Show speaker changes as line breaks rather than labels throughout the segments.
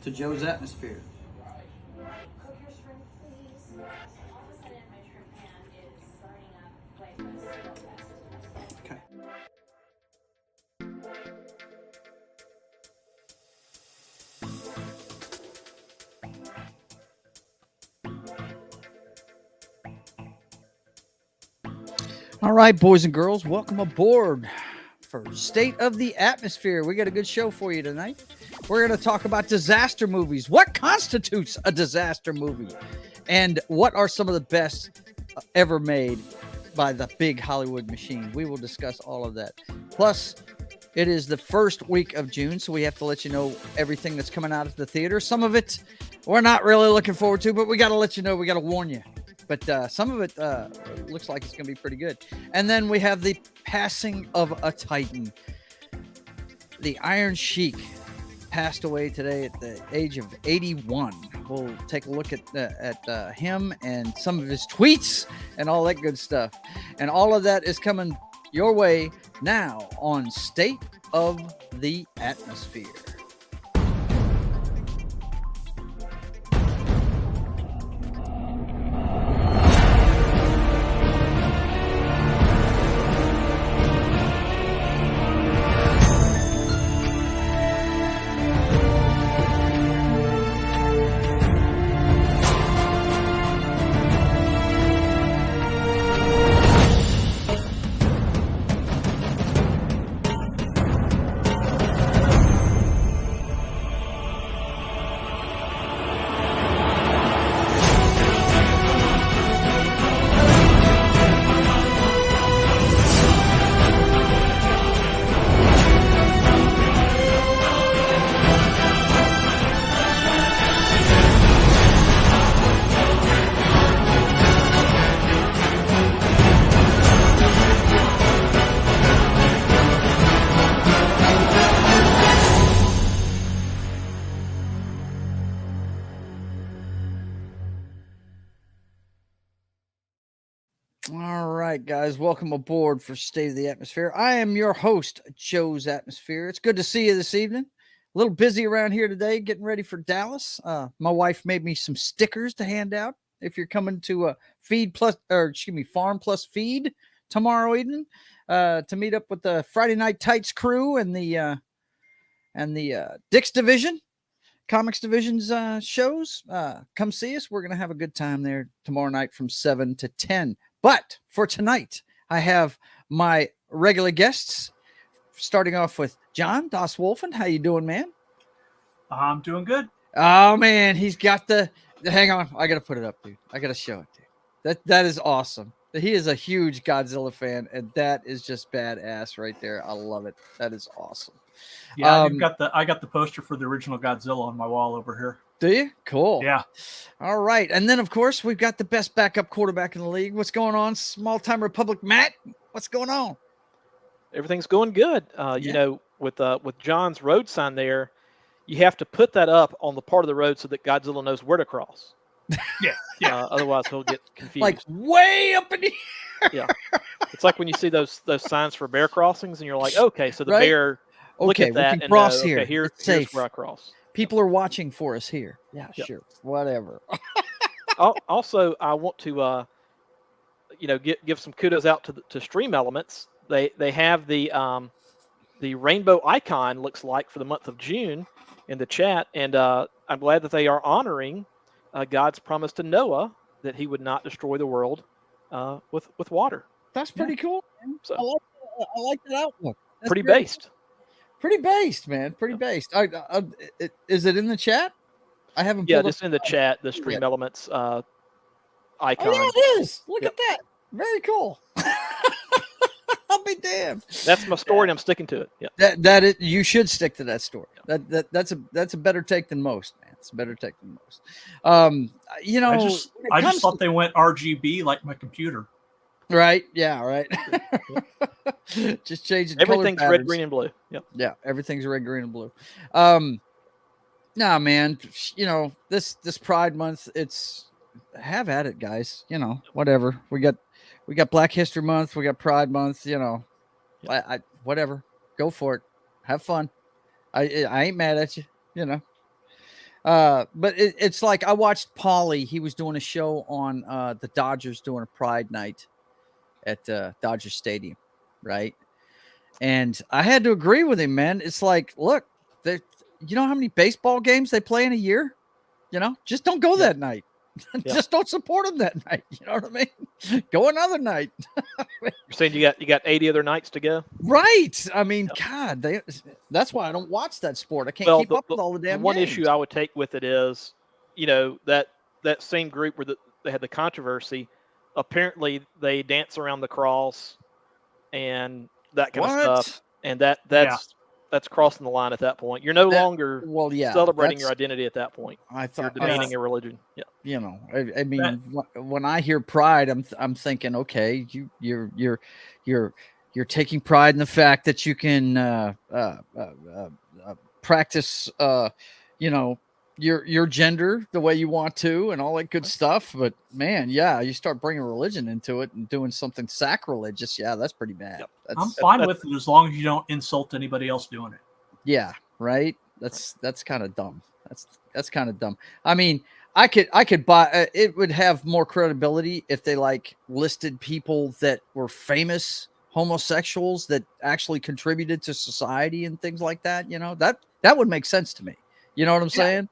to Joe's Atmosphere. Okay. All right, boys and girls, welcome aboard for State of the Atmosphere. We got a good show for you tonight. We're going to talk about disaster movies. What constitutes a disaster movie? And what are some of the best ever made by the big Hollywood machine? We will discuss all of that. Plus, it is the first week of June, so we have to let you know everything that's coming out of the theater. Some of it we're not really looking forward to, but we got to let you know. We got to warn you. But some of it looks like it's going to be pretty good. And then we have the passing of a Titan. The Iron Sheik passed away today at the age of 81. We'll take a look at him and some of his tweets and all that good stuff. And all of that is coming your way now on State of the Atmosphere. All right, guys, welcome aboard for State of the Atmosphere. I am your host, Joe's Atmosphere. It's good to see you this evening. A little busy around here today, getting ready for Dallas. My wife made me some stickers to hand out if you're coming to Farm Plus Feed tomorrow evening to meet up with the Friday Night Tights crew and the Dick's Division. Comics Division's shows. Come see us. We're going to have a good time there tomorrow night from 7 to 10. But for tonight, I have my regular guests, starting off with John Das Wolfen. How you doing, man?
I'm doing good.
Oh, man, he's got hang on. I got to put it up, dude. I got to show it, dude. That is awesome. He is a huge Godzilla fan, and that is just badass right there. I love it. That is awesome.
Yeah, I got the poster for the original Godzilla on my wall over here.
Do you? Cool.
Yeah.
All right. And then, of course, we've got the best backup quarterback in the league. What's going on? Small-time Republic Matt, what's going on?
Everything's going good. You know, with John's road sign there, you have to put that up on the part of the road so that Godzilla knows where to cross.
Yeah.
Otherwise, he'll get confused.
Like way up in here.
Yeah. It's like when you see those signs for bear crossings, and you're like, okay, so the bear. Look at that
we can cross
know,
here.
Okay, here's where I cross.
People are watching for us here. Yeah, sure. Whatever.
Also, I want to, give some kudos out to Stream Elements. They have the rainbow icon looks like for the month of June in the chat, and I'm glad that they are honoring God's promise to Noah that he would not destroy the world with water.
That's pretty cool.
So,
I like that outlook. That's
pretty
great.
based.
Pretty based, man. Pretty based. Is it in the chat? I haven't.
Yeah, just in the chat, the Stream Elements icon.
Oh, yeah, it is. Look at that. Very cool. I'll be damned.
That's my story, and I'm sticking to it. Yeah.
You should stick to that story. That's a better take than most, man. It's a better take than most.
I just thought they went RGB like my computer.
Right. Yeah. Right. Just changing.
Everything's red, green, and blue. Yep.
Yeah. Everything's red, green, and blue. Nah, man. This Pride Month. Have at it, guys. Whatever. We got Black History Month. We got Pride Month. I whatever. Go for it. Have fun. I ain't mad at you. But it's like I watched Paulie. He was doing a show on the Dodgers doing a Pride night at Dodger Stadium, right? And I had to agree with him, man. It's like, look, you know how many baseball games they play in a year? You know, just don't go that night. Just don't support them that night. You know what I mean? Go another night.
You're saying you got 80 other nights to go?
Right. I mean, God, that's why I don't watch that sport. I can't keep up with all the damn
one
games.
issue I would take with it is, you know, that same group where they had the controversy, apparently they dance around the cross and that kind of stuff. And that's crossing the line at that point. You're no longer celebrating your identity at that point.
I thought
you're demeaning your religion. Yeah.
You know, I mean, when I hear pride, I'm thinking, okay, you're taking pride in the fact that you can practice, you know, your gender the way you want to and all that good stuff. But man, yeah, you start bringing religion into it and doing something sacrilegious. Yeah, that's pretty bad.
Yep.
I'm fine with it as long as you don't insult anybody else doing it.
Yeah, right. That's kind of dumb. That's kind of dumb. I mean, I could buy it. Would have more credibility if they like listed people that were famous homosexuals that actually contributed to society and things like that. You know, that would make sense to me. You know what I'm saying?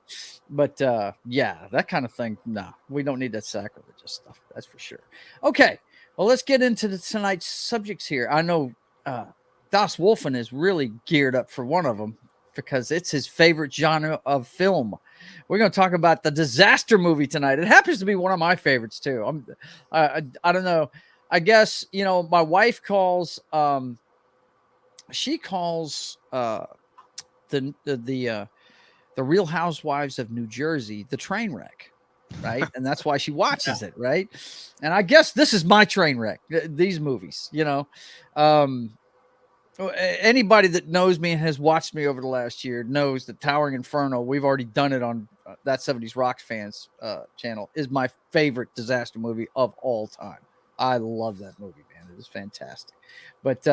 But yeah, that kind of thing. No, we don't need that sacrilegious stuff. That's for sure. Okay, well, let's get into tonight's subjects here. I know Das Wolfen is really geared up for one of them because it's his favorite genre of film. We're going to talk about the disaster movie tonight. It happens to be one of my favorites too. I don't know. I guess, you know, my wife calls she calls the Real Housewives of New Jersey the train wreck, right? And that's why she watches it, right? And I guess this is my train wreck, these movies, you know. Anybody that knows me and has watched me over the last year knows that Towering Inferno, we've already done it on That 70s Rock Fans channel, is my favorite disaster movie of all time. I love that movie, man. It is fantastic. But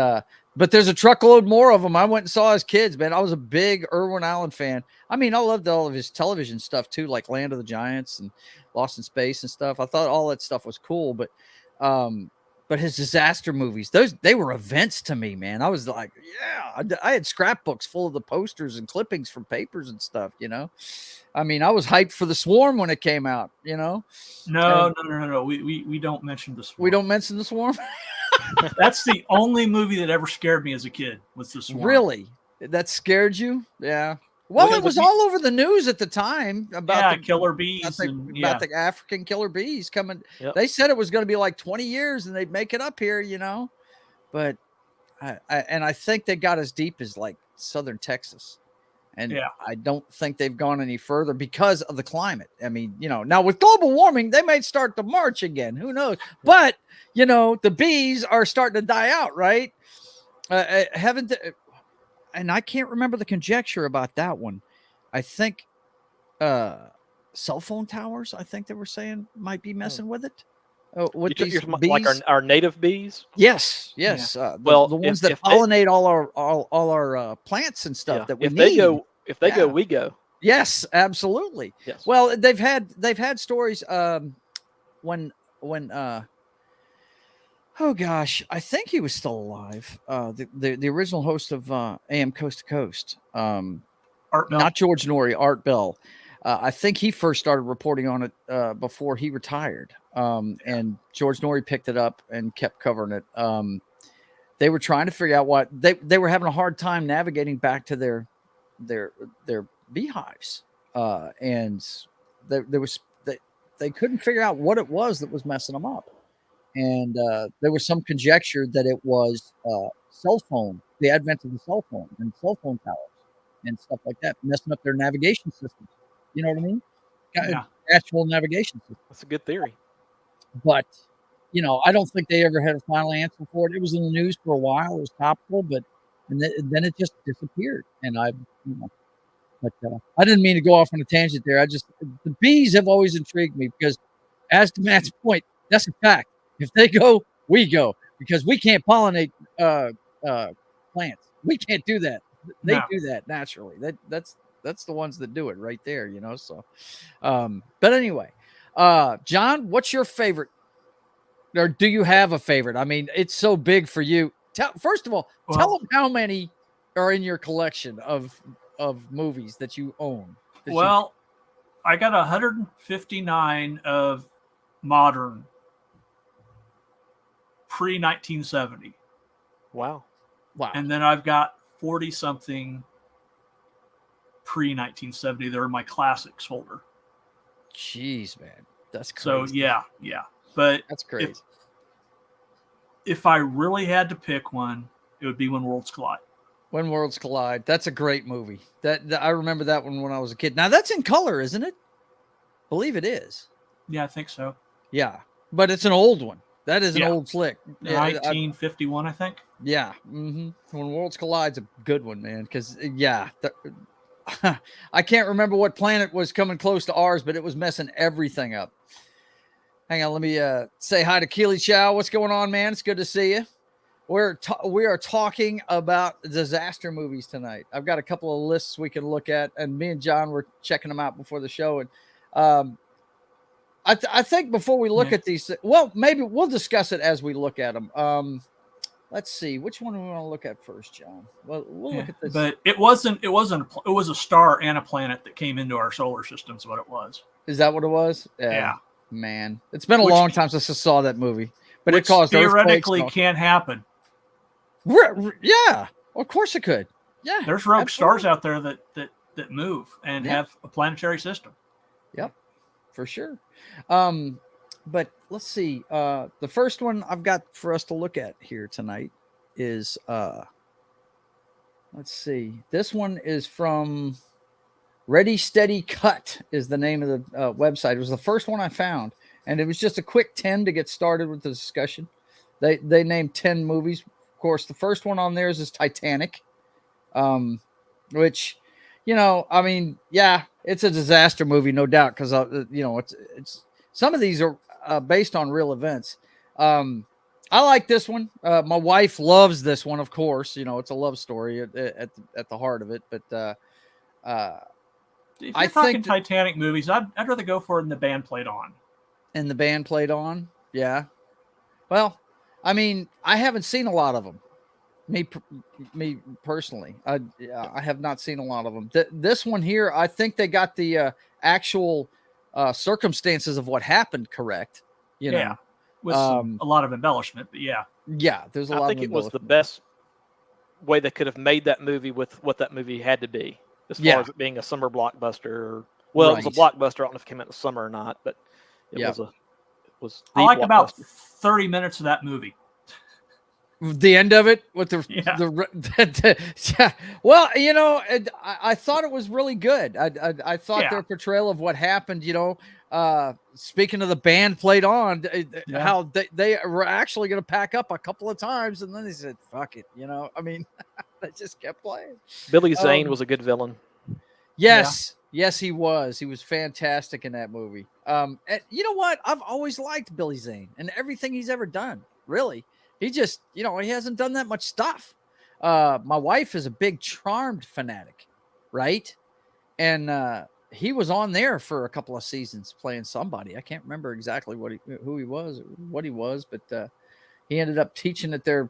there's a truckload more of them. I went and saw as kids, man. I was a big Irwin Allen fan. I mean, I loved all of his television stuff too, like Land of the Giants and Lost in Space and stuff. I thought all that stuff was cool, but his disaster movies, they were events to me, man. I was like, yeah, I had scrapbooks full of the posters and clippings from papers and stuff, you know. I mean, I was hyped for The Swarm when it came out, you know.
No. We don't mention The Swarm.
We don't mention The Swarm.
That's the only movie that ever scared me as a kid, was The Swarm.
Really? That scared you? Yeah. Well, it was all over the news at the time about the
killer bees,
about the African killer bees coming.
Yep.
They said it was going to be like 20 years and they'd make it up here, you know. But I think they got as deep as like southern Texas. And I don't think they've gone any further because of the climate. I mean, you know, now with global warming, they might start to march again. Who knows? But, you know, the bees are starting to die out, right? And I can't remember the conjecture about that one. I think cell phone towers, I think they were saying, might be messing with it. With these bees.
Like our native bees?
Yes. Yeah. The ones that pollinate all our plants and stuff that we need.
If they go, we go.
Yes, absolutely.
Yes.
Well, they've had stories when oh gosh, I think he was still alive. The original host of AM Coast to Coast,
Art Bell.
Not George Norrie, Art Bell. I think he first started reporting on it before he retired, and George Norrie picked it up and kept covering it. They were trying to figure out what they were having a hard time navigating back to their beehives, and they couldn't figure out what it was that was messing them up. And there was some conjecture that it was the advent of the cell phone and cell phone towers and stuff like that, messing up their navigation systems. You know what I mean? Actual navigation system.
That's a good theory.
But, you know, I don't think they ever had a final answer for it. It was in the news for a while. It was topical, but then it just disappeared. And I didn't mean to go off on a tangent there. The bees have always intrigued me because, as to Matt's point, that's a fact. If they go, we go, because we can't pollinate plants. We can't do that. They do that naturally. that's the ones that do it right there, you know. So, but anyway, John, what's your favorite? Or do you have a favorite? I mean, it's so big for you. First of all, tell
Well,
them how many are in your collection of movies that you own.
well, I got 159 of modern pre 1970,
Wow.
wow,
and then I've got 40 something pre 1970. They're in my classics folder.
jeez, man, that's
So
crazy.
yeah. But
That's crazy.
if I really had to pick one, it would be When Worlds Collide.
When Worlds Collide. That's a great movie. That I remember that one when I was a kid. Now that's in color, isn't it? Believe it is.
Yeah, I think so.
Yeah, but it's an old one. That is an
Yeah.
old flick. Yeah,
1951, I think.
yeah. When Worlds Collide's a good one, man. Because I can't remember what planet was coming close to ours, but it was messing everything up. Hang on, let me say hi to Keely Chow. What's going on, man? It's good to see you. We are talking about disaster movies tonight. I've got a couple of lists we can look at, and me and John were checking them out before the show. And I think before we look at these, well, maybe we'll discuss it as we look at them. Let's see, which one do we want to look at first, John? Well, we'll look at this.
But it was a star and a planet that came into our solar system. Is what it was.
Is that what it was?
Yeah.
Man, it's been a long time since I saw that movie, but it
Which
caused
theoretically
earthquakes.
can't happen.
Yeah, of course it could. Yeah,
There's rogue
absolutely.
stars out there that move and have a planetary system.
Yep, for sure. But let's see. The first one I've got for us to look at here tonight is let's see. This one is from Ready Steady Cut is the name of the website. It was the first one I found, and it was just a quick 10 to get started with the discussion. They named 10 movies. Of course, the first one on theirs is Titanic, which, you know, I mean, yeah, it's a disaster movie, no doubt, because you know, it's some of these are based on real events. I like this one. My wife loves this one, of course. You know, it's a love story at the heart of it. But
If
I
you're talking
think
Titanic movies, I'd rather go for it in the band played on.
and the band played on, yeah. Well, I mean, I haven't seen a lot of them. Me personally, I have not seen a lot of them. This one here, I think they got the actual circumstances of what happened correct. You know,
with a lot of embellishment, but yeah,
there's a lot.
I think it was the best way they could have made that movie with what that movie had to be, as far as it being a summer blockbuster. Well, it was a blockbuster. I don't know if it came out in the summer or not, but it was.
I like about 30 minutes of that movie.
The end of it with well, you know, I thought it was really good. I thought their portrayal of what happened, you know, speaking of the band played on, how they were actually going to pack up a couple of times, and then they said, fuck it, you know. I mean, they just kept playing.
Billy Zane was a good villain.
Yes, he was. He was fantastic in that movie. And you know what? I've always liked Billy Zane and everything he's ever done, really. He just, you know, he hasn't done that much stuff. My wife is a big Charmed fanatic, right? And he was on there for a couple of seasons playing somebody. I can't remember exactly who he was, or what he was, but he ended up teaching at their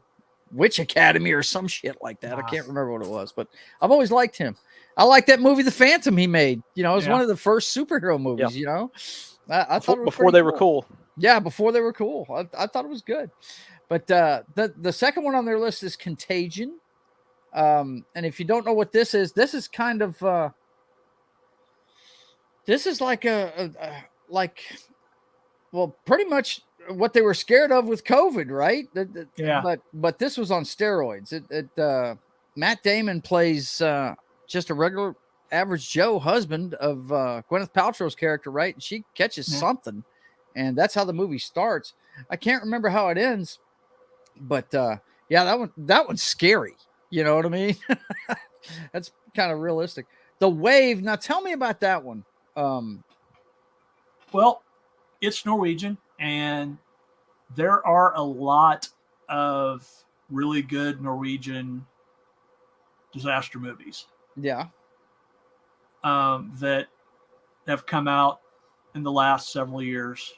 Witch Academy or some shit like that. I can't remember what it was, but I've always liked him. I like that movie, The Phantom, he made. You know, it was one of the first superhero movies, you know. I thought it was
before they were cool.
Yeah, before they were cool. I thought it was good. But the second one on their list is Contagion. And if you don't know what this is kind of this is like well, pretty much what they were scared of with COVID, right? But this was on steroids. Matt Damon plays just a regular average Joe husband of Gwyneth Paltrow's character, right? And she catches something, and that's how the movie starts. I can't remember how it ends. But that one's scary. You know what I mean? That's kind of realistic. The Wave. Now tell me about that one.
Well, it's Norwegian, and there are a lot of really good Norwegian disaster movies.
Yeah.
that have come out in the last several years.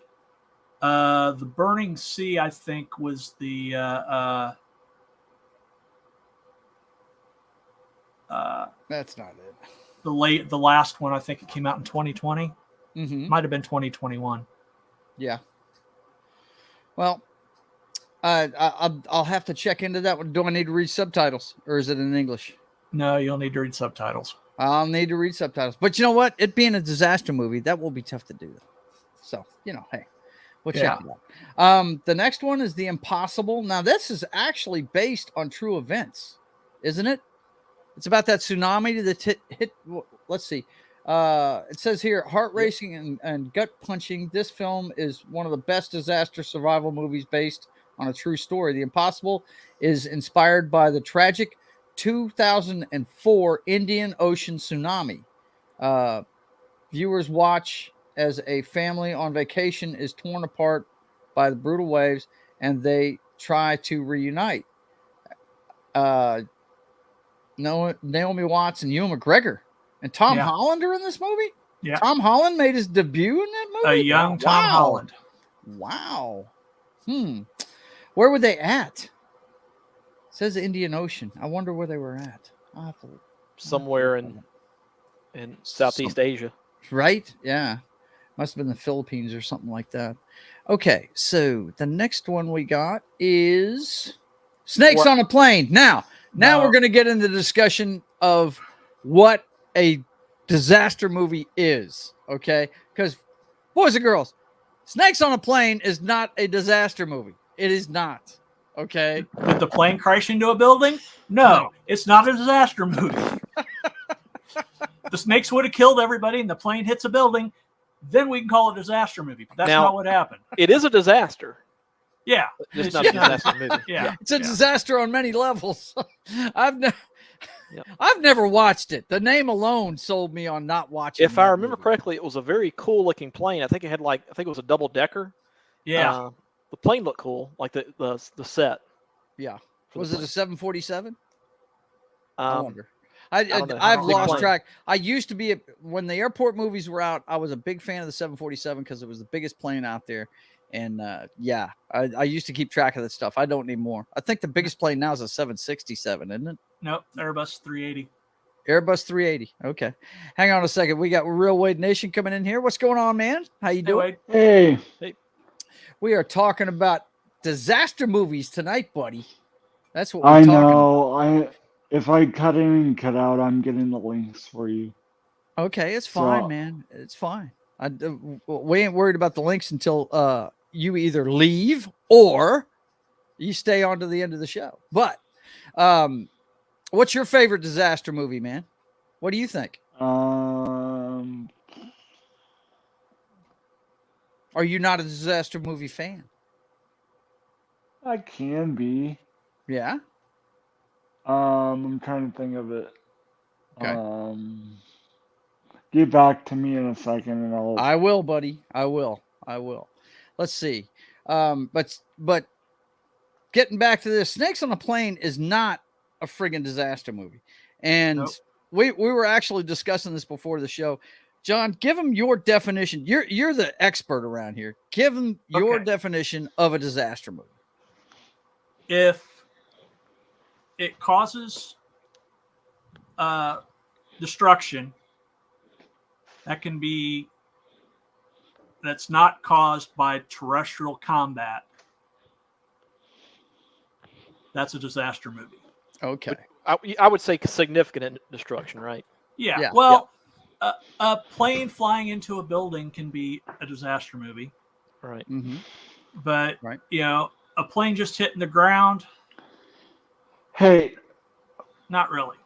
The Burning Sea, I think, was the
That's not it.
the last one. I think it came out in 2020.
Mm-hmm.
Might have been 2021.
Yeah. Well, I'll have to check into that one. Do I need to read subtitles, or is it in English?
No, you'll need to read subtitles.
I'll need to read subtitles. But you know what? It being a disaster movie, that will be tough to do. So, hey, we'll check it out. The next one is The Impossible. Now, this is actually based on true events, isn't it? It's about that tsunami that hit. Let's see. It says here, heart racing and gut punching. This film is one of the best disaster survival movies based on a true story. The Impossible is inspired by the tragic 2004 Indian Ocean tsunami. Viewers watch as a family on vacation is torn apart by the brutal waves, and they try to reunite. Naomi Watts and Ewan McGregor and Tom Holland are in this movie.
Yeah,
Tom Holland made his debut in that movie.
A young Tom Holland.
Wow. Where were they at? It says Indian Ocean. I wonder where they were at.
Somewhere in Southeast Asia.
Right? Yeah. Must have been the Philippines or something like that. Okay, so the next one we got is Snakes on a Plane. Now we're going to get into the discussion of what a disaster movie is, okay? Because, boys and girls, Snakes on a Plane is not a disaster movie. It is not, okay?
Did the plane crash into a building? No. It's not a disaster movie. The snakes would have killed everybody and the plane hits a building, then we can call it a disaster movie. But that's not what happened.
It is a disaster.
Yeah.
It's not a disaster movie.
Yeah.
It's a disaster on many levels. I've never watched it. The name alone sold me on not watching it.
If I remember correctly, it was a very cool looking plane. I think it was a double decker.
Yeah.
The plane looked cool, like the set.
Yeah. Was it a 747?
I
wonder. I've lost track. I used to be when the airport movies were out. I was a big fan of the 747 because it was the biggest plane out there, and I used to keep track of that stuff. I don't anymore. I think the biggest plane now is a 767, isn't it?
Nope, Airbus 380.
Airbus 380. Okay, hang on a second. We got Real Wade Nation coming in here. What's going on, man? How you doing?
Hey.
We are talking about disaster movies tonight, buddy. That's what
I know. If I cut in and cut out, I'm getting the links for you.
Okay, it's fine, man. It's fine. We ain't worried about the links until you either leave or you stay on to the end of the show. But what's your favorite disaster movie, man? What do you think? Are you not a disaster movie fan?
I can be.
Yeah.
I'm trying to think of it.
Okay.
Get back to me in a second, and
I will, buddy. I will. Let's see. But getting back to this, Snakes on a Plane is not a friggin' disaster movie, and we were actually discussing this before the show. John, give them your definition. You're the expert around here. Give them your definition of a disaster movie.
If it causes destruction, that's not caused by terrestrial combat, that's a disaster movie.
Okay.
I would say significant destruction, right?
Yeah. Well, a plane flying into a building can be a disaster movie.
Right.
Mm-hmm.
But, a plane just hitting the ground,
hey,
not really.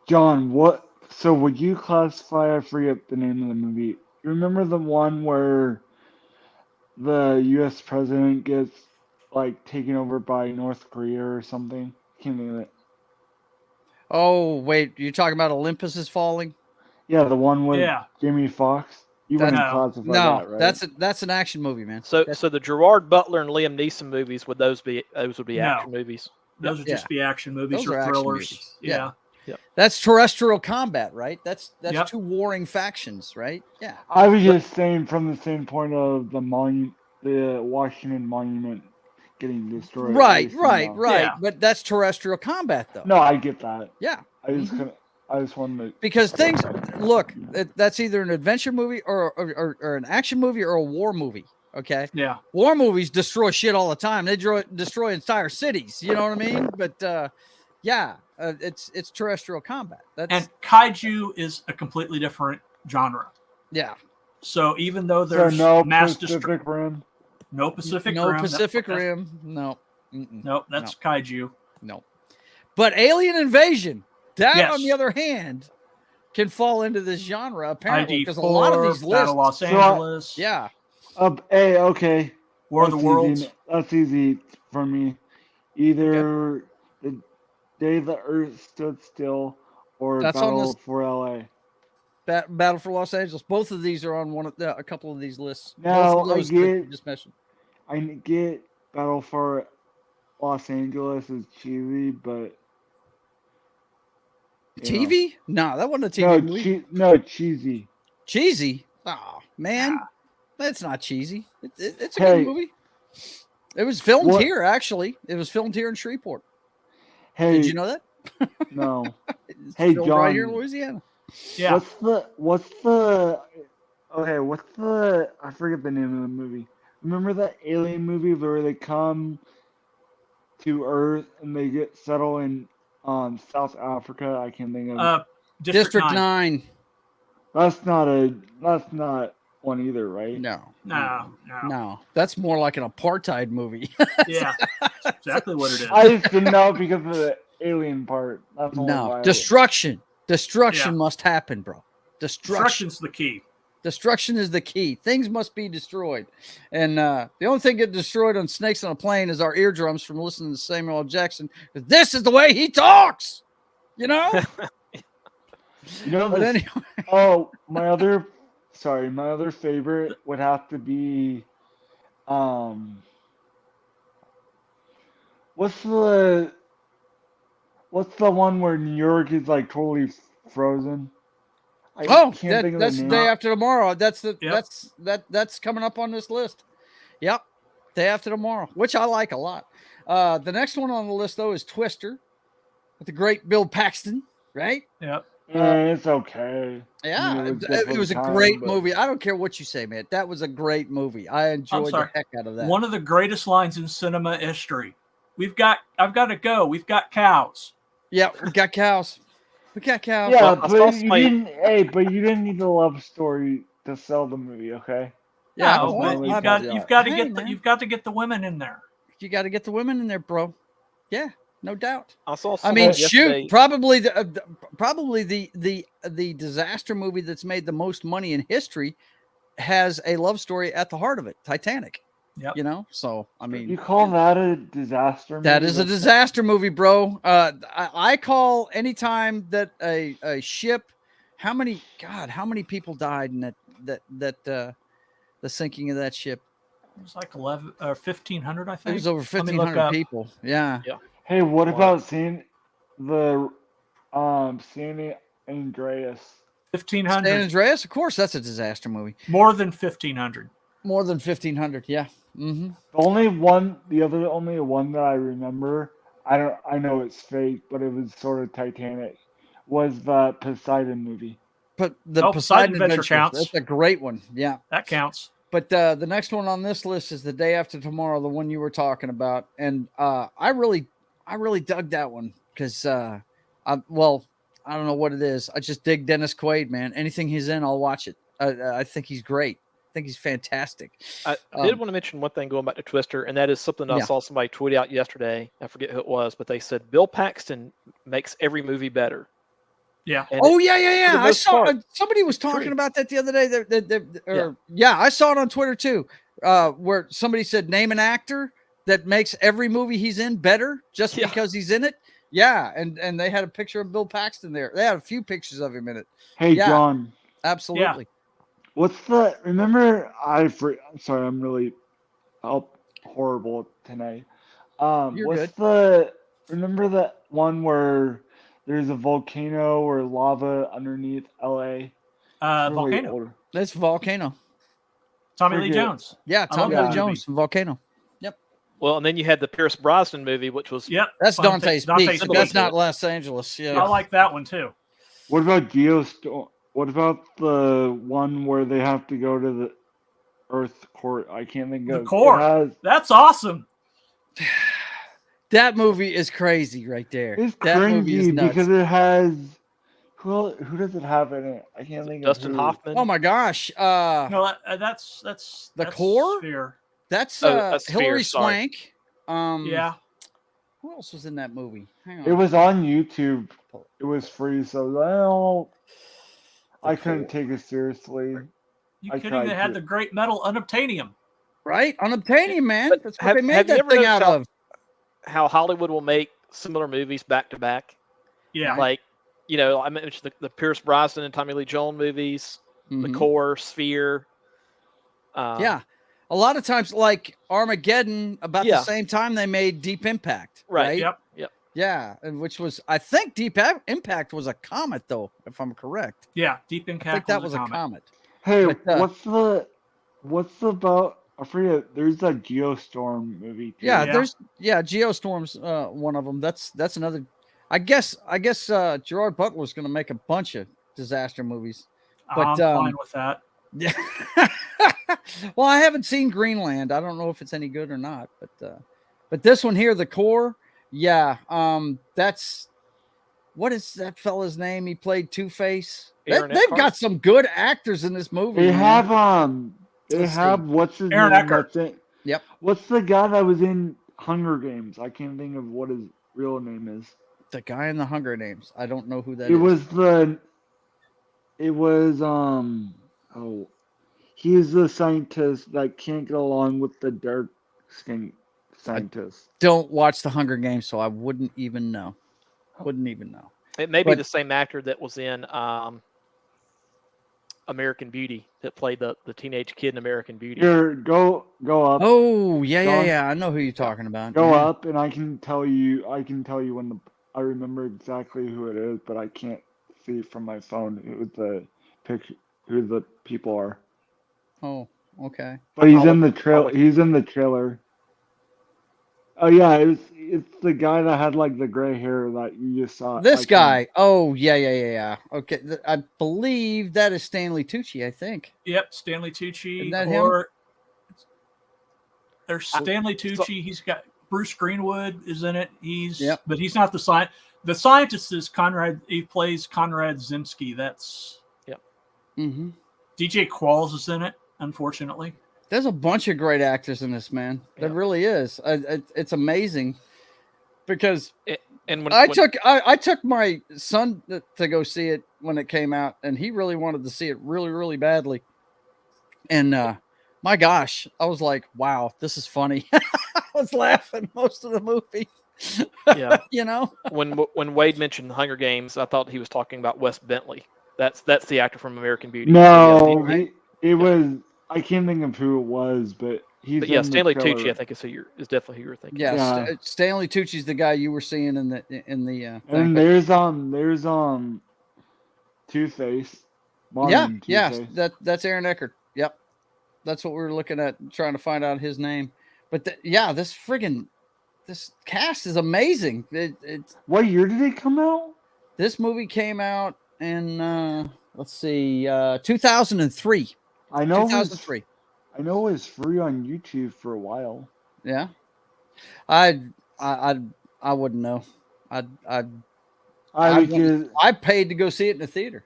John, so would you classify, I forget the name of the movie. You remember the one where the U.S. president gets, taken over by North Korea or something? Can't think of it.
Oh, wait. You're talking about Olympus is Falling?
Yeah, the one with Jamie Foxx. You wouldn't classify that, right?
That's an action movie, man.
So the Gerard Butler and Liam Neeson movies, would be action movies?
Those would just be action movies or thrillers. Yeah.
Yep.
That's terrestrial combat, right? That's
Yep.
two warring factions, right? Yeah.
I was just saying from the standpoint of the Washington Monument getting destroyed.
Right,
at least
right,
now.
right.
Yeah.
But that's terrestrial combat, though.
No, I get that.
Yeah.
I just wanted to.
Because things look, that's either an adventure movie or an action movie or a war movie. Okay.
Yeah.
War movies destroy shit all the time. They destroy entire cities. You know what I mean? But it's terrestrial combat.
And kaiju is a completely different genre.
Yeah.
So even though there's
no
mass
Pacific Rim.
no Pacific
No
Rim,
Pacific Rim. No.
No, that's kaiju.
No. But alien invasion, that
Yes.
on the other hand, can fall into this genre apparently because a
ID4,
lot of these lists.
Battle Los Angeles.
Yeah.
Hey, okay.
War of the Worlds.
Easy. That's easy for me. Either the Day the Earth Stood Still or
That's on
Battle
this-
for LA.
Battle for Los Angeles. Both of these are on a couple of these lists.
Now,
Both of those that you just mentioned.
I get Battle for Los Angeles is cheesy, but
TV? No, that wasn't a TV movie.
No, cheesy.
Cheesy? Oh man,
Ah.
that's not cheesy. It's a
Hey.
good movie. It was filmed
What-
here, actually. It was filmed here in Shreveport.
Hey,
Did you know that?
no.
It's
Hey,
filmed right here in
John.
Louisiana.
Yeah.
What's the I forget the name of the movie. Remember that alien movie where they come to Earth and they get settled in South Africa? I can't think of it.
District 9.
9.
That's not one either, right?
No. That's more like an apartheid movie.
Yeah. That's exactly what it is.
I just didn't know because of the alien part. That's only why
No.
I-
Destruction
Yeah.
must happen, bro. Destruction.
Destruction's the key.
Destruction is the key. Things must be destroyed. And the only thing get destroyed on Snakes on a Plane is our eardrums from listening to Samuel L. Jackson. This is the way he talks. You know?
You know
But
this-
anyway.
Oh, my other favorite would have to be what's the one where New York is like totally frozen? I can't think of
that's
the
the
name.
day after tomorrow. That's
Yep.
that's coming up on this list. Yep. Day after tomorrow, which I like a lot. The next one on the list though is Twister with the great Bill Paxton, right?
Yep.
It's okay.
Yeah,
It was
it
different
was a
time,
great
but-
movie. I don't care what you say, man. That was a great movie. I enjoyed the
sorry.
heck out of that.
One of the greatest lines in cinema history. I've got to go. We've got cows.
Yeah, we got cows. We got cows.
Yeah,
Well, I saw
but
somebody-
you didn't need the love story to sell the movie, okay?
Yeah,
No,
well,
but
I-
you've got to
Hey,
get
man.
you've got to get the women in there.
You got to get the women in there, bro. Yeah, no doubt.
I saw.
I mean,
somebody yesterday-
shoot, probably the disaster movie that's made the most money in history has a love story at the heart of it, Titanic.
Yep.
You know, so I
You
mean,
call that a disaster movie?
that is a disaster movie, bro. I call anytime that a ship, how many people died in the sinking of that ship?
It was like 1,500, I
It
think.
was over
Let me look
1,500
up.
people. Yeah.
Hey, what
Wow.
about seeing the San Andreas?
1,500.
San Andreas, of course, that's a disaster movie.
More than 1,500.
More than 1,500, yeah. Mm-hmm.
Only one that I remember, I know it's fake, but it was sort of Titanic, was the Poseidon movie.
But the
Oh,
Poseidon
Poseidon Adventure
Adventure
counts.
That's a great one. Yeah.
That counts.
But the next one on this list is The Day After Tomorrow, the one you were talking about, and I really dug that one because I don't know what it is. I just dig Dennis Quaid, man. Anything he's in, I'll watch it. I think he's great. I think he's fantastic.
I did want to mention one thing going back to Twister, and that is something I
Yeah.
saw somebody tweet out yesterday. I forget who it was, but they said Bill Paxton makes every movie better.
Yeah.
And
Oh
it-
yeah.
for the
I
most
saw
part,
somebody was talking
true.
about that the other day. Yeah, I saw it on Twitter too, where somebody said name an actor that makes every movie he's in better just
Yeah.
because he's in it. Yeah, and they had a picture of Bill Paxton there. They had a few pictures of him in it.
Hey,
Yeah.
John,
Absolutely.
remember, sorry, I'm really horrible tonight.
You're
Remember that one where there's a volcano or lava underneath LA. It's really
Volcano.
older.
That's Volcano.
Tommy Lee
Forget it.
Jones.
Yeah,
I love
Tommy
that
Lee
movie.
Jones from Volcano.
Well, and then you had the Pierce Brosnan movie, which was
Yep.
That's Dante's Peak.
Peak.
That's not Los Angeles.
I
Yeah.
like that one too.
What about Geostorm? What about the one where they have to go to the Earth Court? I can't think
The
of
Core.
It has,
That's awesome.
That movie is crazy right there.
it's
That movie is
cringy
nuts.
because it has who does it have in it? I can't think
Dustin
of who.
Hoffman.
Oh my gosh.
No, that's
The Core?
Sphere.
That's
that's
Hilary
Sphere, sorry.
Swank.
Yeah.
Who else was in that movie? Hang on.
It was on YouTube. It was free, so I couldn't take it seriously.
You
I
kidding?
tried
They had
to.
the great metal unobtainium.
right? Unobtainium, man.
But
That's what they made
have you
that
ever
thing
noticed
out of.
how Hollywood will make similar movies back to back?
Yeah.
Like, I mentioned the Pierce Brosnan and Tommy Lee Jones movies, The
Mhm.
Core, Sphere.
Yeah. A lot of times, like Armageddon, about the
Yeah.
same time they made Deep Impact.
Right.
Right.
Yep.
Yeah. And which was, I think Deep Impact was a comet, though, if I'm correct.
Yeah. Deep
I
Impact.
think that was a
comet.
comet.
Hey,
But,
what's about? I forget. There's a Geostorm movie too.
Yeah,
Yeah.
Geostorm's one of them. That's another. I guess Gerard Butler's going to make a bunch of disaster movies. But,
I'm fine with that.
Yeah. Well, I haven't seen Greenland. I don't know if it's any good or not. But this one here, The Core, yeah. That's what is that fella's name? He played Two-Face.
Aaron
They've
Eckhart?
got some good actors in this movie.
They
man.
have They
Let's
have
see.
what's his
Aaron
name?
Eckhart.
That's it.
Yep.
What's the guy that was in Hunger Games? I can't think of what his real name is.
The guy in the Hunger Games. I don't know who that
It
is.
was the. It was Oh, he's the scientist that can't get along with the dark skin scientist.
Don't watch the Hunger Games, so I wouldn't even know. Wouldn't even know.
It may be
But-
the same actor that was in American Beauty, that played the teenage kid in American Beauty.
Here, go up.
Oh, yeah.
Don-
I know who you're talking about.
Go
Yeah.
up, and I can tell you. I can tell you when the. I remember exactly who it is, but I can't see from my phone who the picture, who the people are.
Oh, okay.
But he's
I'll
in the
look- I'll
trailer.
look-
He's in the trailer. Oh yeah, it's the guy that had like the gray hair that you just saw.
This
I
guy. Oh, yeah. Okay. I believe that is Stanley Tucci, I think.
Yep. Stanley Tucci.
Isn't that him?
Or there's Stanley Tucci. He's got Bruce Greenwood is in it. But he's not the scientist. The scientist is Conrad. He plays Conrad Zimsky. That's
Mm-hmm.
DJ Qualls is in it. Unfortunately.
There's a bunch of great actors in this, man. There
Yeah.
really is. It's amazing because
And when
I took my son to go see it when it came out, and he really wanted to see it really, really badly. And my gosh, I was like, wow, this is funny. I was laughing most of the movie.
yeah,
You know?
when Wade mentioned the Hunger Games, I thought he was talking about Wes Bentley. That's the actor from American Beauty.
No,
right?
it was. I can't think of who it was, but he's.
But yeah,
in the
Stanley
trailer.
Tucci, I think is definitely who you're thinking.
Yeah,
Yeah.
Stanley Tucci's the guy you were seeing in the
And
thing.
there's Two-Face. Modern
Yeah,
Two-Face.
that's Aaron Eckhart. Yep, that's what we were looking at, trying to find out his name. But this cast is amazing. It's
What year did it come out?
this movie came out in let's see, 2003.
I know.
2003.
I know it was free on YouTube for a while.
Yeah, I wouldn't know. I paid to go see it in the theater.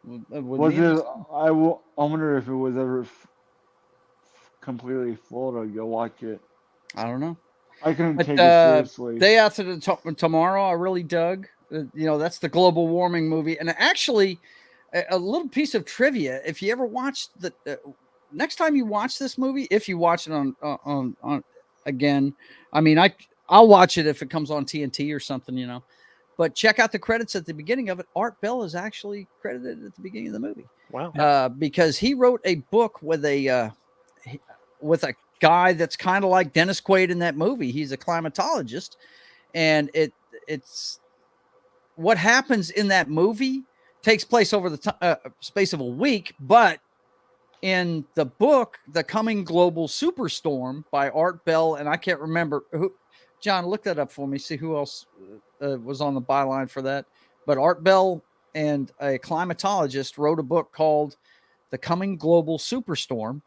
Was it? I wonder if it was ever completely full to go watch it.
I don't know.
I couldn't
But,
take it seriously.
Day After Tomorrow, I really dug. That's the global warming movie. And actually, a little piece of trivia: if you ever watched next time you watch this movie, if you watch it on again, I mean, I'll watch it if it comes on TNT or something, But check out the credits at the beginning of it. Art Bell is actually credited at the beginning of the movie.
Wow.
Because he wrote a book with a guy that's kind of like Dennis Quaid in that movie. He's a climatologist, and what happens in that movie takes place over the space of a week, but in the book, The Coming Global Superstorm by Art Bell, and I can't remember who. John, look that up for me. See who else was on the byline for that. But Art Bell and a climatologist wrote a book called The Coming Global Superstorm,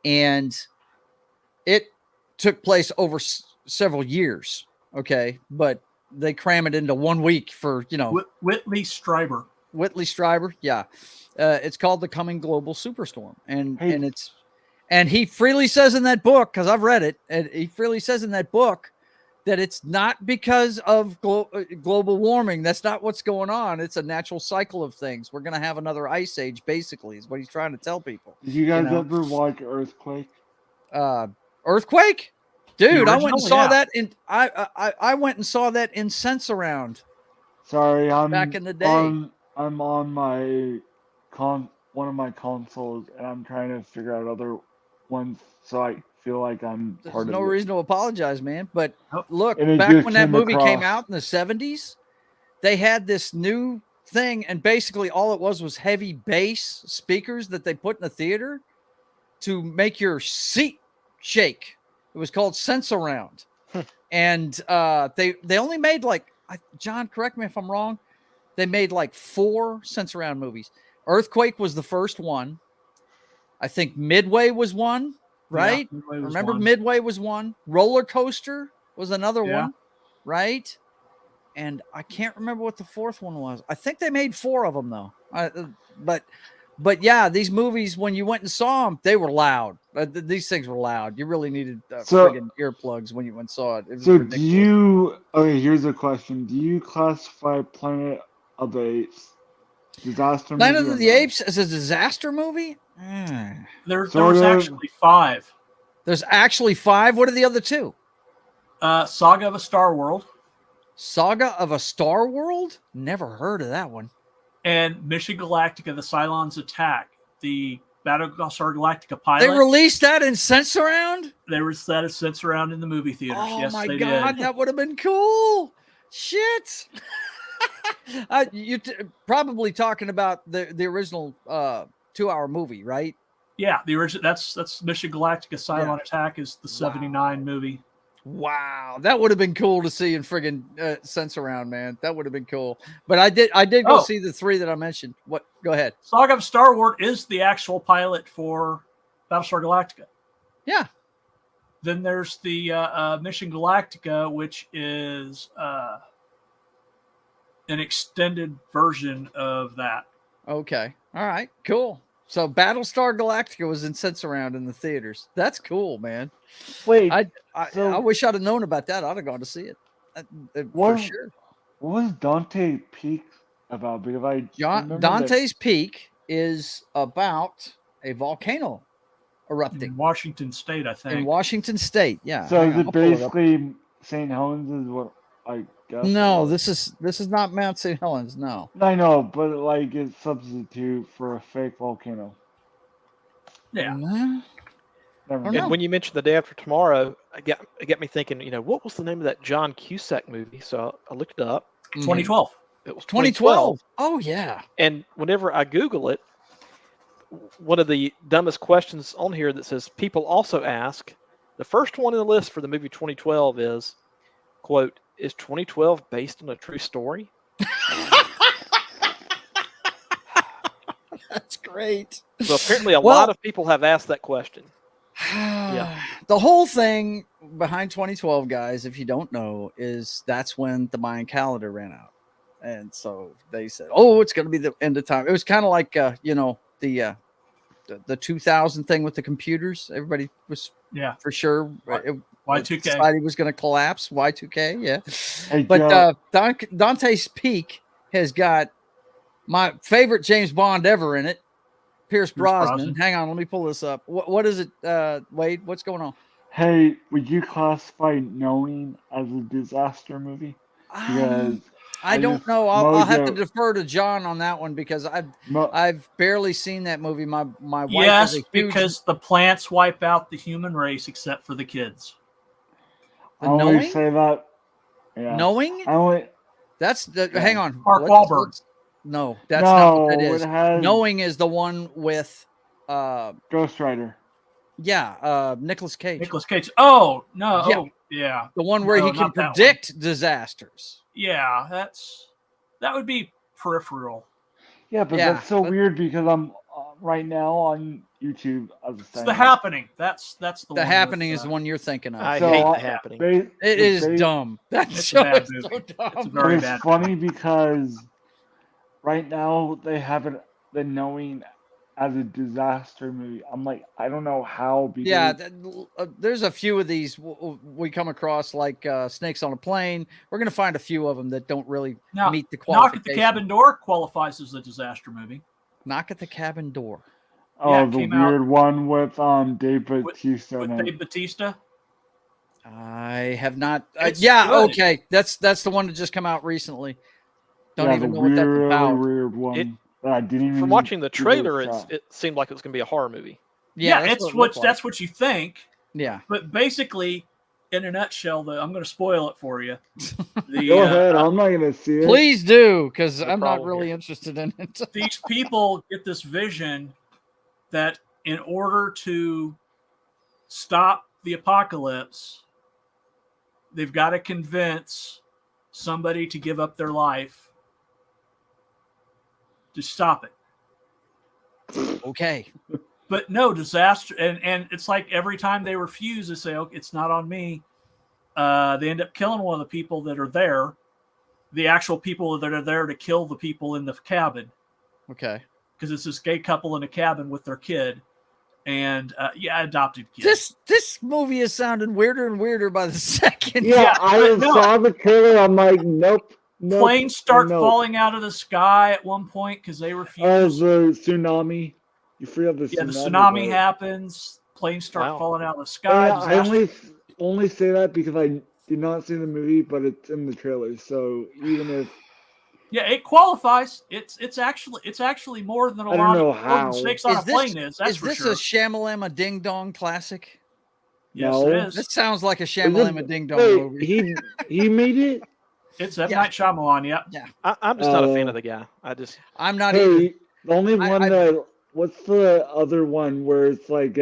and it took place over several years. Okay, but they cram it into 1 week for
Whitley Strieber.
Whitley Strieber, yeah. It's called The Coming Global Superstorm, and he freely says in that book, because I've read it, and he freely says in that book that it's not because of global warming. That's not what's going on. It's a natural cycle of things. We're going to have another ice age, basically, is what he's trying to tell people.
Did you guys ever watch Earthquake?
Earthquake? Dude, I went and saw that in I went and saw that in Sense-Around.
Sorry, I'm
back in the day.
I'm on my one of my consoles, and I'm trying to figure out other ones, so I feel like I'm
There's
part of it.
no reason to apologize, man. But look,
And it
back
just
when that
came
movie came
across.
out in the 70s, they had this new thing, and basically all it was heavy bass speakers that they put in the theater to make your seat shake. It was called Sense-Around. And they only made John, correct me if I'm wrong, they made 4 Sense-Around movies. Earthquake was the first one. I think Midway was one, right?
Yeah, Midway was
Remember
one.
Midway was one. Roller Coaster was another
Yeah.
one, right? And I can't remember what the fourth one was. I think they made 4 of them though. But yeah, these movies, when you went and saw them, they were loud. These things were loud. You really needed friggin' earplugs when you went and saw it. It was
So
ridiculous.
okay, here's a question. Do you classify Planet of the Apes disaster
Planet
movie
of the Apes as a disaster movie?
There was actually 5.
There's actually 5. What are the other 2?
Saga of a Star World.
Saga of a Star World? Never heard of that one.
And Mission Galactica, the Cylons Attack, the Battlestar Galactica pilot.
They released that in Sense-Around?
There was that in Sense-Around in the movie theaters.
Oh
yes,
my
they
God,
did.
that would have been cool. Shit. You're probably talking about the original 2-hour movie, right?
Yeah, the original. That's Mission Galactica Cylon Attack is the 79 movie.
Wow, that would have been cool to see in friggin' Sense-Around, man. That would have been cool. But I did go see the 3 that I mentioned. What? Go ahead.
Saga of Star Wars is the actual pilot for Battlestar Galactica.
Yeah.
Then there's the Mission Galactica, which is an extended version of that.
Okay. All right. Cool. So Battlestar Galactica was in Sense-Around in the theaters. That's cool, man.
Wait,
I wish I'd have known about that. I'd have gone to see it for sure.
What was Dante Peak about? Because
Dante's Peak is about a volcano erupting
in Washington State, I think.
In Washington State, yeah.
So is it basically St. Helens? Is what I guess.
No, this is not Mount St. Helens. No.
I know, but it's substitute for a fake volcano.
Yeah.
And when you mentioned The Day After Tomorrow, it got me thinking, what was the name of that John Cusack movie? So I looked it up.
2012.
It was
2012. Oh, yeah.
And whenever I Google it, one of the dumbest questions on here that says, people also ask, the first one in the list for the movie 2012 is, quote, is 2012 based on a true story?
That's great.
So apparently a lot of people have asked that question.
Yeah. The whole thing behind 2012, guys, if you don't know, is that's when the Mayan calendar ran out. And so they said, oh, it's going to be the end of time. It was kind of like, the 2000 thing with the computers. Everybody was for sure.
Y2K.
Society was going to collapse. Y2K, yeah.
Hey,
but Dante's Peak has got my favorite James Bond ever in it, Pierce Brosnan. Hang on, let me pull this up. What is it, Wade? What's going on?
Hey, would you classify Knowing as a disaster movie? Because
I don't know. I'll have to defer to John on that one because I've barely seen that movie. My wife.
Yes, because the plants wipe out the human race except for the kids.
I always say that. Yeah.
Knowing? That's the. Hang on.
Mark Wahlberg.
No, that's not what that is.
It has
Knowing is the one with.
Ghost Rider.
Yeah, Nicolas Cage.
Nicolas Cage. Oh no.
Yeah.
Oh yeah.
The one where
No,
he can
not that one.
predict disasters.
Yeah, that would be Peripheral.
Yeah, but
Yeah,
that's so
but-
weird because I'm right now on YouTube as a
It's The Happening. That's the one.
The Happening
with,
is the one you're thinking of.
I
So,
hate The Happening.
It is dumb. That
It's a
show
bad
is
movie.
so dumb.
It's a
But
very
it's
bad.
funny because right now they have it the Knowing as a disaster movie. I'm like, I don't know how. Because
Yeah, there's a few of these we come across, like Snakes on a Plane. We're going to find a few of them that don't really
Now,
meet the
Knock
qualification.
at the Cabin Door qualifies as a disaster movie.
Knock at the Cabin Door.
Yeah, it
the
came out
weird one with Dave Bautista
with
in it.
Dave Batista.
I have not.
It's
Yeah,
good.
okay. That's the one that just come out recently. Don't
Yeah,
even
the
know what that's
really
about.
weird one. that I didn't even
From watching the
give it a
trailer,
shot.
it seemed like it was going to be a horror movie.
Yeah,
it's
what it
what
looked like.
that's what you think.
Yeah.
But basically, in a nutshell, I'm going to spoil it for you. The,
Go ahead. I'm not gonna see it.
Please do, because
No
I'm not
problem
really
here.
interested in it.
these people get this vision that in order to stop the apocalypse, they've got to convince somebody to give up their life to stop it.
Okay.
But no disaster, and it's like every time they refuse, they say, "Oh, it's not on me." They end up killing one of the people that are there, the actual people that are there to kill the people in the cabin,
Okay.
because it's this gay couple in a cabin with their kid, and adopted kid.
This movie is sounding weirder and weirder by the second.
Yeah, I
but no.
saw the trailer. I'm like, nope.
Planes start
nope.
falling out of the sky at one point because they
Oh,
refuse.
the tsunami. You forgot the tsunami.
The tsunami
part.
happens. Planes start
Wow.
falling out of the sky.
I
disaster-
only say that because I did not see the movie, but it's in the trailer. So even if
it qualifies. It's actually more than a
I don't
lot
know
of more
how.
than Snakes on a Plane is. That's
is
for
this
sure.
a Shamalama Ding Dong classic?
Yes,
No.
it is.
This sounds like a
Is
Shamalama
it-
Ding Dong
wait,
movie.
he made it.
It's M.
Yeah.
Night Shyamalan. Yeah.
I'm just not a fan
Oh.
of the guy. I just
I'm not either.
Hey, the only
I-
one
I-
that what's the other one where it's like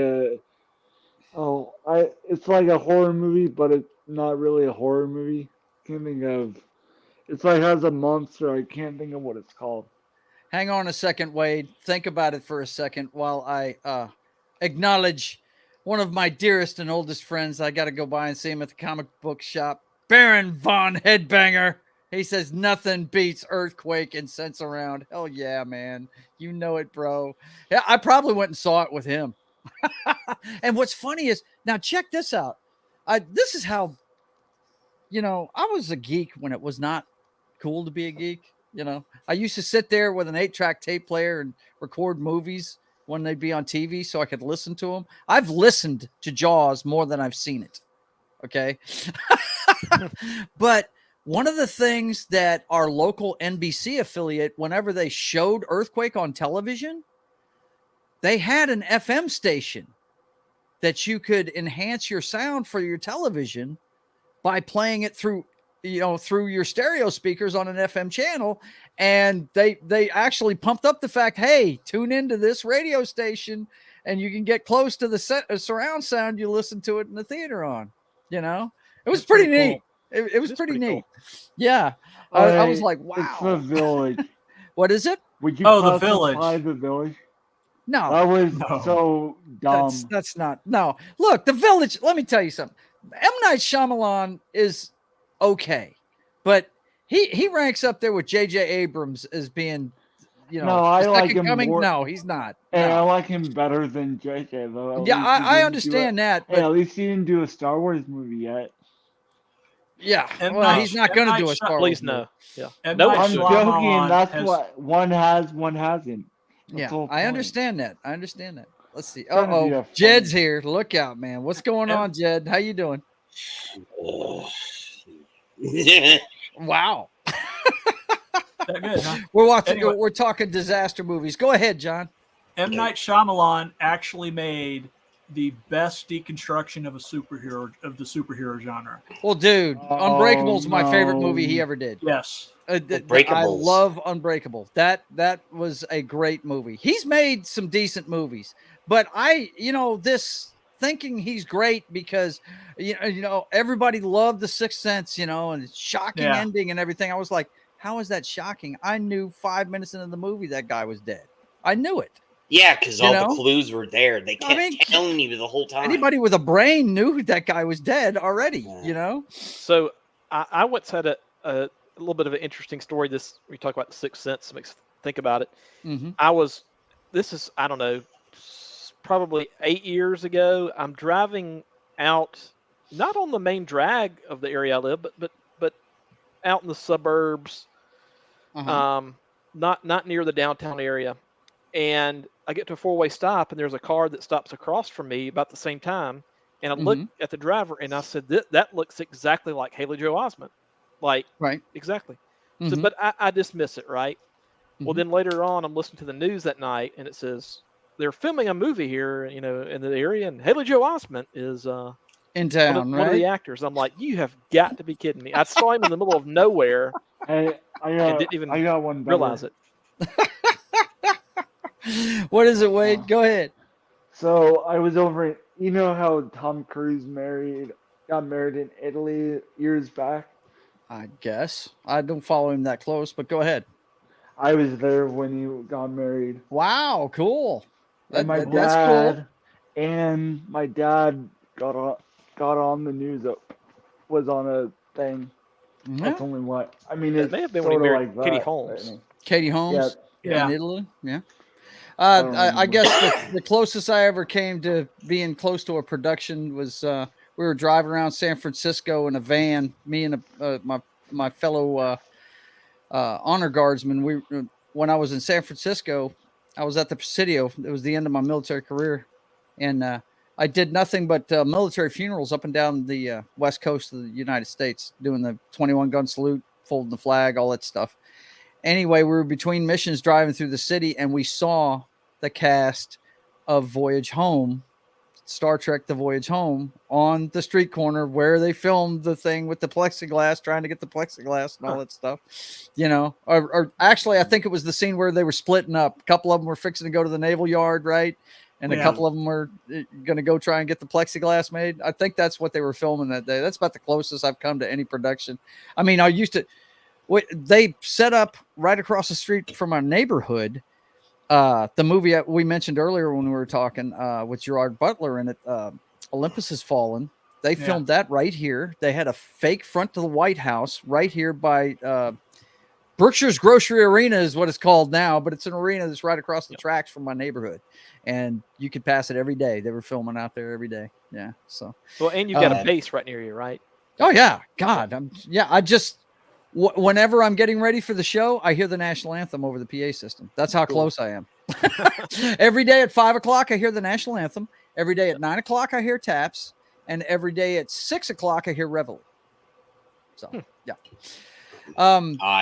it's like a horror movie, but it's not really a horror movie. Can't think of. It's like has a monster. I can't think of what it's called.
Hang on a second, Wade. Think about it for a second while I acknowledge one of my dearest and oldest friends. I got to go by and see him at the comic book shop. Baron Von Headbanger. He says nothing beats Earthquake and Sense Around. Hell yeah, man. You know it, bro. Yeah, I probably went and saw it with him. And what's funny is, now check this out. This is how, I was a geek when it was not cool to be a geek. I used to sit there with an 8-track tape player and record movies when they'd be on TV so I could listen to them. I've listened to Jaws more than I've seen it. Okay. But one of the things that our local NBC affiliate, whenever they showed Earthquake on television, they had an FM station that you could enhance your sound for your television by playing it through your stereo speakers on an FM channel. And they actually pumped up the fact, hey, tune into this radio station and you can get close to the surround sound you listen to it in the theater on. It was
That's
pretty
pretty
neat. It was
That's
pretty
pretty
neat. Yeah. I was like,
It's the
wow.
village.
What is it?
Would you
Oh, The
classify
Village.
The village?
No.
That was
No.
so dumb.
That's not. No. Look, The Village, let me tell you something. M. Night Shyamalan is okay, but he ranks up there with J.J. Abrams as being,
No, I
the
like
second
him
coming.
more-
No, he's not.
And I
No.
like him better than JJ though. At
Yeah,
least he
I
didn't
understand
do
that,
Hey, at
but
least he didn't do a Star Wars movie yet.
yeah,
M.
well,
Night-
he's not
M.
going to
Night
do a
Shy-
Star Wars
please
movie.
no. Yeah.
M.
No
Night
one
I'm
should.
Shyamalan
joking. That's
has-
what one has, one hasn't. That's
Yeah,
the whole
I
point.
understand that. I understand that. Let's see.
Trying to be
Oh,
a
Jed's
funny-
here. Look out, man. What's going
M-
on, Jed? How you doing?
Yeah.
Wow.
that good, huh?
We're watching.
Anyway.
We're talking disaster movies. Go ahead, John.
M. Night Shyamalan actually made the best deconstruction of the superhero genre.
Well, dude, Unbreakable's my favorite movie he ever did.
Yes.
I love Unbreakable. That was a great movie. He's made some decent movies, but this thinking he's great because everybody loved The Sixth Sense, and it's shocking ending and everything. I was like, how is that shocking? I knew 5 minutes into the movie that guy was dead. I knew it.
Yeah, because all the clues were there. They kept telling you the whole time.
Anybody with a brain knew that guy was dead already.
So I once had a little bit of an interesting story. We talk about The Sixth Sense, makes me think about it.
Mm-hmm.
I don't know, probably 8 years ago. I'm driving out, not on the main drag of the area I live, but out in the suburbs, not near the downtown area. And I get to a four-way stop, and there's a car that stops across from me about the same time. And I look at the driver, and I said, that looks exactly like Haley Joel Osment. Like, right, exactly. So, but I dismiss it, right? Well, then later on, I'm listening to the news that night, and it says they're filming a movie here, in the area, and Haley Joel Osment is
in town,
one of the actors. I'm like, you have got to be kidding me! I saw him in the middle of nowhere,
and didn't even
realize it.
What is it, Wade? Go ahead.
So I was over. You know how Tom Cruise got married in Italy years back?
I guess. I don't follow him that close, but go ahead.
I was there when he got married.
Wow, cool.
And my dad got on the news. That was on a thing. Yeah. That's only what. I mean, it
may have been when he married Katie Holmes.
Katie Holmes? Yeah. In Italy? Yeah. I guess the closest I ever came to being close to a production was we were driving around San Francisco in a van. Me and my fellow honor guardsmen. When I was in San Francisco, I was at the Presidio. It was the end of my military career, and I did nothing but military funerals up and down the west coast of the United States, doing the 21 gun salute, folding the flag, all that stuff. Anyway, we were between missions driving through the city, and we saw the cast of Voyage Home, Star Trek The Voyage Home, on the street corner where they filmed the thing with the plexiglass, trying to get the plexiglass and all that stuff. Or actually, I think it was the scene where they were splitting up. A couple of them were fixing to go to the naval yard, right? And a couple of them were going to go try and get the plexiglass made. I think that's what they were filming that day. That's about the closest I've come to any production. I mean, they set up right across the street from our neighborhood. The movie we mentioned earlier when we were talking with Gerard Butler in it, Olympus Has Fallen. They filmed that right here. They had a fake front to the White House right here by Berkshire's Grocery Arena is what it's called now, but it's an arena that's right across the tracks from my neighborhood, and you could pass it every day. They were filming out there every day. Yeah. So
and you've got a base right near you, right?
Oh yeah, God, I just. Whenever I'm getting ready for the show, I hear the national anthem over the PA system. That's how close I am. Every day at 5 o'clock, I hear the national anthem. Every day at 9 o'clock, I hear taps. And every day at 6 o'clock, I hear reveille. So, yeah.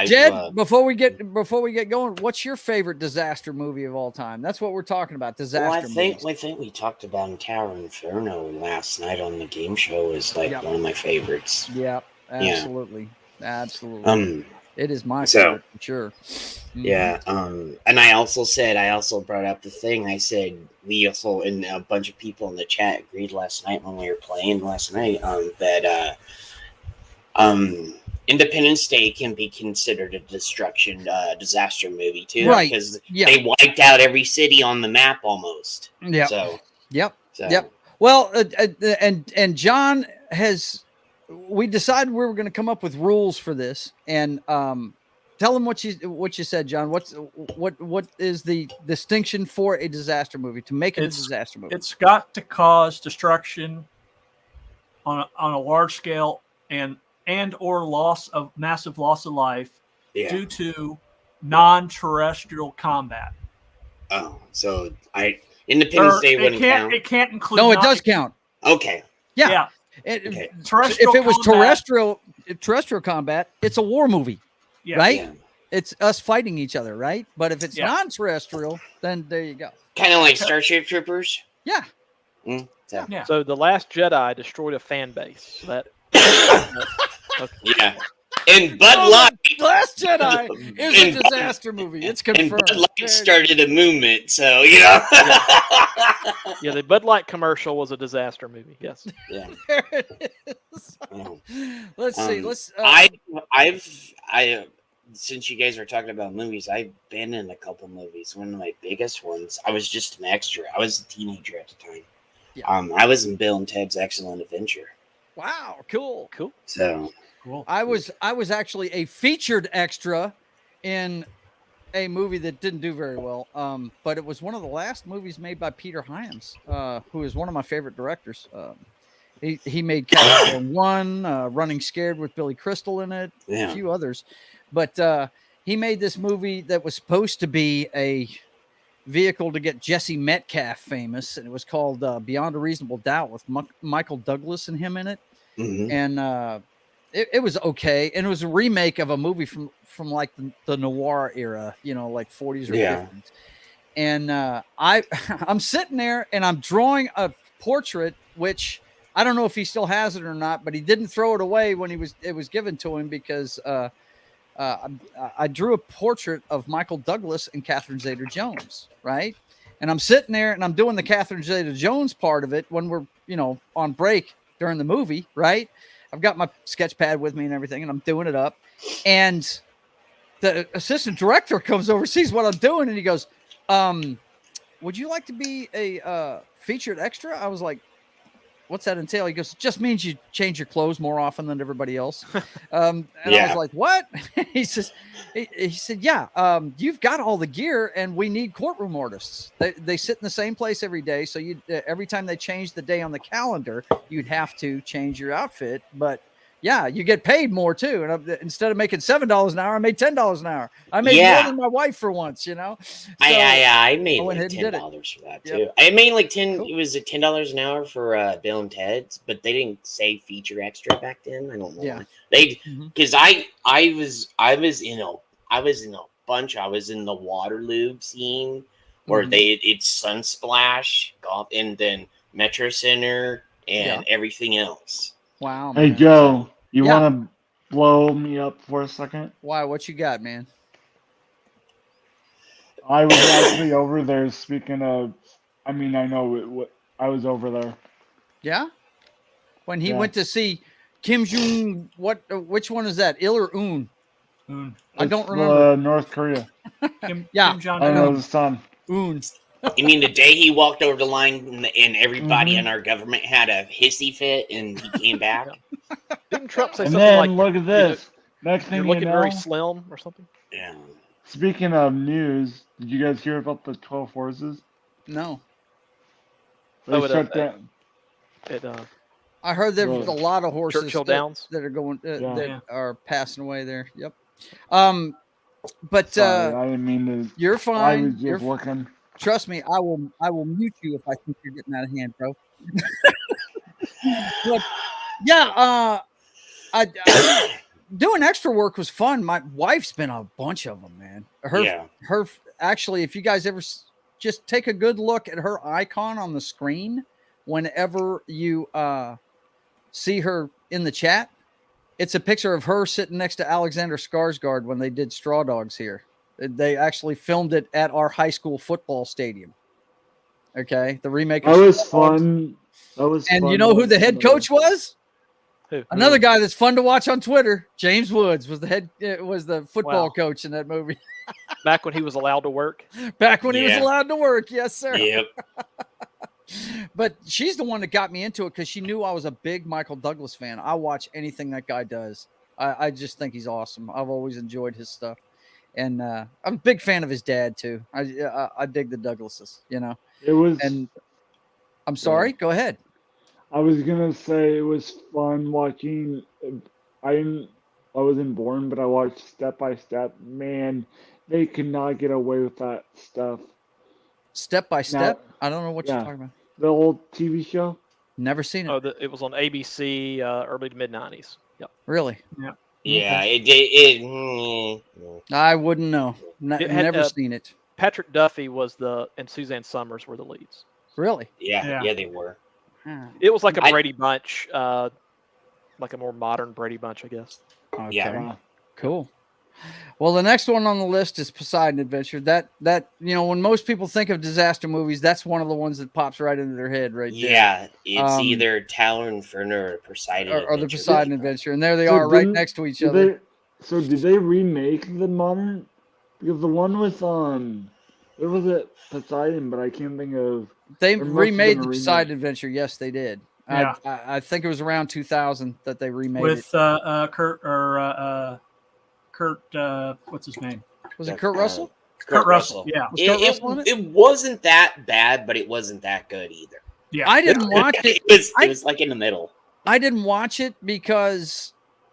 Jed, before we get going, what's your favorite disaster movie of all time? That's what we're talking about. Disaster movies.
I think we talked about Tower Inferno last night on the game show. Is one of my favorites.
Yeah, absolutely. Absolutely. It is my favorite for sure. Mm-hmm.
Yeah. And I also brought up the thing. I said we also, and a bunch of people in the chat agreed last night when we were playing last night, that Independence Day can be considered a disaster movie too,
right?
Because they wiped out every city on the map almost.
Yeah. Yep. Well, and John has. We decided we were going to come up with rules for this, and tell them what you said, John. What is the distinction for a disaster movie to make it a disaster movie?
It's got to cause destruction on a large scale and or massive loss of life due to non-terrestrial combat.
Oh, so Independence Day wouldn't count.
It can't include.
No, it does count.
Okay.
Yeah. If it was terrestrial combat, it's a war movie, right? Yeah. It's us fighting each other, right? But if it's non-terrestrial, then there you go.
Kind of like Starship Troopers.
Yeah.
So,
Yeah.
So The Last Jedi destroyed a fan base. So that okay.
yeah. And Bud Light.
The Last Jedi is a
and Bud-
disaster movie. It's
And
confirmed.
Bud Light started a movement, so you know.
Yeah, the Bud Light commercial was a disaster movie. Yes.
Yeah.
There it is.
Yeah.
Let's see. Let's.
I since you guys were talking about movies, I've been in a couple movies. One of my biggest ones, I was just an extra. I was a teenager at the time.
Yeah.
I was in Bill and Ted's Excellent Adventure.
Wow, cool.
So
Cool.
I was actually a featured extra in a movie that didn't do very well. But it was one of the last movies made by Peter Hyams, who is one of my favorite directors. He made California One, Running Scared with Billy Crystal in it,
yeah.
a few others. But he made this movie that was supposed to be a vehicle to get Jesse Metcalfe famous, and it was called Beyond a Reasonable Doubt with Michael Douglas and him in it.
Mhm.
And it was okay, and it was a remake of a movie from like the noir era, like 40s or 50s. And I'm sitting there and I'm drawing a portrait, which I don't know if he still has it or not, but he didn't throw it away when it was given to him, because I drew a portrait of Michael Douglas and Catherine Zeta-Jones, right? And I'm sitting there and I'm doing the Catherine Zeta-Jones part of it when we're on break during the movie, right? I've got my sketch pad with me and everything, and I'm doing it up. And the assistant director comes over, sees what I'm doing, and he goes, would you like to be a featured extra? I was like, what's that entail? He goes, it just means you change your clothes more often than everybody else. And I was like, what? he said, yeah, you've got all the gear, and we need courtroom artists. They sit in the same place every day. So every time they change the day on the calendar, you'd have to change your outfit. But yeah, you get paid more too. And instead of making $7 an hour, I made $10 an hour. I made more than my wife for once, So
I made
I went
like
ahead and did
$10 for that too.
Yep.
I made like 10.
Cool.
It was $10 an hour for Bill and Ted's, but they didn't say feature extra back then. I don't know.
Yeah.
Why. They
Mhm.
because I was in a bunch. I was in the Waterloo scene where
Mhm.
it's Sunsplash, golf, and then Metro Center and everything else.
Wow.
Hey
Man.
Joe, you
Yeah.
want to blow me up for a second?
Why? What you got, man?
I was actually over there. Speaking of, I mean, I know I was over there.
Yeah. When he
Yeah.
went to see Kim Jong, which one is that? Il or Un? I don't
It's,
remember.
North Korea.
Kim
Yeah.
Jong
I know
Un.
the son.
Un.
You mean the day he walked over the line and everybody
Mhm.
in our government had a hissy fit and he came back?
Didn't Trump say
And
something
then
like,
look at this. Next
you're
thing you
looking
know,
very slim or something?
Yeah.
speaking of news, did you guys hear about the 12 horses?
No.
They
Oh,
shut down.
I heard there was a lot of horses
Churchill Downs.
that are going
Yeah.
that are passing away there. Yep. But
Sorry, I didn't mean to.
you're
I
fine.
was just looking.
Trust me, I will mute you if I think you're getting out of hand, bro. But yeah, I doing extra work was fun. My wife's been a bunch of them, man. Her actually, if you guys ever just take a good look at her icon on the screen whenever you see her in the chat, it's a picture of her sitting next to Alexander Skarsgård when they did Straw Dogs here. They actually filmed it at our high school football stadium. Okay, the remake of
That was
Straw Dogs.
fun. That was
And
fun
you know who the head
watching
coach was?
Who?
Another guy that's fun to watch on Twitter. James Woods was the football
Wow.
coach in that movie.
Back when he was allowed to work.
Back when he was
Yeah.
allowed to work. Yes, sir.
Yep.
But she's the one that got me into it because she knew I was a big Michael Douglas fan. I watch anything that guy does. I just think he's awesome. I've always enjoyed his stuff. And I'm a big fan of his dad, too. I dig the Douglases,
It was.
And I'm sorry. Go ahead.
I was gonna say it was fun watching. I wasn't born, but I watched Step by Step. Man, they could not get away with that stuff.
Step by Step.
Now-
I don't know what
yeah.
you're talking about.
The old TV show.
Never seen it.
Oh, it was on ABC early to mid 90s. Yep.
Really?
Yeah.
I wouldn't know.
It had,
Never seen it.
Patrick Duffy was and Suzanne Summers were the leads.
Really?
Yeah, they were.
Huh.
It was like a
I-
Brady Bunch, like a more modern Brady Bunch, I guess.
Okay.
Yeah.
Cool. Well, the next one on the list is Poseidon Adventure. That when most people think of disaster movies, that's one of the ones that pops right into their head right there.
Yeah, it's
Um,
either Tower Inferno or Poseidon
Or the
Adventure.
Poseidon Adventure, and there they
So
are, right
didn't-
next to each
Did
other.
did they remake the modern? Because the one with it was at Poseidon, but I can't think of.
They
there must have
remade
been
the
a remake.
Poseidon Adventure. Yes, they did.
Yeah.
I think it was around 2000 that they remade
With
it.
Kurt, what's his name?
Was it Kurt Russell?
Kurt Russell. Yeah.
Was Kurt Russell in it?
It wasn't that bad, but it wasn't that good either.
Yeah.
I didn't watch it.
It was like in the middle.
I didn't watch it because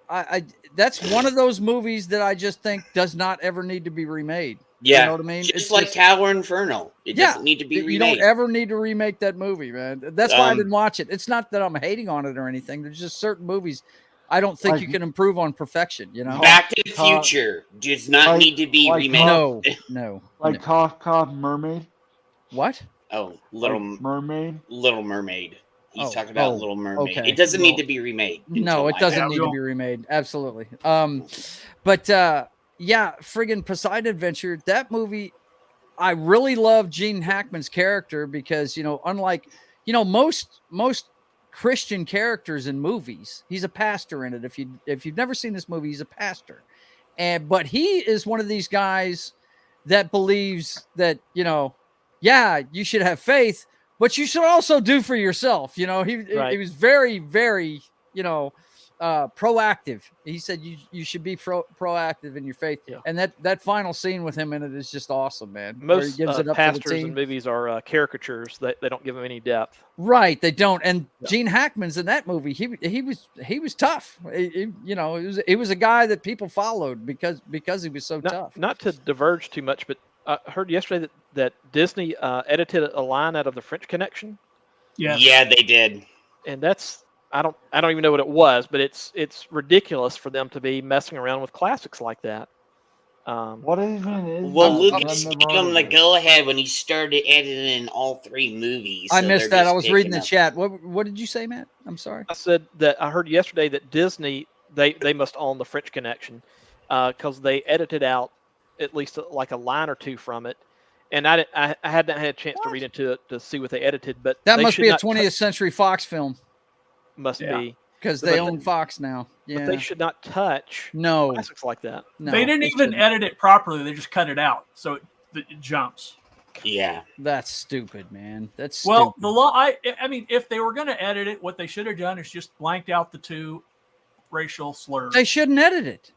I that's one of those movies that I just think does not ever need to be remade.
Yeah,
You know what I mean?
just
It's
like
just-
Tower Inferno. It
Yeah,
doesn't need to be
You
remade.
don't ever need to remake that movie, man. That's why I
Um,
didn't watch it. It's not that I'm hating on it or anything. There's just certain movies I don't think
Like-
you can improve on perfection, you know?
Back to the Future does not
like-
need to be
like
remade.
No.
Like Cough Mermaid.
What?
Oh,
Like Mermaid.
Little Mermaid. He's
Oh,
talking about
oh,
Little Mermaid.
okay.
It doesn't need to be remade.
No,
until
it
live
doesn't
action.
need to be remade. Absolutely. But yeah, friggin' Poseidon Adventure, that movie, I really love Gene Hackman's character because, unlike, most Christian characters in movies, he's a pastor in it. If you've never seen this movie, he's a pastor. But he is one of these guys that believes that, you should have faith, but you should also do for yourself. He was very, very, proactive. He said you should be proactive in your faith.
Yeah.
And that final scene with him in it is just awesome, man. where he
Most
gives it up for the
pastors
team.
in movies are caricatures. They don't give them any depth.
Right, they don't. And
Yeah.
Gene Hackman's in that movie. He was tough. It was a guy that people followed because he was so tough.
Not to diverge too much, but I heard yesterday that Disney edited a line out of the French Connection,
Yes.
Yeah, they did.
and that's I don't even know what it was, but it's ridiculous for them to be messing around with classics like that.
What even is?
Well,
that?
Lucas
I've
gave
never
him
heard
the
of it.
go-ahead when he started editing all three movies.
I
so
missed
they're
that. I
just
was reading the
picking up-
chat. What did you say, Matt? I'm sorry.
I said that I heard yesterday that Disney they must own the French Connection because they edited out at least like a line or two from it, and I hadn't had a chance to read into it to see what they edited, but
That
they
must
should
be a
not
20th Century Fox film
must
Yeah.
be,
because
But
they
they-
own Fox now.
but
Yeah.
they should not touch
No.
classics like that.
No.
They didn't
they
even
shouldn't.
edit it properly. They just cut it out, so it jumps.
Yeah.
That's stupid, man. That's
Well,
stupid.
the law. I mean, if they were going to edit it, what they should have done is just blanked out the two racial slurs.
They shouldn't edit it.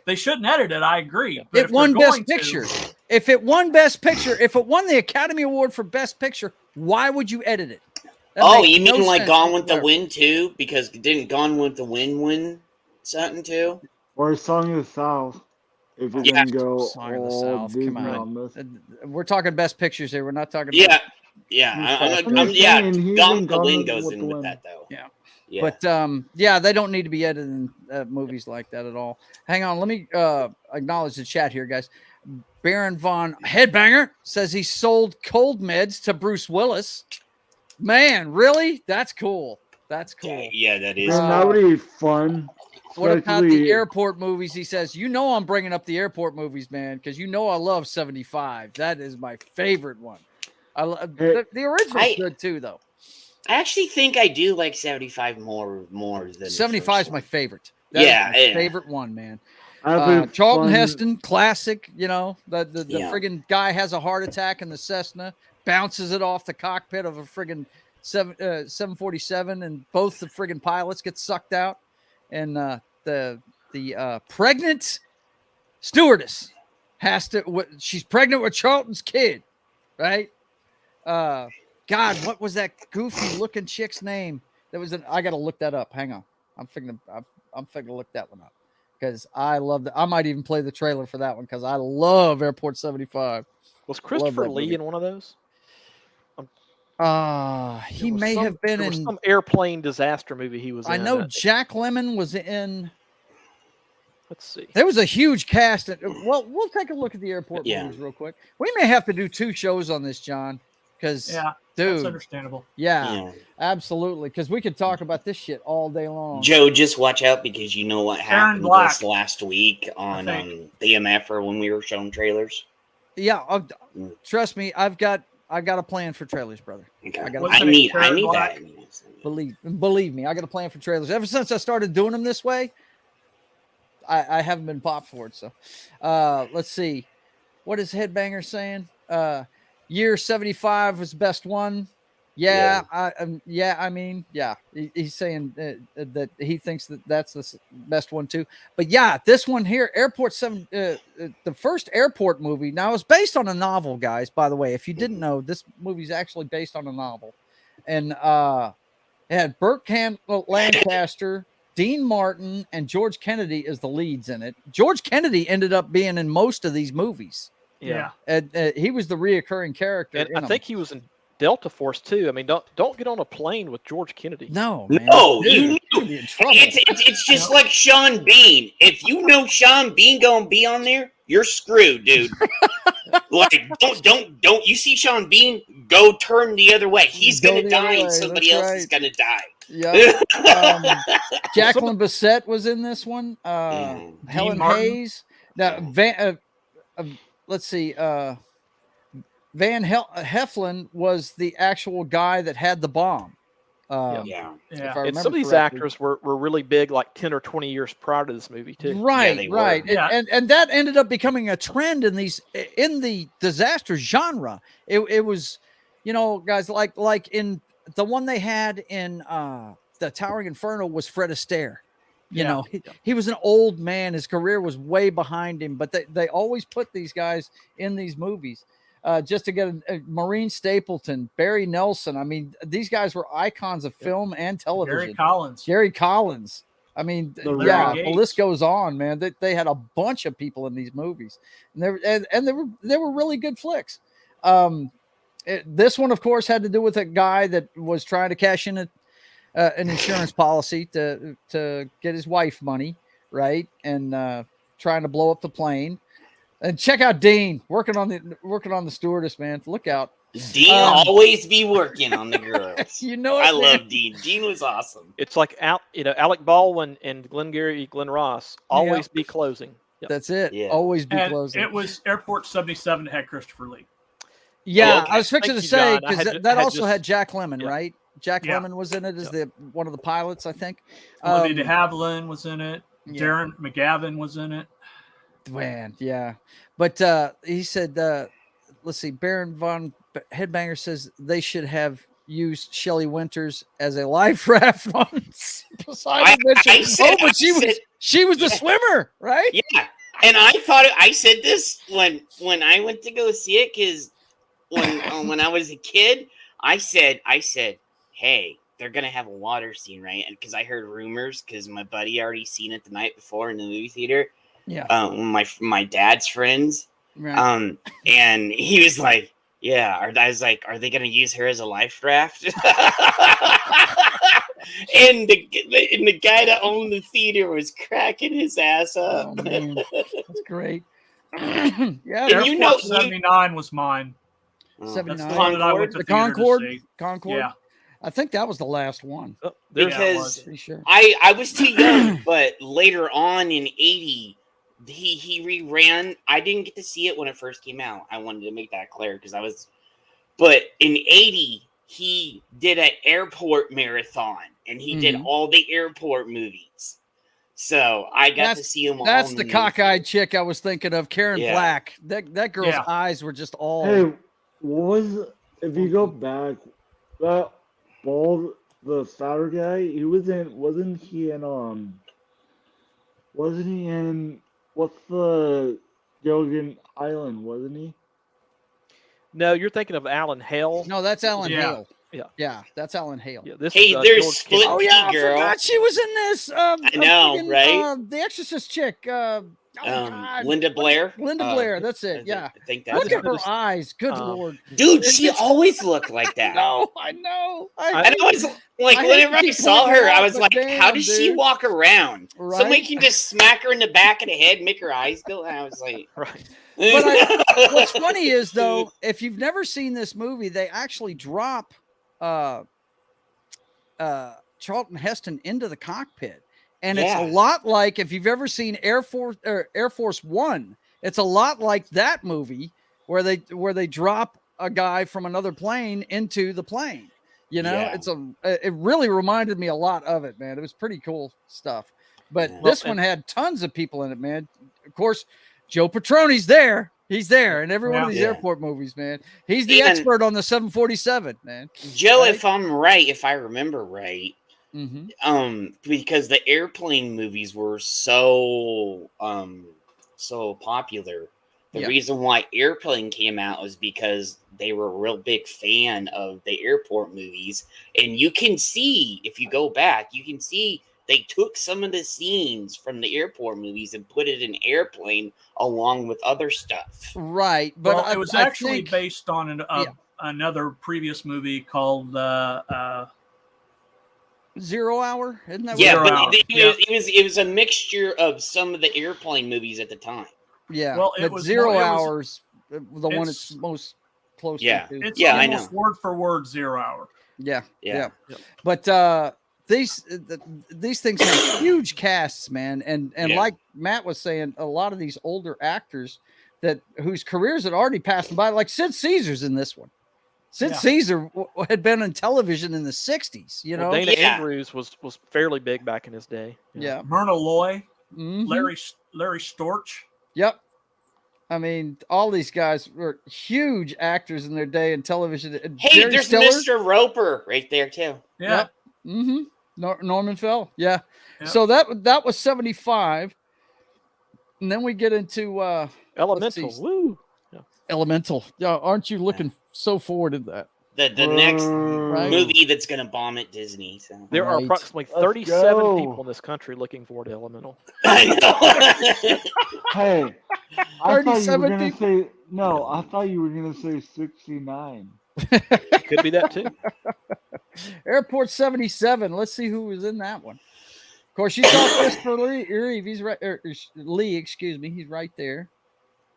They shouldn't edit it. I agree. But
It
if
won
they're
Best
going to-
Picture. If it won Best Picture, if it won the Academy Award for Best Picture, why would you edit it? That
Oh,
makes
you mean
no
like
sense
Gone with the
whatsoever.
Wind too? Because didn't Gone with the Wind win something too?
Or Song of the South. If you're
Yeah.
gonna go
Song of the
all
South,
Disney
come on.
on this.
We're talking Best Pictures here. We're not talking
Yeah.
about
Yeah.
I'm
I'm
just
yeah.
saying, he's
Gone
in
with the
Gone
Wind
with
goes
the
in with
Wind.
that though.
Yeah.
Yeah.
But yeah, they don't need to be editing movies like that at all. Hang on, let me acknowledge the chat here, guys. Baron Von Headbanger says he sold cold meds to Bruce Willis. Man, really? That's cool. That's cool.
Yeah, that is.
Man, that would be fun.
What about the
Especially-
airport movies? He says, I'm bringing up the airport movies, man, because I love 75. That is my favorite one. I love the original's good too, though.
I actually think I do like 75 more than
75 is my favorite. That
Yeah,
is my
yeah.
favorite one, man.
That'd be
Charlton
fun.
Heston, classic. The
Yeah.
friggin' guy has a heart attack in the Cessna, bounces it off the cockpit of a friggin' 747, and both the friggin' pilots get sucked out, and the pregnant stewardess she's pregnant with Charlton's kid, right? God, what was that goofy looking chick's name? I got to look that up. Hang on, I'm figuring to look that one up. Because I love that. I might even play the trailer for that one because I love Airport 75.
Was Christopher
that
Lee
movie.
in one of those?
He may have been
there was
in.
some airplane disaster movie he was in.
I know Jack Lemmon was in.
Let's see.
There was a huge cast. Well, we'll take a look at the airport
Yeah.
movies real quick. We may have to do 2 shows on this, John, because
Yeah. That's
dude.
understandable.
Yeah, absolutely. Because we could talk about this shit all day long.
Joe, just watch out because you know what happened
Black,
this last week on the MF or when we were showing trailers.
Yeah, trust me, I've got a plan for trailers, brother.
Okay.
I
need that.
Believe me, I got a plan for trailers. Ever since I started doing them this way, I haven't been popped for it. So, let's see. What is Headbanger saying? Year 75 was the best one. Yeah. He's saying that he thinks that's the best one too. But yeah, this one here, Airport 7, the first airport movie. Now it's based on a novel, guys. By the way, if you didn't know, this movie is actually based on a novel, and it had Burt Lancaster, Dean Martin, and George Kennedy as the leads in it. George Kennedy ended up being in most of these movies.
Yeah.
And he was the reoccurring character.
And I think he was in Delta Force too. I mean, don't get on a plane with George Kennedy.
No, man.
No,
Dude, you'll be in trouble.
It's just like Sean Bean. If you know Sean Bean gonna be on there, you're screwed, dude. Like, don't you see Sean Bean? Go turn the other way. He's gonna die, and somebody else is gonna die.
Yeah. Jacqueline Bisset was in this one. Helen Hayes. Now, let's see. Van Heflin was the actual guy that had the bomb.
And some of these actors were really big, like 10 or 20 years prior to this movie too.
Right. And that ended up becoming a trend in the disaster genre. It was, guys, like in the one they had in the Towering Inferno was Fred Astaire. He was an old man. His career was way behind him, but they always put these guys in these movies. Just to get a Maureen Stapleton, Barry Nelson. I mean, these guys were icons of film and television. Gary Collins. I mean, the list goes on, man. They had a bunch of people in these movies, and they were really good flicks. This one, of course, had to do with a guy that was trying to cash in an insurance policy to get his wife money, right, and trying to blow up the plane. And check out Dean working on the stewardess, man. Look out.
Dean always be working on the girls. I love Dean. Dean was awesome.
It's like Alec Baldwin and Glenn Ross always be closing.
Yep. That's it. Yeah. Always be closing.
It was Airport 77 that had Christopher Lee.
Yeah, I was fixing to say because that also had Jack Lemmon, right? Jack Lemmon was in it as one of the pilots, I think.
Olivia de Havilland was in it. Darren McGavin was in it.
Man, yeah, but he said, let's see, Baron von Headbanger says they should have used Shelley Winters as a life raft once. But she was the swimmer, right?
Yeah, and I said this when I went to go see it because when I was a kid, I said, hey, they're gonna have a water scene, right? And because I heard rumors, because my buddy already seen it the night before in the movie theater.
Yeah.
My dad's friends. Right. And he was like, I was like, are they going to use her as a life raft? and the guy that owned the theater was cracking his ass up.
Oh, man. That's great.
Yeah. And 79 was mine.
79.
The
Concorde.
Yeah.
I think that was the last one.
Because I was too young, but later on in 80, he reran. I didn't get to see it when it first came out. I wanted to make that clear but in 80, he did an airport marathon and he did all the airport movies. So I got to see him all.
That's the cockeyed chick I was thinking of, Curren Black. That girl's eyes were just all.
Hey, if you go back, that bald, the fatter guy, wasn't he in what's the Gilligan Island, wasn't he?
No, you're thinking of Alan Hale.
No, that's Alan Hale.
Yeah,
that's Alan Hale.
Yeah,
there's Split
Pea Girl. I forgot she was in this.
I know, right?
The Exorcist chick. God.
Linda Blair.
Linda Blair, that's it. Yeah.
I think that's
Look at her
Just-
eyes. Good Lord.
Dude, she always looked like that.
No, I know.
And I was like,
I hate
whenever
to
I
keep
saw
pointing it
her, I
out,
was
but
like, how
damn,
does she
dude.
walk around?
Right?
Somebody can just smack her in the back of the head, make her eyes go. And I was like,
Right.
But what's funny is, though, if you've never seen this movie, they actually drop Charlton Heston into the cockpit. And it's a lot like, if you've ever seen Air Force One, it's a lot like that movie where they drop a guy from another plane into the plane. You know, it really reminded me a lot of it, man. It was pretty cool stuff. But this one had tons of people in it, man. Of course, Joe Petroni's there. He's there in every one of these airport movies, man. He's the expert on the 747, man.
Joe, if I'm right, if I remember right, because the airplane movies were so popular. The reason why Airplane came out was because they were a real big fan of the airport movies. And you can see, if you go back, you can see they took some of the scenes from the airport movies and put it in Airplane along with other stuff.
Right. But
it was actually based on another previous movie called
0 Hour, isn't that?
Yeah, but it was a mixture of some of the airplane movies at the time.
Yeah,
well,
but 0 Hours, the one it's most close to.
It's almost word for word 0 Hour.
Yeah. But these things have huge casts, man, and like Matt was saying, a lot of these older actors whose careers had already passed by, like Sid Caesar's in this one. Sid Caesar had been in television in the 60s, you know.
Dana Andrews was fairly big back in his day.
Yeah.
Myrna Loy, Larry Storch.
Yep. I mean, all these guys were huge actors in their day in television.
Hey,
Jerry
there's
Stiller.
Mr. Roper right there too.
Yeah.
Yep. Norman Fell. Yeah. So that was 75. And then we get into
Elemental. Woo.
Yeah. Elemental. Yeah, aren't you looking so forward to that?
The next movie that's going to bomb at Disney. So.
There are approximately 37 people in this country looking forward to Elemental.
I know.
Hey, I thought you were
37
going to say, no, I thought you were going to say 69.
Could be that too.
Airport 77. Let's see who was in that one. Of course, you saw Christopher Reeve. He's right. Lee, excuse me. He's right there.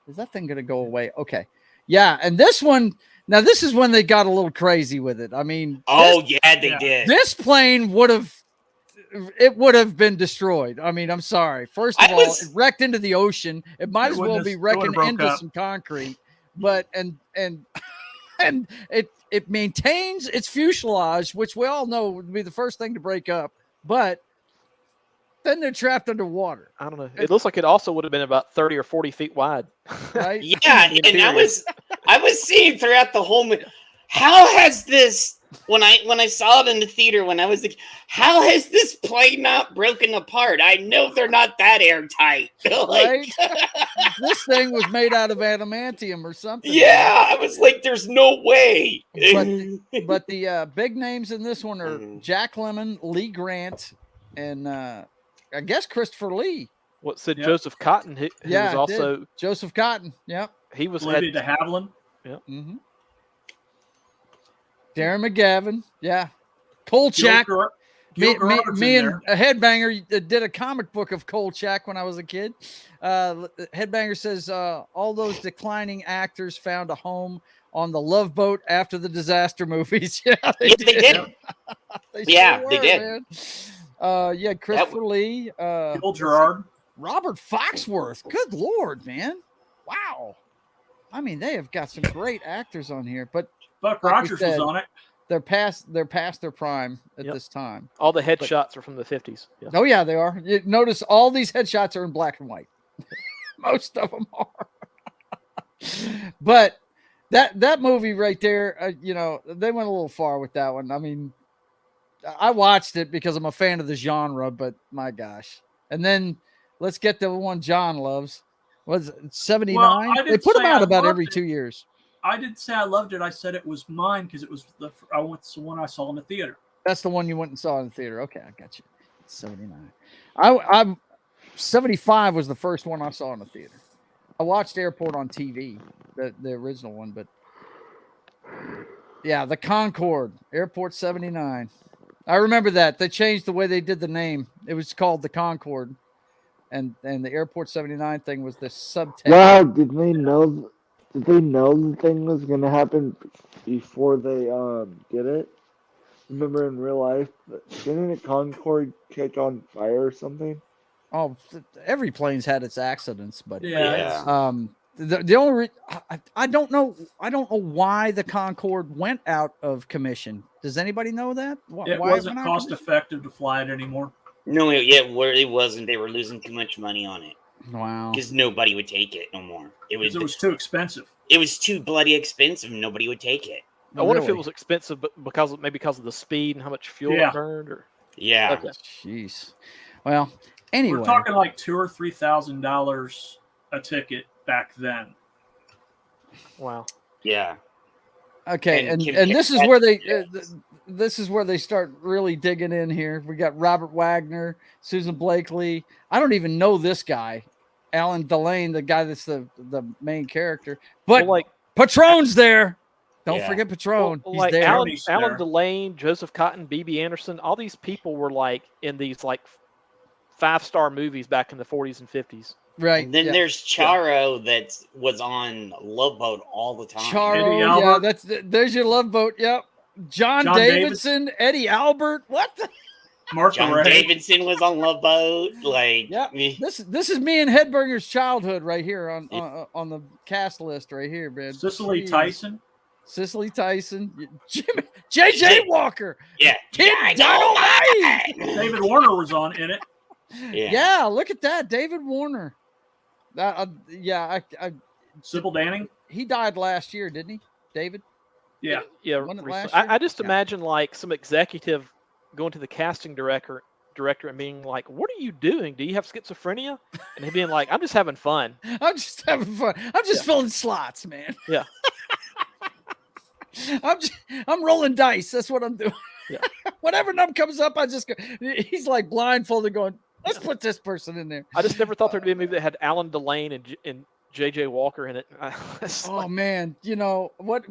Is that thing going to go away? Okay. Yeah, and this one. Now, this is when they got a little crazy with it. I mean,
they did.
This plane would have been destroyed. I mean, I'm sorry. First of all, it wrecked into the ocean. It might as well be wrecking into some concrete. But and it maintains its fuselage, which we all know would be the first thing to break up. But then they're trapped underwater.
I don't know. It looks like it also would have been about 30 or 40 feet wide.
Right?
Yeah, and I was seeing throughout the whole movie, how has this, when I saw it in the theater when I was like, how has this plane not broken apart? I know they're not that airtight.
Right? This thing was made out of adamantium or something.
Yeah, I was like, there's no way.
But the big names in this one are Jack Lemmon, Lee Grant, and I guess Christopher Lee.
What said Joseph Cotton? Who was also
Joseph Cotton. Yep.
He was
Lady de Havilland.
Yep.
Mm-hmm. Darren McGavin. Yeah. Kolchak. Me and a Headbanger did a comic book of Kolchak when I was a kid. Headbanger says all those declining actors found a home on the Love Boat after the disaster movies. Yeah, they did. They
did.
Man. Christopher Lee.
Gil Gerard.
Robert Foxworth. Good Lord, man. Wow. I mean, they have got some great actors on here, but
Buck Rogers was on it.
They're past their prime at this time.
All the headshots are from the 50s. Yeah.
Oh yeah, they are. You notice all these headshots are in black and white. Most of them are. But that movie right there, they went a little far with that one. I mean, I watched it because I'm a fan of the genre, but my gosh. And then let's get the one John loves. Was it 79?
Well,
they put them out about every 2 years.
I didn't say I loved it. I said it was mine because it was the one I saw in the theater.
That's the one you went and saw in the theater. Okay, I got you. 79. '75 was the first one I saw in the theater. I watched Airport on TV, the original one, but yeah, the Concorde, Airport '79. I remember that. They changed the way they did the name. It was called the Concorde, and the Airport '79 thing was the subtext.
Wow, did they know? Did they know the thing was gonna happen before they did it? Remember in real life, didn't a Concorde catch on fire or something?
Oh, every plane's had its accidents, but
Yeah.
the only I don't know why the Concorde went out of commission. Does anybody know that?
It
why
wasn't cost effective to fly it anymore.
No, it wasn't. They were losing too much money on it.
Wow.
Because nobody would take it no more. It was
too expensive.
It was too bloody expensive. Nobody would take it.
I wonder if it was expensive, but because of the speed and how much fuel it burned, or
yeah.
Okay. Jeez. Well, anyway,
we're talking like $2,000 or $3,000 a ticket back then.
Wow.
Yeah.
Okay, and this is where they start really digging in here. We got Robert Wagner, Susan Blakely. I don't even know this guy, Alan Delane, the guy that's the main character. But Patron's there. Don't forget Patron.
Well,
He's
like
there.
Alan Delane, Joseph Cotton, B.B. Anderson, all these people were like in these like 5-star movies back in the 40s and 50s.
Right.
And then there's Charo that was on Love Boat all the time.
Charo, there's your Love Boat. Yep. John Davidson, Eddie Albert. What the?
John Davidson was on Love Boat.
This is me and Hedberger's childhood right here on the cast list right here, man.
Cicely Tyson,
J.J. Walker.
Yeah.
Kid Dynamite.
David Warner was in it.
Yeah, look at that. David Warner.
Sybil Danning.
He died last year, didn't he, David?
Yeah.
I just imagine like some executive going to the casting director and being like, "What are you doing? Do you have schizophrenia?" And he being like, "I'm just having fun.
I'm just having fun. I'm just filling slots, man."
Yeah.
I'm rolling dice. That's what I'm doing.
Yeah.
Whatever number comes up, I just go. He's like blindfolded, going, "Let's put this person in there."
I just never thought there'd be a movie that had Alan Delane and J.J. Walker in it.
Man, you know what?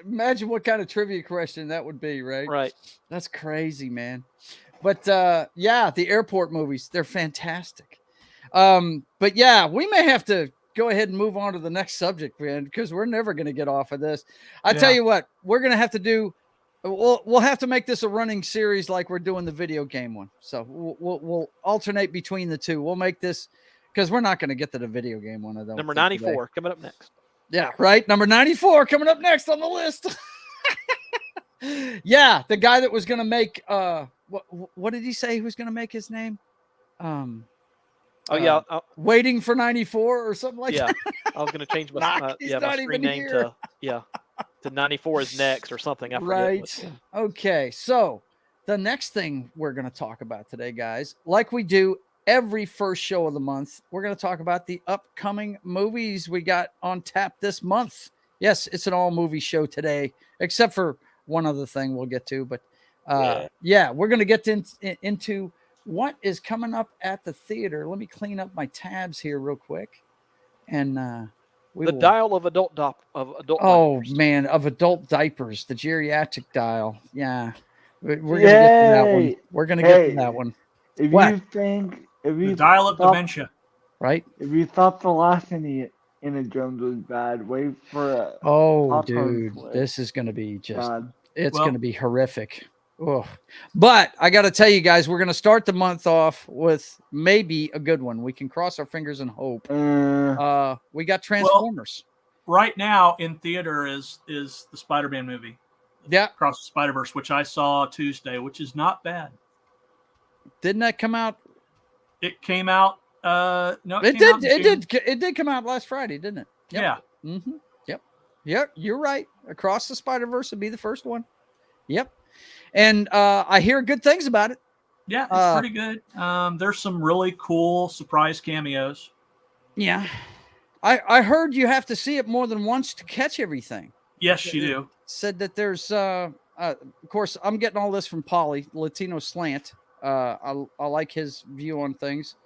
Imagine what kind of trivia question that would be, right?
Right.
That's crazy, man. But the airport movies, they're fantastic. But yeah, we may have to go ahead and move on to the next subject, man, because we're never going to get off of this. I tell you what, we're going to have to do. We'll have to make this a running series like we're doing the video game one. So we'll alternate between the two. We'll make this because we're not going to get to the video game one.
Number 94 coming up next.
Yeah, right. Number 94 coming up next on the list. Yeah, the guy that was going to make what did he say he was going to make his name? Waiting for 94 or something like that.
I was going to change my screen name to 94 is next or something. I forget.
Right. Okay. So the next thing we're going to talk about today, guys, like we do every first show of the month, we're going to talk about the upcoming movies we got on tap this month. Yes, it's an all movie show today, except for one other thing we'll get to. But we're going to get into what is coming up at the theater. Let me clean up my tabs here real quick. And
dial of adult diapers.
Man, of adult diapers, the geriatric dial. Yeah. We're going to get to that one. We're going to get to that one.
If you
the dial of dementia.
Right?
If you thought the last Indiana Jones was bad, wait for
dude, this is going to be it's
well,
going to be horrific. Oh, but I got to tell you guys, we're going to start the month off with maybe a good one. We can cross our fingers and hope. We got Transformers.
Well, right now in theater is the Spider-Man movie.
Yeah,
Across the Spider-Verse, which I saw Tuesday, which is not bad.
Didn't that come out?
It came out. No,
it did come out last Friday, didn't it? Yep.
Yeah.
Mm-hmm. Yep. You're right. Across the Spider-Verse would be the first one. Yep. And I hear good things about it.
Yeah, it's pretty good. There's some really cool surprise cameos.
Yeah. I heard you have to see it more than once to catch everything.
Yes, you do.
Said that there's of course I'm getting all this from Polly, Latino Slant. I like his view on things.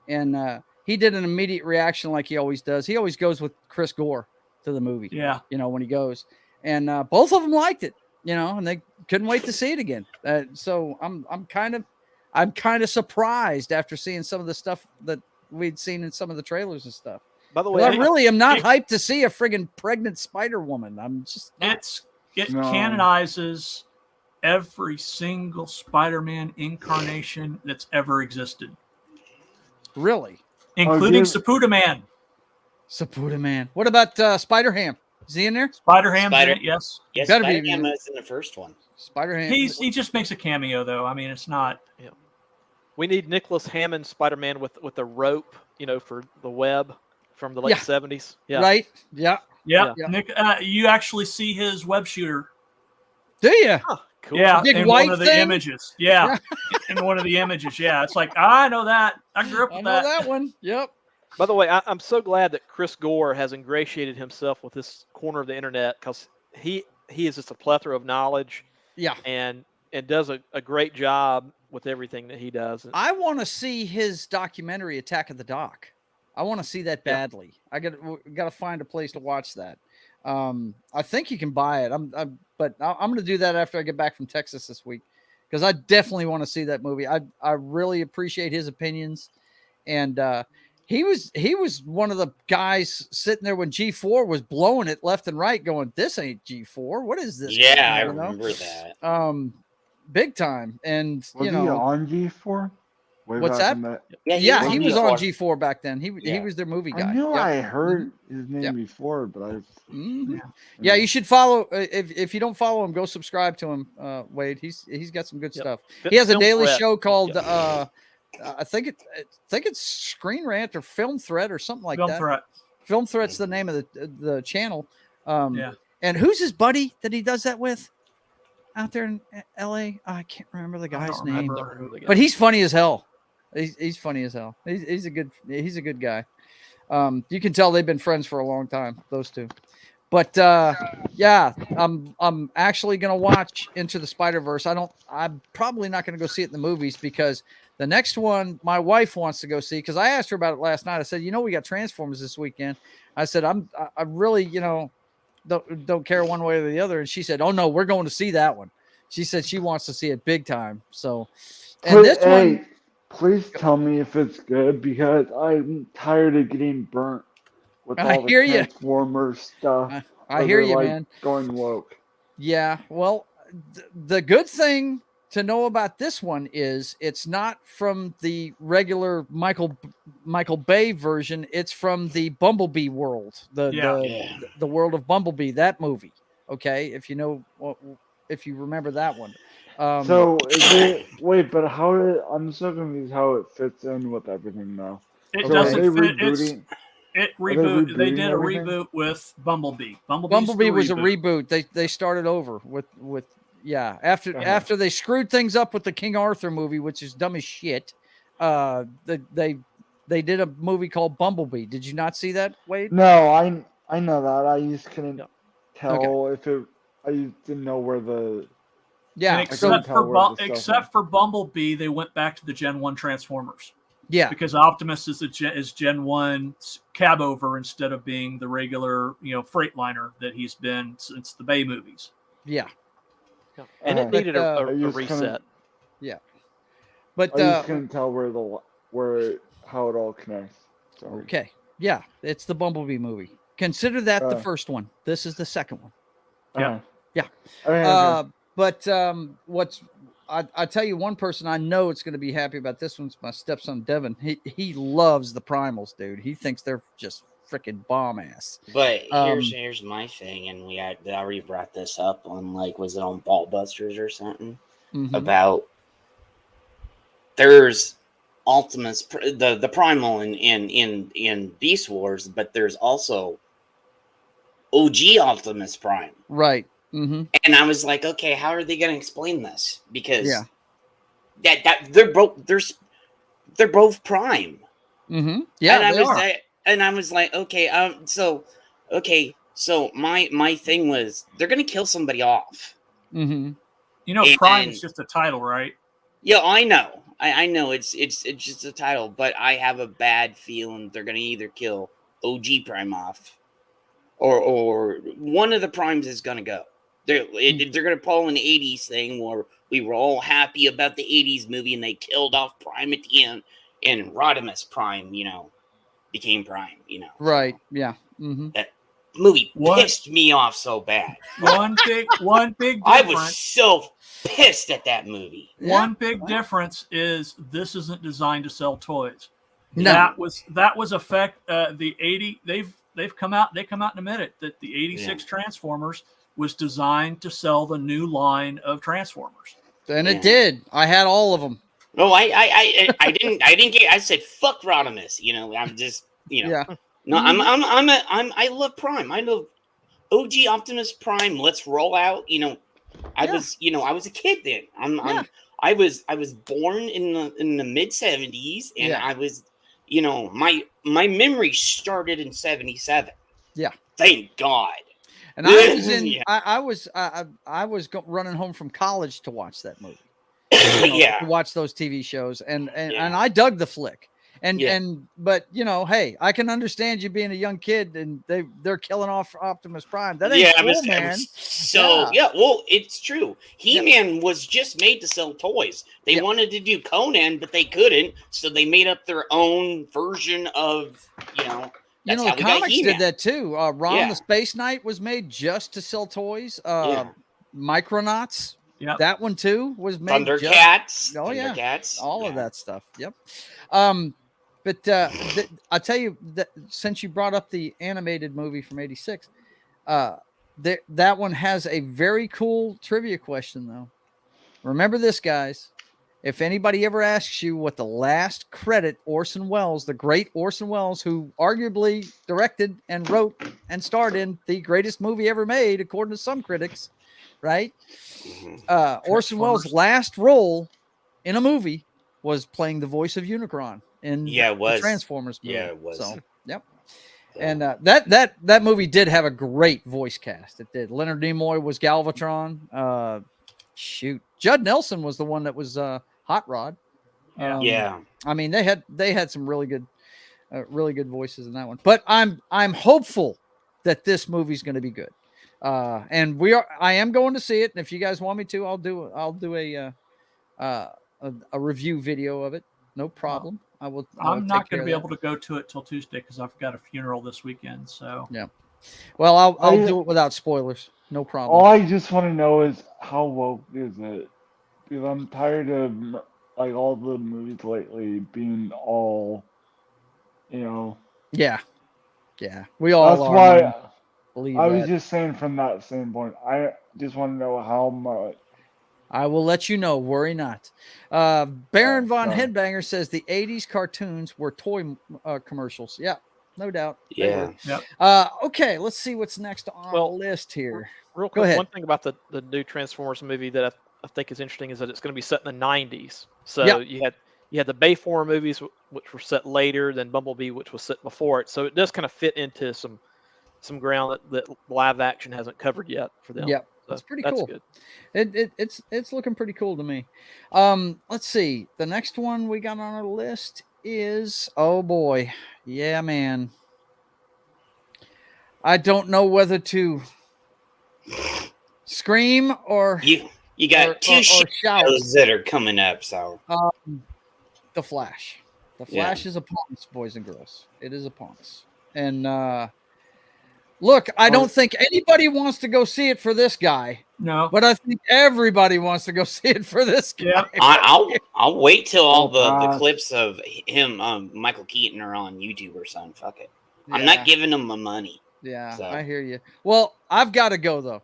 and he did an immediate reaction like he always does. He always goes with Chris Gore to the movie.
Yeah.
When he goes, and both of them liked it. And they couldn't wait to see it again. So I'm kind of surprised after seeing some of the stuff that we'd seen in some of the trailers and stuff.
By the way,
I really am not hyped to see a friggin' pregnant Spider Woman. I'm just not.
It canonizes every single Spider-Man incarnation that's ever existed,
Really,
including Saputo Man.
Saputo Man. What about Spider-Ham? Is he in there?
Spider-Ham's in it, yes.
Yes,
Better be
Spider-Ham is in the first one.
Spider-Ham.
He just makes a cameo, though. I mean, it's not.
Yeah. We need Nicholas Hammond Spider-Man with a rope, for the web from the late 70s. Yeah.
Right. Yeah.
Yeah. Nick, you actually see his web shooter.
Do you?
Oh, cool.
Yeah,
big
in
white
one of the
thing?
images. Yeah, in one of the images. Yeah, it's like, I know that. I grew up with
that one. Yep.
By the way, I'm so glad that Chris Gore has ingratiated himself with this corner of the internet, because he is just a plethora of knowledge.
Yeah.
And does a great job with everything that he does.
I want to see his documentary Attack of the Dock. I want to see that badly. I got to find a place to watch that. I think you can buy it. But I'm going to do that after I get back from Texas this week, because I definitely want to see that movie. I really appreciate his opinions, and he was one of the guys sitting there when G4 was blowing it left and right, going, "This ain't G4. What is this?"
Yeah, I remember that.
Big time. And
was he on G4?
What's that?
Yeah,
he was on G4 back then. He was their movie guy.
I knew I heard his name before, but
yeah, you should follow. If you don't follow him, go subscribe to him, Wade. He's got some good stuff. He has a daily show called I think it's Screen Rant or Film Threat or something like that. Film Threat's the name of the channel. And who's his buddy that he does that with out there in LA? I can't remember the guy's name, but he's funny as hell. He's funny as hell. He's a good guy. You can tell they've been friends for a long time, those two. But I'm actually gonna watch Into the Spider-Verse. I'm probably not gonna go see it in the movies, because the next one my wife wants to go see, because I asked her about it last night. I said, we got Transformers this weekend. I said, I really, don't care one way or the other. And she said, "Oh no, we're going to see that one." She said she wants to see it big time. So, and this one.
Please tell me if it's good, because I'm tired of getting burnt with all the Transformers stuff.
I hear you, man.
Going woke.
Yeah. Well, the good thing to know about this one is it's not from the regular Michael Bay version. It's from the Bumblebee world, the world of Bumblebee. That movie. Okay, if you remember that one.
So but I'm so confused how it fits in with everything now.
It doesn't fit. They did a reboot with Bumblebee.
Bumblebee was a reboot. They started over with after they screwed things up with the King Arthur movie, which is dumb as shit. They did a movie called Bumblebee. Did you not see that, Wade?
No, I know that. I just couldn't tell if it. I just didn't know where the.
Yeah, except for Bumblebee, they went back to the Gen 1 Transformers.
Yeah,
because Optimus is Gen 1 cab over instead of being the regular Freightliner that he's been since the Bay movies.
Yeah,
and it needed a reset.
But
I just couldn't tell how it all connects. Sorry.
Okay, yeah, it's the Bumblebee movie. Consider that the first one. This is the second one.
Yeah.
But I tell you, one person I know it's going to be happy about this one's my stepson Devin. He loves the Primals, dude. He thinks they're just freaking bomb ass.
But here's my thing, and I already brought this up on was it on Ballbusters or something about there's Optimus the Primal in Beast Wars, but there's also OG Optimus Prime,
right? Mm-hmm.
And I was like, okay, how are they going to explain this? Because that they're both Prime.
Mm-hmm. Yeah,
and I was like, okay, so my thing was they're going to kill somebody off.
Mm-hmm.
Prime is just a title, right?
Yeah, I know. I know it's just a title, but I have a bad feeling they're gonna either kill OG Prime off, or one of the Primes is gonna go. They're gonna pull an '80s thing where we were all happy about the '80s movie, and they killed off Prime at the end, and Rodimus Prime, became Prime.
Right?
So
Yeah. Mm-hmm.
that movie pissed me off so bad.
One big difference.
I was so pissed at that movie.
One big difference is this isn't designed to sell toys.
No.
That was the 80. They've come out and admitted that the 86 Transformers was designed to sell the new line of Transformers.
And it did. I had all of them.
No, I didn't get. I said fuck Rodimus. I'm just
Yeah.
No, I love Prime. I love OG Optimus Prime. Let's roll out. I was a kid then. I was born in the mid 70s, and I was, my memory started in 77.
Yeah.
Thank God.
And I was running home from college to watch that movie. To watch those TV shows, and I dug the flick. But hey, I can understand you being a young kid and they're killing off Optimus Prime. That ain't cool, man.
Well, it's true. He-Man was just made to sell toys. They wanted to do Conan, but they couldn't, so they made up their own version of That's how
the comics did that too. Ron the Space Knight was made just to sell toys. Micronauts.
Yeah,
that one too was made.
Thundercats.
Thundercats. All of that stuff. Yep. But I'll tell you that since you brought up the animated movie from '86, that one has a very cool trivia question though. Remember this, guys. If anybody ever asks you what the last credit Orson Welles, the great Orson Welles, who arguably directed and wrote and starred in the greatest movie ever made, according to some critics, right? Orson Welles' last role in a movie was playing the voice of Unicron in the Transformers movie.
Yeah, it was.
So, yep. And that movie did have a great voice cast. It did. Leonard Nimoy was Galvatron. Judd Nelson was the one that was Hot Rod. I mean, they had some really good voices in that one. But I'm hopeful that this movie's going to be good. And I am going to see it. And if you guys want me to, I'll do a review video of it. No problem.
I'm not going to be able to go to it till Tuesday because I've got a funeral this weekend. So
yeah. Well, I'll do it without spoilers. No problem.
All I just want to know is how woke is it? Because I'm tired of like all the movies lately being all,
Yeah. We all.
That's why
believe
I was just saying from that standpoint. I just want to know how much.
I will let you know. Worry not. Baron von Headbanger says the 80s cartoons were toy commercials. Yeah, no doubt.
Yeah.
Yep.
Okay, let's see what's next on the list here.
Real quick, one thing about the new Transformers movie that I think is interesting is that it's going to be set in the 90s. So you had the Bayformer movies, which were set later than Bumblebee, which was set before it. So it does kind of fit into some ground that live action hasn't covered yet for them.
Yep.
So
that's pretty cool.
Good.
It's looking pretty cool to me. Let's see. The next one we got on our list is, oh boy. Yeah, man. I don't know whether to scream or
you got two shows that are coming up. So
The Flash. The Flash is upon us, boys and girls. It is upon us. And look, I don't think anybody wants to go see it for this guy.
No,
but I think everybody wants to go see it for this guy.
Yeah.
I'll wait till all the clips of him, Michael Keaton, are on YouTube or something. Fuck it. Yeah. I'm not giving him my money.
Yeah, so. I hear you. Well, I've got to go though,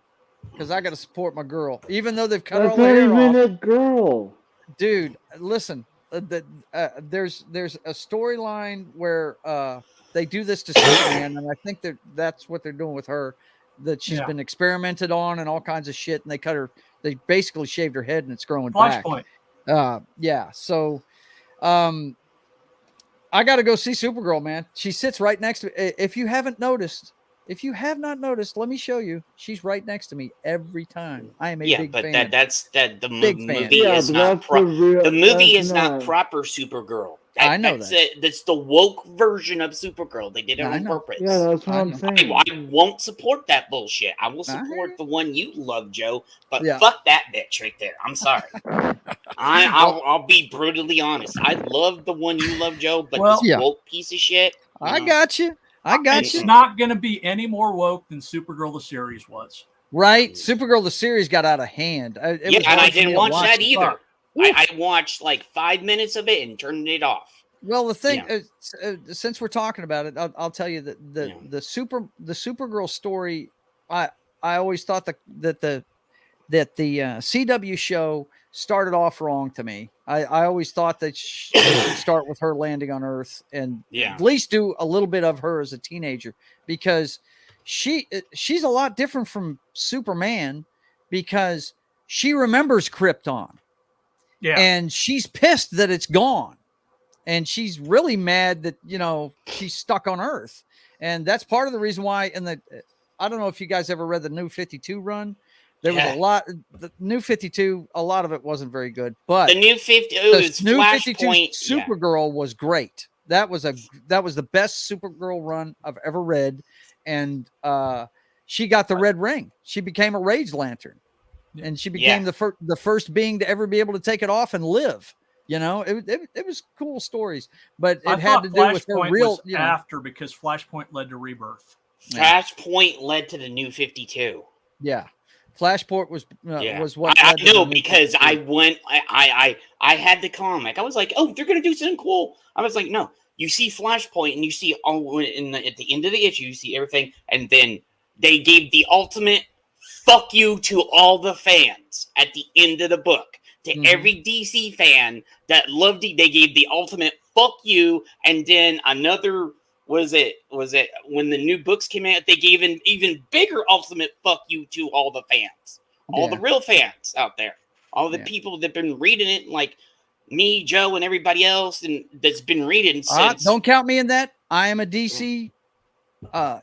because I got to support my girl, even though they've cut all the hair off.
A girl,
dude. Listen, there's a storyline where they do this to Superman, and I think that's what they're doing with her. That she's been experimented on and all kinds of shit, and they basically shaved her head and it's growing back. So I got to go see Supergirl, man. She sits right next to me. If you haven't noticed, If you have not noticed, let me show you. She's right next to me every time. I am a
Yeah,
big
but
fan.
the
Big fan.
movie
Yeah,
is
but
not
that's the real.
the movie
that's
is not proper Supergirl.
I know
that's
that.
it. That's the woke version of Supergirl. They did it
I
on
know.
purpose.
Yeah, that's what
I
I'm
know.
saying.
I won't support that bullshit. I will
I hear
support
you.
the one you love, Joe. But
Yeah.
fuck that bitch right there. I'm sorry. I'll be brutally honest. I love the one you love, Joe, but
Well,
this
Yeah.
woke piece of shit.
I got you. I got
It's
you.
not going to be any more woke than Supergirl the series was.
Right? Supergirl the series got out of hand. It
Yeah,
was
and I
hard for me
didn't
to
watch
watch
that
it.
either.
Oof.
I watched like 5 minutes of it and turned it off.
Well, the thing,
Yeah.
since we're talking about it, I'll tell you that the Supergirl story. I always thought that the CW show started off wrong to me. I always thought that they should start with her landing on Earth and at least do a little bit of her as a teenager, because she's a lot different from Superman, because she remembers Krypton.
Yeah.
And she's pissed that it's gone. And she's really mad that, she's stuck on Earth. And that's part of the reason why I don't know if you guys ever read the New 52 run. There was a lot, the New 52, a lot of it wasn't very good, but
the New 50, the
New 52
Flashpoint,
Supergirl was great. That was the best Supergirl run I've ever read. And she got the red ring. She became a Rage Lantern. And she became the first being to ever be able to take it off and live. It was cool stories, but it had to do with her real.
After, because Flashpoint led to Rebirth.
Flashpoint led to the New 52.
Yeah, Flashpoint was what
I know, because I went. I had the comic. I was like, oh, they're gonna do something cool. I was like, no. You see Flashpoint, and you see at the end of the issue, you see everything, and then they gave the ultimate fuck you to all the fans at the end of the book. To every DC fan that loved it, they gave the ultimate fuck you, and then another was it when the new books came out, they gave an even bigger ultimate fuck you to all the fans, all the real fans out there, all the people that've been reading it, like me, Joe, and everybody else, and that's been reading since.
Don't count me in that. I am a DC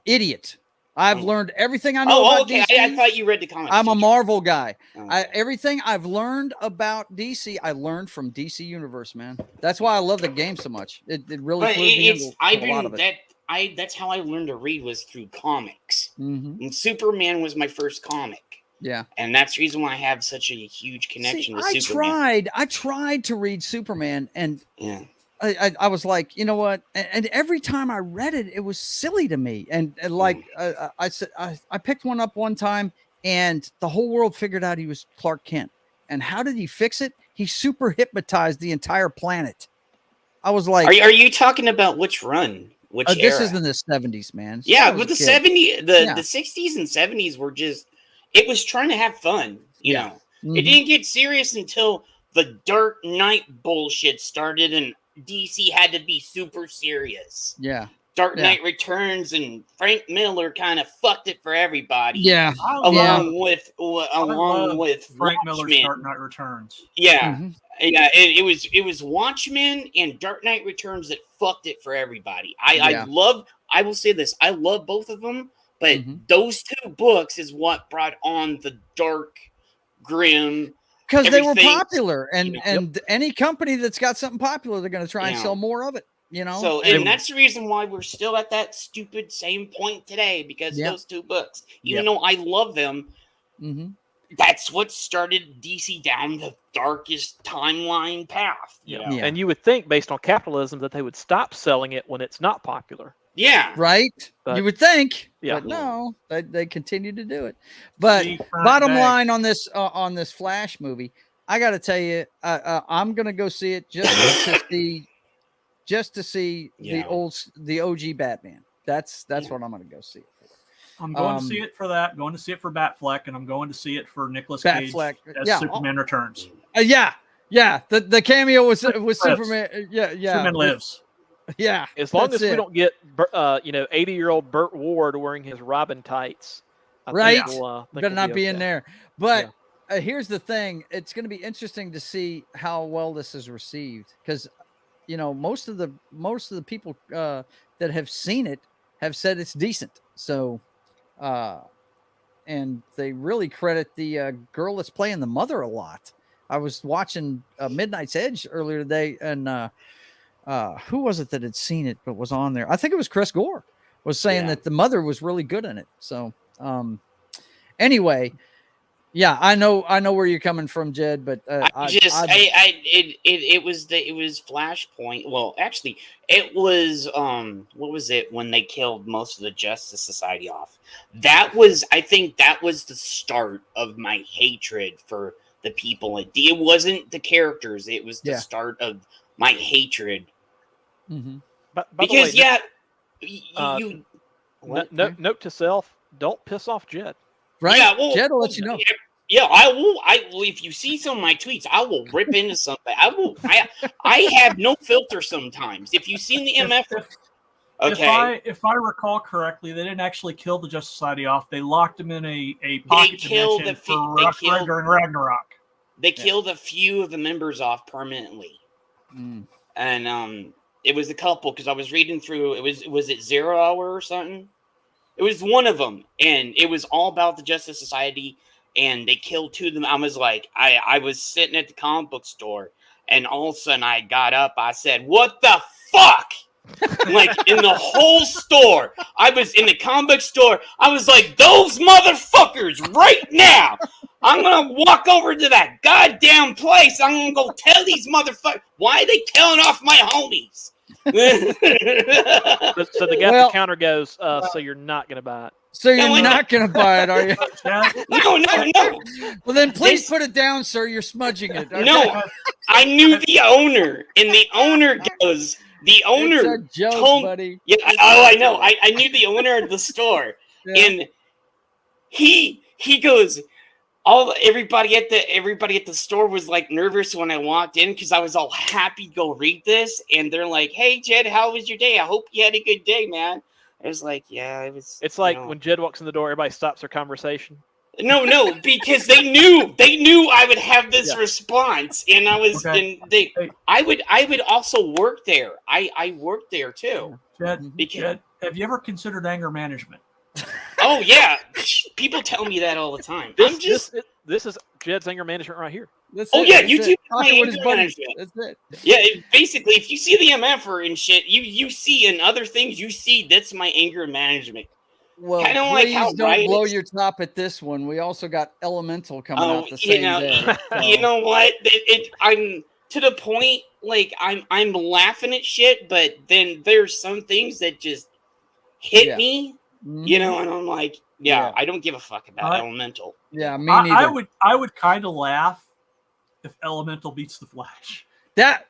idiot. I've learned everything I know about DC.
I thought you read the comics.
I'm a Marvel guy. Everything I've learned about DC, I learned from DC Universe, man. That's why I love the game so much. It really flew me into a lot of it.
That's how I learned to read, was through comics.
Mm-hmm.
And Superman was my first comic.
Yeah.
And that's the reason why I have such a huge connection to Superman.
I tried to read Superman, and I was like, you know what? And every time I read it, it was silly to me. And like I said, I picked one up one time, and the whole world figured out he was Clark Kent. And how did he fix it? He super hypnotized the entire planet. I was like,
are you talking about which run? Which era?
This is in the 70s, man.
Yeah, but the 70s, the 60s and 70s were just, it was trying to have fun, you know. Mm-hmm. It didn't get serious until the Dark Knight bullshit started, and DC had to be super serious.
Yeah.
Dark Knight Returns and Frank Miller kind of fucked it for everybody.
Yeah.
Along with
Frank
Watchmen.
Miller's Dark Knight Returns.
Yeah. Mm-hmm. Yeah, it was Watchmen and Dark Knight Returns that fucked it for everybody. I will say this, I love both of them, but those two books is what brought on the dark, grim,
because they were popular, and any company that's got something popular, they're going to try and sell more of it.
So, and that's the reason why we're still at that stupid same point today, because those two books, even though I love them, that's what started DC down the darkest timeline path.
And you would think, based on capitalism, that they would stop selling it when it's not popular.
Yeah.
Right.
But,
you would think.
Yeah.
But no, they continue to do it. But bottom line on this Flash movie, I got to tell you, I'm going to go see it just to see the OG Batman. That's what I'm going to go see it for.
I'm going to see it for that. Going to see it for Batfleck, and I'm going to see it for Nicolas Cage as Superman Returns.
Yeah. The cameo was Superman. Yeah.
Superman Lives.
Yeah.
As long as we don't get 80-year-old Burt Ward wearing his Robin tights.
Right. Better not be in there. But here's the thing: it's going to be interesting to see how well this is received, because most of the people that have seen it have said it's decent. So and they really credit the girl that's playing the mother a lot. I was watching Midnight's Edge earlier today, and who was it that had seen it but was on there? I think it was Chris Gore was saying that the mother was really good in it. So anyway, yeah, I know where you're coming from, Jed, but
it was Flashpoint. Well, actually, it was what was it when they killed most of the Justice Society off? I think that was the start of my hatred for the people. It wasn't the characters; it was the start of my hatred.
Mm-hmm.
Because
note to self: don't piss off Jed.
Right? Yeah, well, Jed will let you know.
Yeah, I will. If you see some of my tweets, I will rip into something. I have no filter sometimes. If you've seen the MF, okay.
If I recall correctly, they didn't actually kill the Justice Society off. They locked them in a pocket dimension during Ragnarok.
They killed a few of the members off permanently, and it was a couple because I was reading through. Was it 0 Hour or something? It was one of them, and it was all about the Justice Society, and they killed 2 of them. I was like, I was sitting at the comic book store, and all of a sudden I got up. I said, "What the fuck?" Like in the whole store. I was in the comic book store. I was like, "Those motherfuckers right now. I'm going to walk over to that goddamn place. I'm going to go tell these motherfuckers, why are they killing off my homies?"
So the guy counter goes, so you're not going to buy it.
So you're not going to buy it, are you?
No.
Well, then please put it down, sir. You're smudging it. Okay?
No, I knew the owner, and the owner goes, the owner
it's a joke,
told,
buddy.
Yeah, I know. I knew the owner of the store, and he goes, everybody at the store was like nervous when I walked in because I was all happy to go read this, and they're like, "Hey Jed, how was your day? I hope you had a good day, man." I was like, "Yeah, it was."
It's like when Jed walks in the door, everybody stops their conversation.
No, because they knew I would have this response, and I was, I would also work there. I worked there too.
Jed, have you ever considered anger management?
Oh yeah, people tell me that all the time.
This is Jed's anger management right here.
YouTube
anger management. That's it.
Yeah, basically, if you see the MFer and shit, you see in other things, you see that's my anger management.
Well, please like how don't blow your top at this one. We also got Elemental coming out the same day. So.
You know what? I'm to the point. Like I'm laughing at shit, but then there's some things that just hit me. Mm-hmm. You know, and I'm like, I don't give a fuck about Elemental.
Yeah, me neither.
I would kind of laugh if Elemental beats the Flash.
That.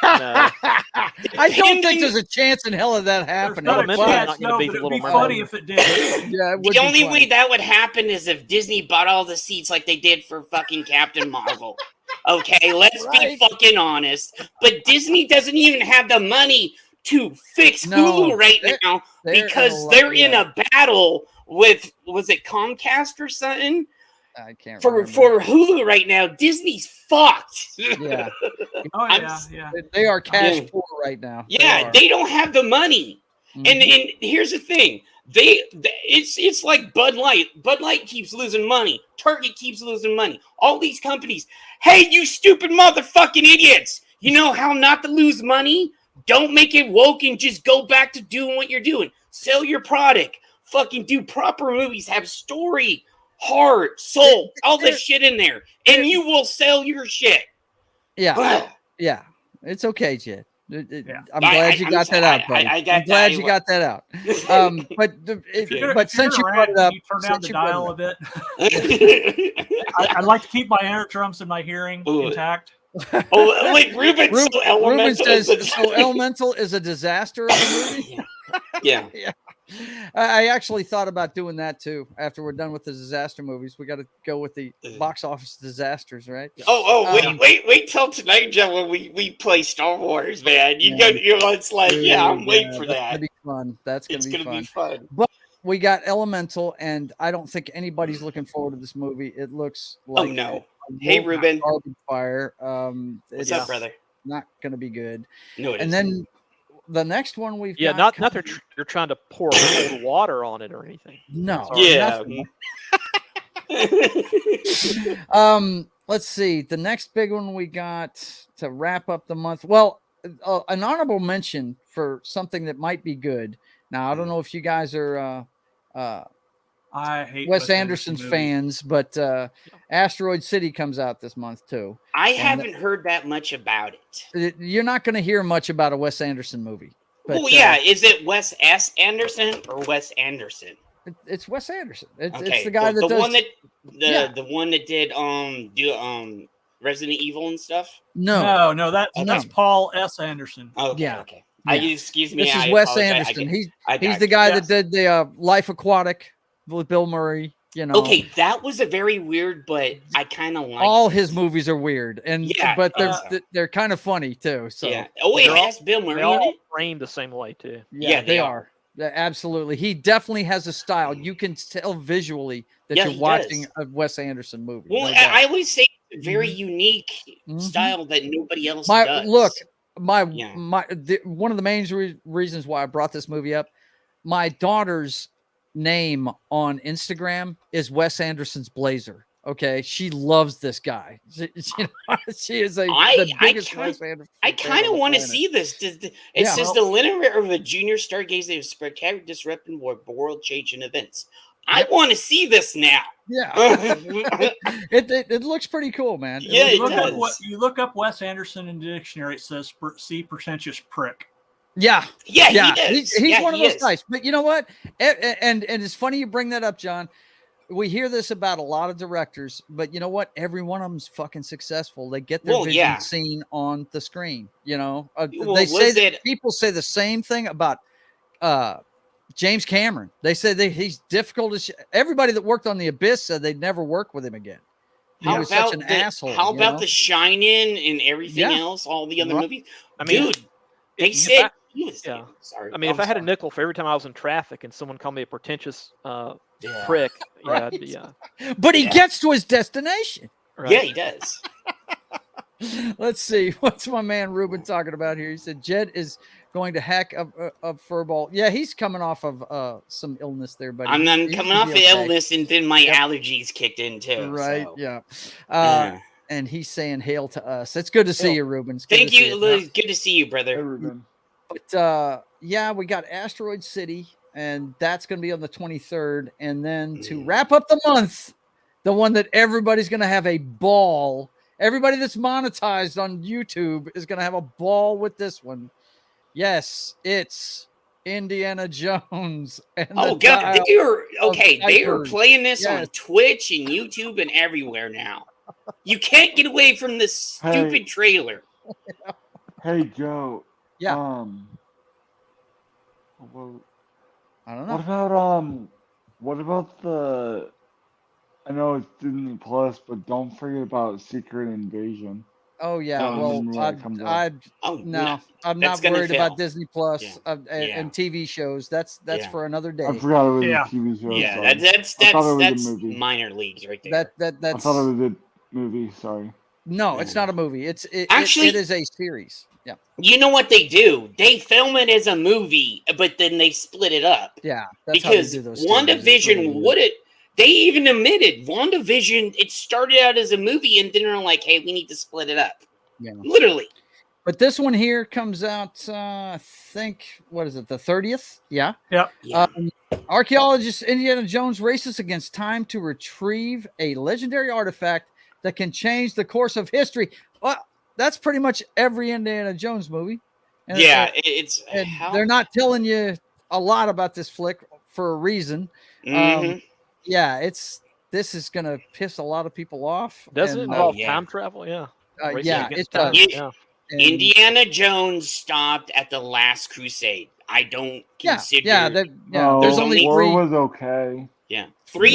I don't think there's a chance in hell of that happening.
But it'd be funny if it did.
The only way that would happen is if Disney bought all the seats like they did for fucking Captain Marvel. Okay, let's be fucking honest. But Disney doesn't even have the money to fix Hulu right now because they're in a battle with, was it Comcast or something?
I can't
for Hulu right now. Disney's fucked.
Yeah.
Yeah.
They are cash poor right now.
Yeah, they don't have the money. Mm-hmm. And here's the thing. It's like Bud Light. Bud Light keeps losing money. Target keeps losing money. All these companies. Hey, you stupid motherfucking idiots. You know how not to lose money? Don't make it woke and just go back to doing what you're doing. Sell your product. Fucking do proper movies. Have story, heart, soul, all this shit in there. And you will sell your shit.
Yeah. Yeah. It's okay, Jed. I'm glad you got that out, buddy. I'm glad you got that out. But since you brought it up,
you turn down the dial a bit. I'd like to keep my inner drums and my hearing intact.
Oh, like Ruben
says, so Elemental is a disaster of a movie?
Yeah.
I actually thought about doing that too. After we're done with the disaster movies, we got to go with the box office disasters, right?
Wait till tonight, Joe, when we play Star Wars, man. It's like, I'm waiting for that.
That's gonna be fun. That's gonna be fun. But we got Elemental, and I don't think anybody's looking forward to this movie. It looks like
hey, Ruben.
Fire.
What's up, brother?
Not gonna be good.
No, it
and
isn't.
then the next one we've
Yeah,
got
not that you're trying to pour cold water on it or anything.
no.
Yeah.
Let's see. The next big one we got to wrap up the month. Well, an honorable mention for something that might be good. Now, I don't know if you guys are
I hate
Wes Anderson
movies.
fans, but Asteroid City comes out this month too.
I haven't heard that much about it.
You're not going to hear much about a Wes Anderson movie. But,
Well, yeah. Is it Wes S. Anderson or Wes Anderson?
It's Wes Anderson. It's
Okay.
the guy that
the
does
one that
Yeah.
the one that did Resident Evil and stuff.
No.
That's Paul S. Anderson.
Okay.
Yeah.
Okay.
Yeah.
Excuse me.
This is
I
Wes
apologize.
Anderson. He's
got
the
you.
guy
Yes.
that did the Life Aquatic with Bill Murray. You know.
Okay, that was a very weird, but I kind of like
All his movies are weird, but they're kind of funny too. So
yeah. Oh, it has Bill Murray
They
in
all
it.
framed the same way too.
yeah,
they
they
are.
are. Absolutely. He definitely has a style. You can tell visually that
Yeah,
you're
he
watching
does.
a Wes Anderson movie.
Well,
no doubt.
I always say it's a very
Mhm.
unique
Mhm.
style that nobody else does. Yeah.
One of the main reasons why I brought this movie up, my daughter's name on Instagram is Wes Anderson's Blazer. Okay, she loves this guy. She is the biggest Wes Anderson.
I kind of want to see this. It says the linear of a junior stargazer is spectacular, disrupting world changing events. I want to see this now.
Yeah, it looks pretty cool, man.
Yeah,
You look up Wes Anderson in the dictionary. It says "see pretentious prick."
Yeah.
He does.
He's one of those guys. But you know what? And it's funny you bring that up, John. We hear this about a lot of directors, but you know what? Every one of them's fucking successful. They get their vision seen on the screen. You know, people say the same thing about James Cameron. They say he's difficult as everybody that worked on The Abyss said they'd never work with him again. He was such an asshole.
How about The Shining and everything else? All the other movies, dude. They said. Sorry.
I mean, if I had a nickel for every time I was in traffic and someone called me a pretentious prick, yeah.
But he gets to his destination.
Right?
Yeah, he does.
Let's see. What's my man Ruben talking about here? He said Jed is going to hack a furball. Yeah, he's coming off of some illness there, buddy.
I'm coming off of illness, and then my allergies kicked in too.
Right?
So.
Yeah. And he's saying hail to us. It's good to see you, Ruben.
Thank you. Good to see you, brother.
Hey, Ruben.
But we got Asteroid City, and that's going to be on the 23rd. And then to wrap up the month, the one that everybody's going to have a ball. Everybody that's monetized on YouTube is going to have a ball with this one. Yes, it's Indiana Jones. And
God, they are playing this on Twitch and YouTube and everywhere now. You can't get away from this stupid trailer.
Hey, Joe.
Yeah. I don't know.
What about the? I know it's Disney Plus, but don't forget about Secret Invasion.
Oh yeah. I'm not worried about Disney Plus and TV shows. That's for another day.
I forgot it was a TV show.
Yeah, that's minor leagues right there.
I thought it was a movie. Sorry.
No, it's not a movie. It is a series. Yeah.
You know what they do? They film it as a movie, but then they split it up.
Yeah.
Because WandaVision they even admitted WandaVision, it started out as a movie and then they're like, hey, we need to split it up.
Yeah.
Literally.
But this one here comes out, I think, what is it, the 30th? Yeah.
Yeah.
Archaeologist Indiana Jones races against time to retrieve a legendary artifact that can change the course of history. Well, that's pretty much every Indiana Jones movie. And they're not telling you a lot about this flick for a reason.
Mm-hmm.
This is going to piss a lot of people off.
Does it involve time travel? Yeah.
It does.
Indiana Jones stopped at the Last Crusade. I don't consider.
There's only
War
3.
was okay.
Yeah,
three.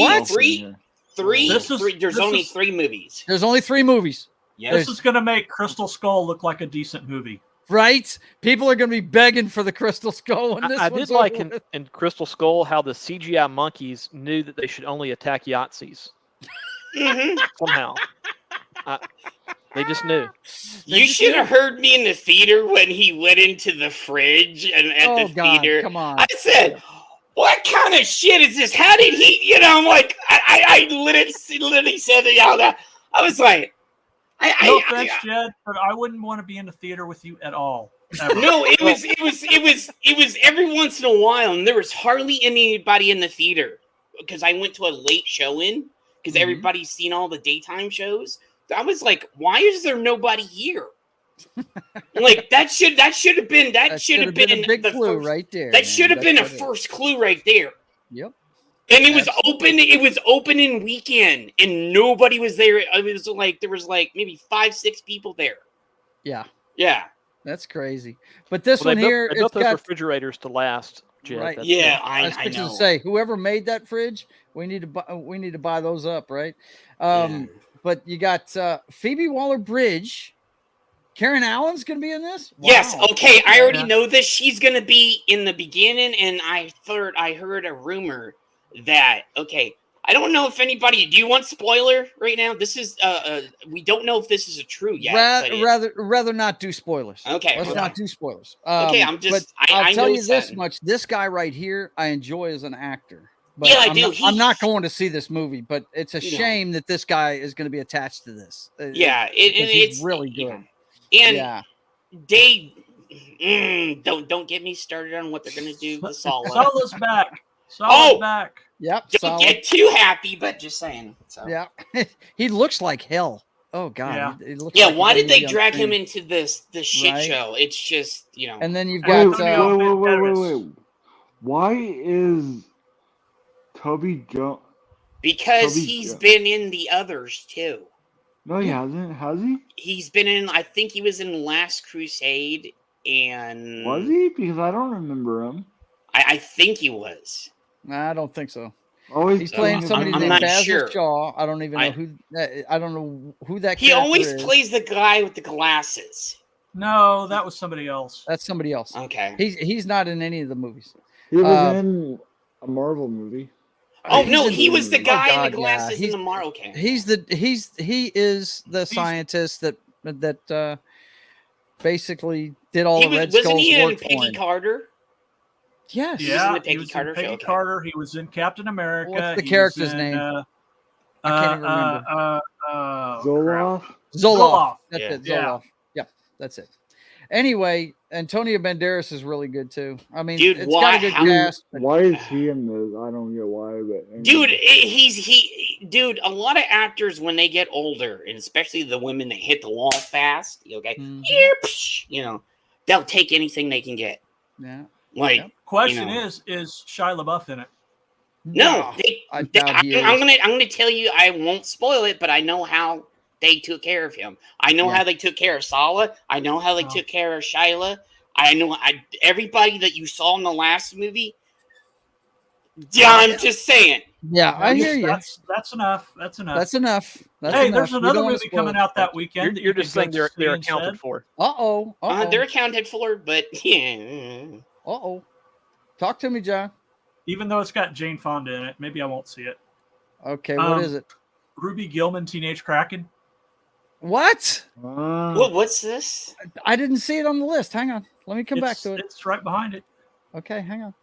There's only 3 movies.
There's only 3 movies.
Yeah,
this is going to make Crystal Skull look like a decent movie.
Right? People are going to be begging for the Crystal Skull. When this
I did like in Crystal Skull how the CGI monkeys knew that they should only attack Yahtzees.
Mm-hmm.
Somehow. They just knew.
You should have heard me in the theater when he went into the fridge and at the theater.
Come on.
I said, "What kind of shit is this? How did he?" You know, I'm like, I literally said it out loud. I was like,
No offense, Jed, but I wouldn't want to be in the theater with you at all. Ever.
No, it was every once in a while, and there was hardly anybody in the theater because I went to a late showing because everybody's seen all the daytime shows. I was like, why is there nobody here? Like that should have been a big
clue right there.
That should have been a first clue right there.
Yep.
And it was open. It was opening weekend, and nobody was there. It was like there was like maybe 5-6 people there.
Yeah.
Yeah.
That's crazy. But this one here,
it's got refrigerators to last. Jed.
Right.
Yeah,
I was
I know.
To say, whoever made that fridge, we need to buy those up, right? But you got Phoebe Waller-Bridge. Karen Allen's going to be in this? Wow.
Yes. Okay. I already know this. She's going to be in the beginning, and I heard a rumor that. Okay, I don't know if anybody. Do you want spoiler right now? This is we don't know if this is a true yet.
Rather not do spoilers.
Okay.
Let's not do spoilers.
Okay. I'm just.
I'll tell you this much: this guy right here, I enjoy as an actor. But
yeah, I do.
I'm not going to see this movie, but it's a shame that this guy is going to be attached to this.
Yeah, it's
really good.
And they don't get me started on what they're going to do with Sala.
Sala's back. Sala's back.
Yep.
Don't get too happy, but just saying. So.
Yeah, he looks like hell. Oh God.
Yeah.
He looks
yeah.
like
Why did they drag him into this shit show? It's just
And then you've got.
Wait. Why is Toby Jones?
Because he's been in the others too.
No, he hasn't. Has he?
He's been in. I think he was in Last Crusade, and
was he? Because I don't remember him.
I think he was.
Nah, I don't think so.
Always
he's playing somebody
I'm
named
not
Basil
sure.
Shaw. I don't even know who. I don't know who that.
He always
is.
plays the guy with the glasses.
No, that was somebody else.
That's somebody else.
Okay.
He's not in any of the movies.
He was in a Marvel movie.
Oh no, he was the guy in the glasses in the Marvel camp.
He is the scientist that basically did all the Red Skull's
Wasn't he in
work
Peggy
for him.
Carter?
Yes.
Yeah,
he was in Peggy
Carter. He was in Captain America.
What's the character's name? I can't even remember.
Zoloff.
That's it. Zoloff. Yeah, that's it. Anyway, Antonio Banderas is really good too. I mean,
dude,
it's got a good cast.
Why is he in this? I don't get why, but
dude, dude. A lot of actors when they get older, and especially the women that hit the wall fast, okay, you know, they'll take anything they can get.
Yeah.
Like,
question is Shia LaBeouf in it?
No,
I'm
gonna tell you. I won't spoil it, but I know how they took care of him. I know how they took care of Sala. I know how they took care of Shyla. I know everybody that you saw in the last movie. Yeah, I'm just saying.
Yeah, I hear you.
That's enough. That's enough.
That's enough.
Hey, there's another movie coming out that weekend.
You're just saying they're accounted for.
They're accounted for, but yeah.
Talk to me, John.
Even though it's got Jane Fonda in it, maybe I won't see it.
Okay, what is it?
Ruby Gillman, Teenage Kraken.
What?
What's this?
I didn't see it on the list. Hang on. Let me come back to it.
It's right behind it.
Okay, hang on.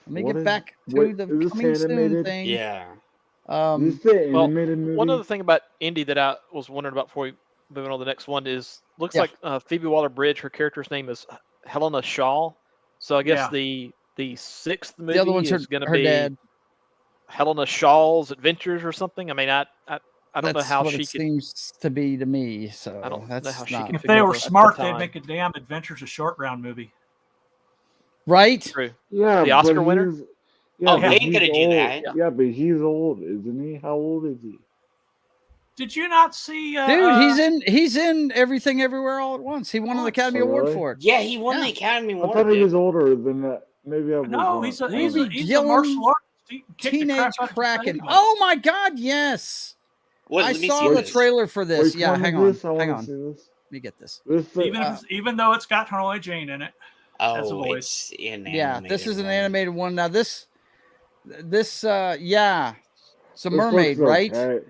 Let me get back to the coming soon thing.
Yeah.
One other thing about Indy that I was wondering about before we move on to the next one is looks like Phoebe Waller-Bridge. Her character's name is Helena Shaw. So I guess the sixth movie is going to be
dad.
Helena Shaw's Adventures or something. I mean, I don't know how she
seems to be to me. So
I don't know how she can.
If they were smart, they'd make a damn Adventures of Short Round movie.
Right?
True.
Yeah,
the Oscar winner.
Yeah, they ain't gonna do that.
Yeah, but he's old, isn't he? How old is he?
Did you not see?
Dude, he's in Everything Everywhere All at Once. He won an Academy Award for it.
Yeah, he won the Academy Award.
I thought he was older than that. Maybe I was
wrong. He's a martial artist.
Teenage Kraken. Oh my God, yes. I saw the trailer for this.
Wait,
hang on.
Let
me get this.
Even though it's got Harley Jane in it.
As a voice.
This is an animated one. Now this it's a mermaid, right?
Okay.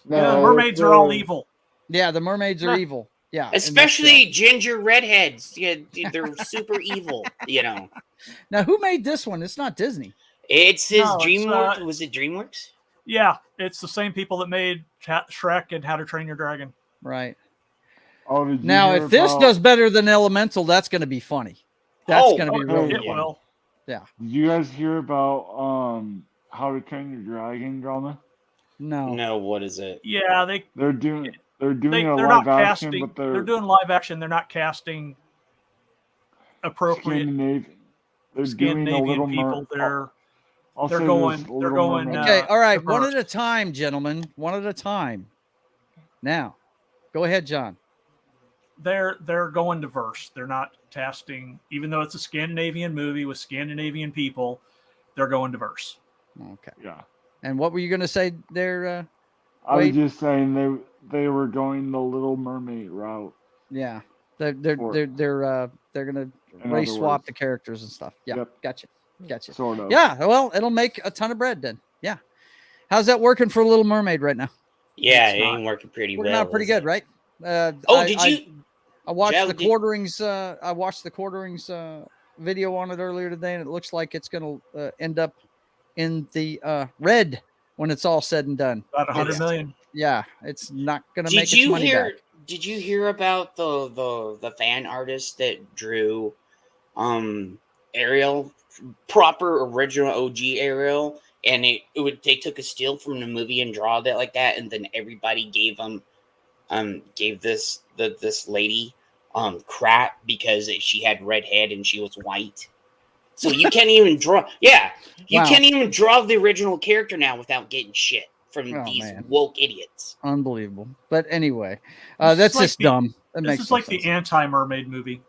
No, mermaids are all evil.
Yeah, the mermaids are evil. Yeah,
especially ginger redheads. Yeah, they're super evil.
Now, who made this one? It's not Disney.
It says DreamWorks. Was it DreamWorks?
Yeah, it's the same people that made Shrek and How to Train Your Dragon.
Right.
Oh, did you
now,
hear
if this
about-
does better than Elemental, that's going to be funny. That's going to be really
it
funny.
will.
Yeah.
Did you guys hear about How to Train Your Dragon drama?
No.
No, what is it?
Yeah,
They're doing
they're
live
not
action,
casting.
but they're
doing live action. They're not casting appropriate
Scandinavian. They're doing a Little
people.
Mermaid.
They're going.
Okay, all right,
diverse.
one at a time, gentlemen. One at a time. Now, go ahead, John.
They're going diverse. They're not casting, even though it's a Scandinavian movie with Scandinavian people. They're going diverse.
Okay.
Yeah.
And what were you going to say there?
I was
Wade?
just saying they were going the Little Mermaid route.
Yeah, they're going to race swap the characters and stuff. Yeah,
Yep.
Gotcha.
Sort of.
Yeah, well, it'll make a ton of bread then. Yeah. How's that working for Little Mermaid right now?
Yeah, it ain't working pretty well.
Working out pretty good, right?
Did you?
I watched
Joe,
the quarterings. I watched the quarterings video on it earlier today, and it looks like it's going to end up in the red when it's all said and done.
About 100 million.
Yeah, it's not going to make its money back.
Did you hear about the fan artist that drew Ariel, proper original OG Ariel, and they took a steal from the movie and draw that like that, and then everybody gave this lady crap because she had red head and she was white. So you can't even draw. Yeah, you can't even draw the original character now without getting shit from these woke idiots.
Unbelievable. But anyway, that's just dumb.
This is like the anti-mermaid movie.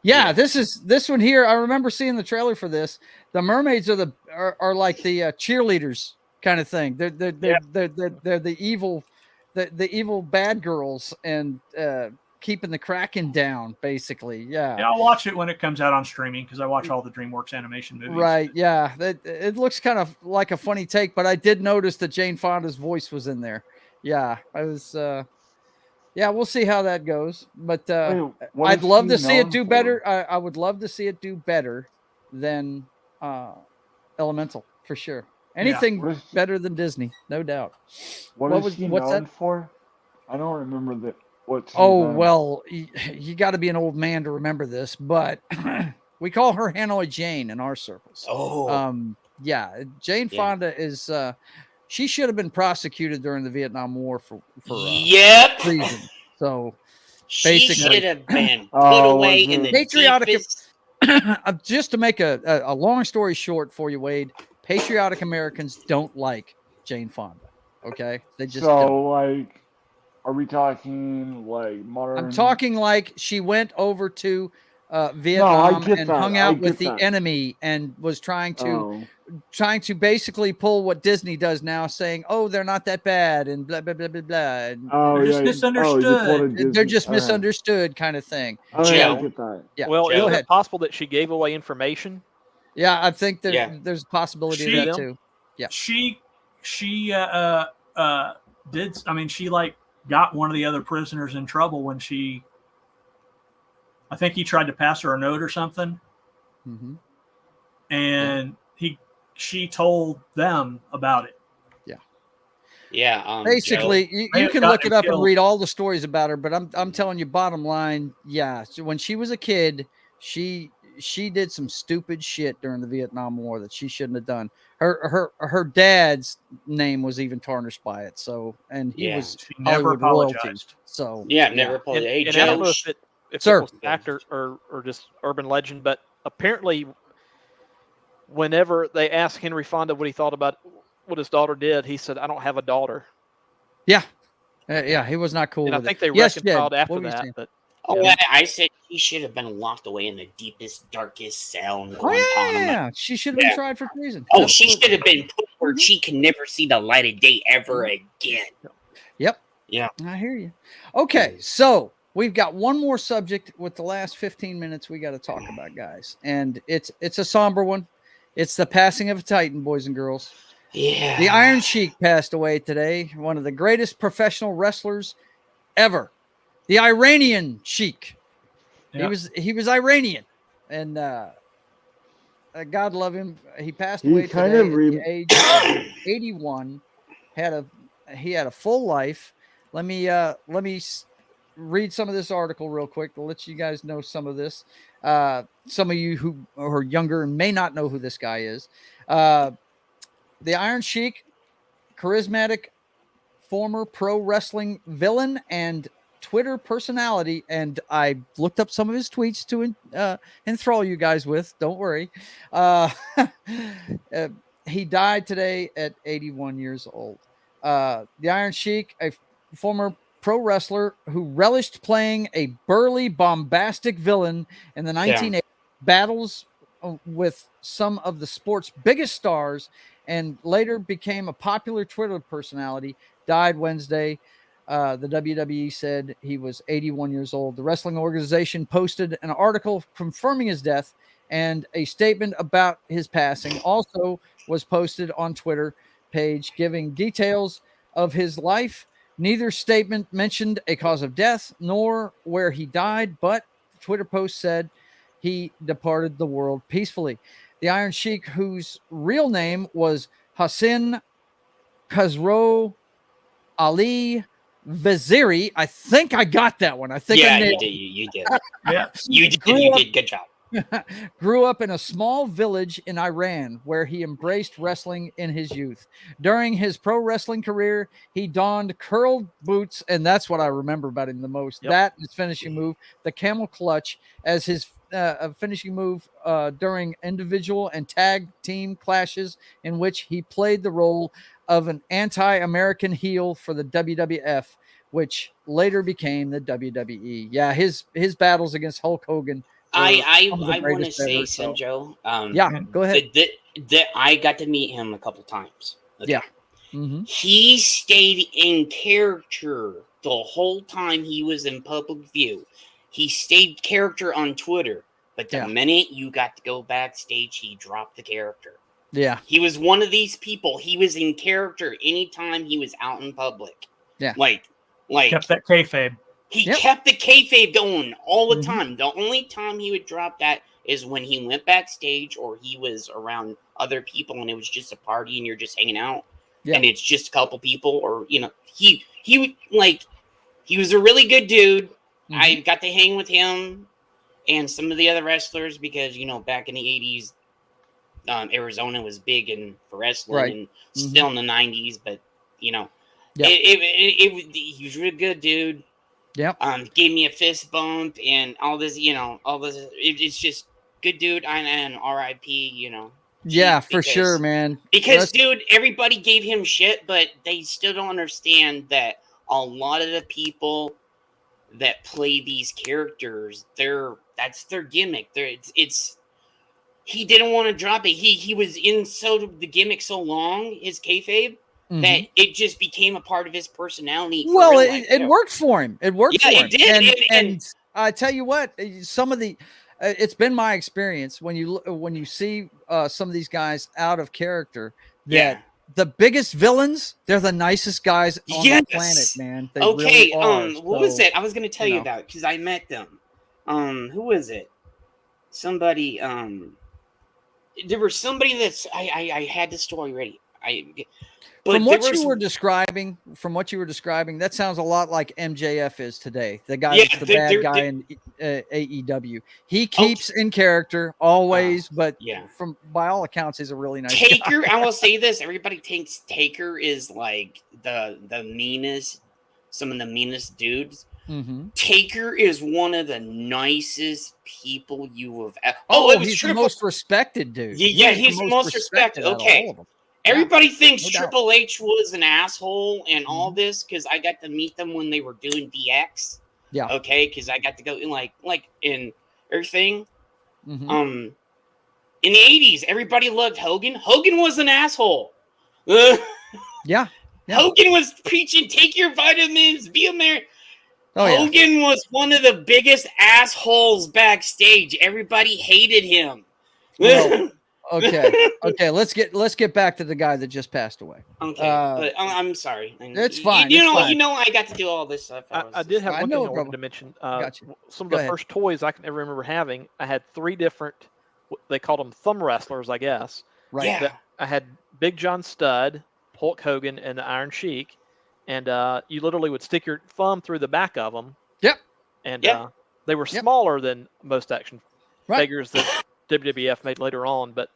Yeah, this one here. I remember seeing the trailer for this. The mermaids are like the cheerleaders kind of thing. They're the evil, the evil bad girls and keeping the Kraken down, basically. Yeah.
Yeah, I'll watch it when it comes out on streaming because I watch all the DreamWorks animation movies.
Right. Yeah. It looks kind of like a funny take, but I did notice that Jane Fonda's voice was in there. Yeah, I was. Yeah, we'll see how that goes. But I'd love to see it do better. I would love to see it do better than Elemental for sure. Anything better than Disney, no doubt.
What's known for? I don't remember that.
Well, you got to be an old man to remember this, but we call her Hanoi Jane in our circles. Yeah, Jane Fonda is. She should have been prosecuted during the Vietnam War for treason. So basically,
she should have been put away in the
patriotic.
deepest...
Just to make a long story short for you, Wade, patriotic Americans don't like Jane Fonda. Okay, they just don't.
Like, are we talking like modern?
I'm talking like she went over to Vietnam and hung out with the enemy and was trying to basically pull what Disney does now, saying, "Oh, they're not that bad," and blah blah blah blah blah.
They're just misunderstood.
They're just misunderstood, kind of thing.
I get that.
Yeah.
Well, is it possible that she gave away information?
Yeah, I think there's a possibility of that too. Yeah.
She did. I mean, she got one of the other prisoners in trouble when I think he tried to pass her a note or something.
Mm-hmm.
And she told them about it.
Yeah.
Basically, you can look it up and read all the stories about her, but I'm telling you, bottom line, so when she was a kid, she did some stupid shit during the Vietnam War that she shouldn't have done. Her dad's name was even tarnished by it. So, and he was
never apologized.
Royalty, so
never apologized.
Hey, and I don't know if it was actor or just urban legend, but apparently, whenever they asked Henry Fonda what he thought about what his daughter did, he said, "I don't have a daughter."
Yeah, he was not cool.
And
with
I think they reconciled after that. But
I said he should have been locked away in the deepest, darkest cell in Guantanamo.
Yeah, she should have been tried for treason.
Oh, she should have been put where she can never see the light of day ever again.
Yep.
Yeah.
I hear you. Okay, so we've got one more subject with the last 15 minutes we got to talk about, guys. And it's a somber one. It's the passing of a Titan, boys and girls.
Yeah.
The Iron Sheik passed away today, one of the greatest professional wrestlers ever. The Iranian Sheik.
Yep.
He was Iranian, and God love him. He passed
He
away
kind
today
of
at the age of 81. He had a full life. Let me read some of this article real quick to let you guys know some of this. Some of you who are younger and may not know who this guy is. The Iron Sheik, charismatic former pro wrestling villain and Twitter personality, and I looked up some of his tweets to enthrall you guys with. Don't worry. He died today at 81 years old. The Iron Sheik, a former pro wrestler who relished playing a burly, bombastic villain in the 1980s, battles with some of the sport's biggest stars, and later became a popular Twitter personality, died Wednesday. The WWE said he was 81 years old. The wrestling organization posted an article confirming his death, and a statement about his passing also was posted on Twitter page giving details of his life. Neither statement mentioned a cause of death nor where he died, but the Twitter post said he departed the world peacefully. The Iron Sheik, whose real name was Hassan Khosrow Ali Vaziri. I think I got that one. I think I nailed
you did.
Yeah.
You did. Good job.
Grew up in a small village in Iran where he embraced wrestling in his youth. During his pro wrestling career, he donned curled boots, and that's what I remember about him the most.
Yep.
That his finishing move, the camel clutch, as his finishing move during individual and tag team clashes in which he played the role of an anti-American heel for the WWF, which later became the WWE. Yeah, his battles against Hulk Hogan.
I want to say, Senjo.
Yeah, go ahead.
That I got to meet him a couple times. Okay?
Yeah. Mm-hmm.
He stayed in character the whole time he was in public view. He stayed character on Twitter, but the minute you got to go backstage, he dropped the character.
Yeah.
He was one of these people. He was in character anytime he was out in public.
Yeah.
Like
kept that kayfabe.
He kept the kayfabe going all the time. The only time he would drop that is when he went backstage or he was around other people and it was just a party and you're just hanging out and it's just a couple people, or he was a really good dude. I got to hang with him and some of the other wrestlers because back in the 80s, Arizona was big for wrestling and still in the 90s, but he was a really good dude.
Yep.
Gave me a fist bump and all this, all this. It's just good dude and R.I.P.
Yeah, for sure, man.
Because dude, everybody gave him shit, but they still don't understand that a lot of the people that play these characters, that's their gimmick. He didn't want to drop it. He was in the gimmick so long, his kayfabe, that it just became a part of his personality.
Well, it worked for him. It worked for him.
It did.
And I tell you what, some of the it's been my experience when you see some of these guys out of character that the biggest villains, they're the nicest guys on the planet, man. They really are.
What was it? I was going to tell you about because I met them. Who was it? Somebody. There was somebody that's I had the story ready.
From what you were describing, that sounds a lot like MJF is today. The guy that's the bad guy in AEW. He keeps in character always, but by all accounts, he's a really nice
Taker.
guy.
I will say this: everybody thinks Taker is like the meanest, some of the meanest dudes.
Mm-hmm.
Taker is one of the nicest people you have.
He's the most respected dude.
Yeah, he's the most respected. Okay. Everybody thinks Triple H was an asshole and all this because I got to meet them when they were doing DX.
Yeah.
Okay, because I got to go in like in everything.
Mm-hmm.
In the 80s, everybody loved Hogan. Hogan was an asshole. Hogan was preaching, take your vitamins, be American. Hogan was one of the biggest assholes backstage. Everybody hated him.
Well, Okay. Let's get back to the guy that just passed away.
Okay, but I'm sorry.
It's fine.
You
fine.
know, I got to do all this stuff.
I did have
I
one
know
thing
it,
I wanted
brother.
to mention.
Gotcha.
Some of
Go
the
ahead.
first toys I can ever remember having, I had 3 different, they called them thumb wrestlers, I guess.
Right.
Yeah.
I had Big John Studd, Hulk Hogan, and the Iron Sheik. And you literally would stick your thumb through the back of them.
Yep.
And
Yep.
they were smaller than most action figures that WWF made later on. But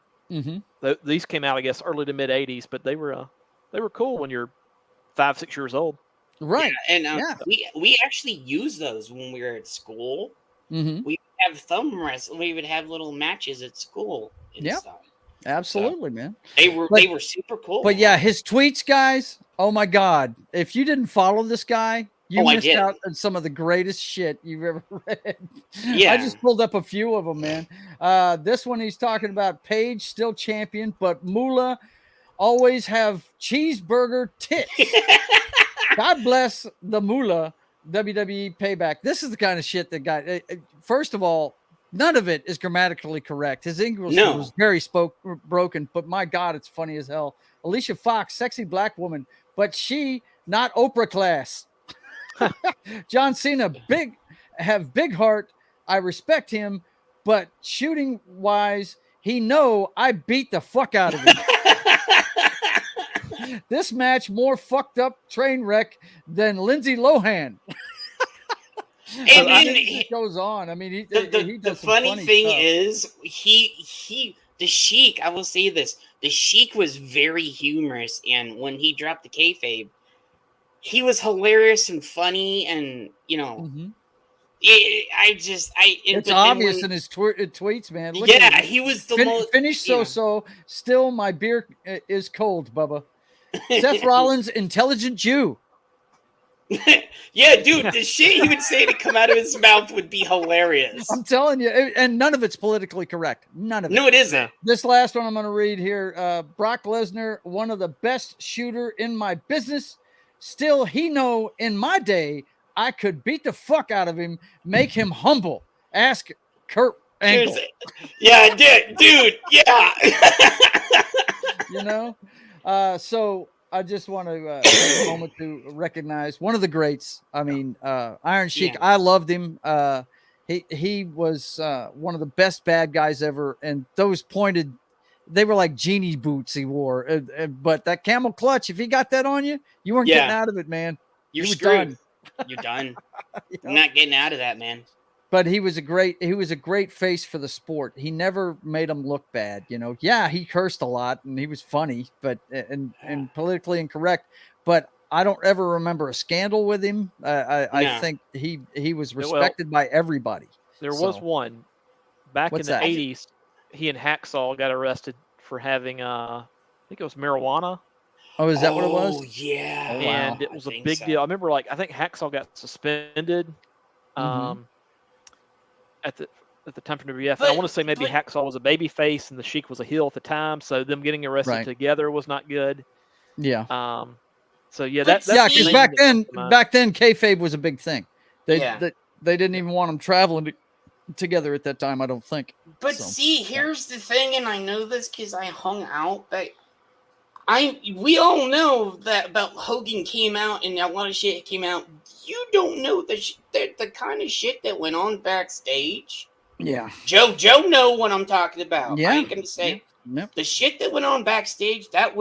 these came out, I guess, early to mid 80s. But they were cool when you're 5, 6 years old.
Right.
Yeah, and we actually used those when we were at school.
Mm-hmm.
We would have thumb wrestling. We would have little matches at school and stuff.
Absolutely, man.
They were super cool.
But yeah, his tweets, guys. Oh my God! If you didn't follow this guy, you missed out on some of the greatest shit you've ever read.
Yeah,
I just pulled up a few of them, man. This one he's talking about Paige still champion, but Moolah always have cheeseburger tits. God bless the Moolah. WWE Payback. This is the kind of shit that got. First of all, none of it is grammatically correct. His English was very broken, but my God, it's funny as hell. Alicia Fox, sexy black woman, but she not Oprah class. John Cena, big heart. I respect him, but shooting wise, he know I beat the fuck out of him. This match more fucked up train wreck than Lindsay Lohan. And it goes on. I mean,
the funny thing is, the Sheik. I will say this: the Sheik was very humorous, and when he dropped the kayfabe, he was hilarious and funny, and you know,
it's obvious in his tweets, man. Look
he was the most
finished so. Still, my beer is cold, Bubba. Seth Rollins, intelligent Jew.
Yeah, dude, the shit he would say to come out of his mouth would be hilarious.
I'm telling you, and none of it's politically correct. None of it.
No, it isn't.
This last one I'm going to read here. Brock Lesnar, one of the best shooter in my business. Still, he know in my day, I could beat the fuck out of him, make him humble. Ask Kurt Angle.
Yeah, dude, yeah.
You know? So I just want to take a moment to recognize one of the greats. I mean, Iron Sheik. I loved him. He was one of the best bad guys ever, and those pointed, they were like genie boots he wore. But that camel clutch, if he got that on you, you weren't getting out of it, man.
You're screwed. You're done. You're not getting out of that, man.
But he was a great face for the sport. He never made him look bad, you know. Yeah, he cursed a lot and he was funny, but and politically incorrect. But I don't ever remember a scandal with him. I think he was respected by everybody.
There was one back in the 80s. He and Hacksaw got arrested for having I think it was marijuana.
Oh, is that what it was?
Oh, yeah.
And it was a big deal. I remember, I think Hacksaw got suspended at the time for WWF. I want to say maybe Hacksaw was a baby face and the Sheik was a heel at the time, so them getting arrested together was not good.
Yeah.
So yeah,
because back then kayfabe was a big thing. They didn't even want them traveling together at that time, I don't think.
But see, here's the thing, and I know this because I hung out, but we all know that about Hogan came out and a lot of shit came out. You don't know the kind of shit that went on backstage.
Yeah.
Joe know what I'm talking about.
Yeah.
I ain't gonna say the shit that went on backstage. That's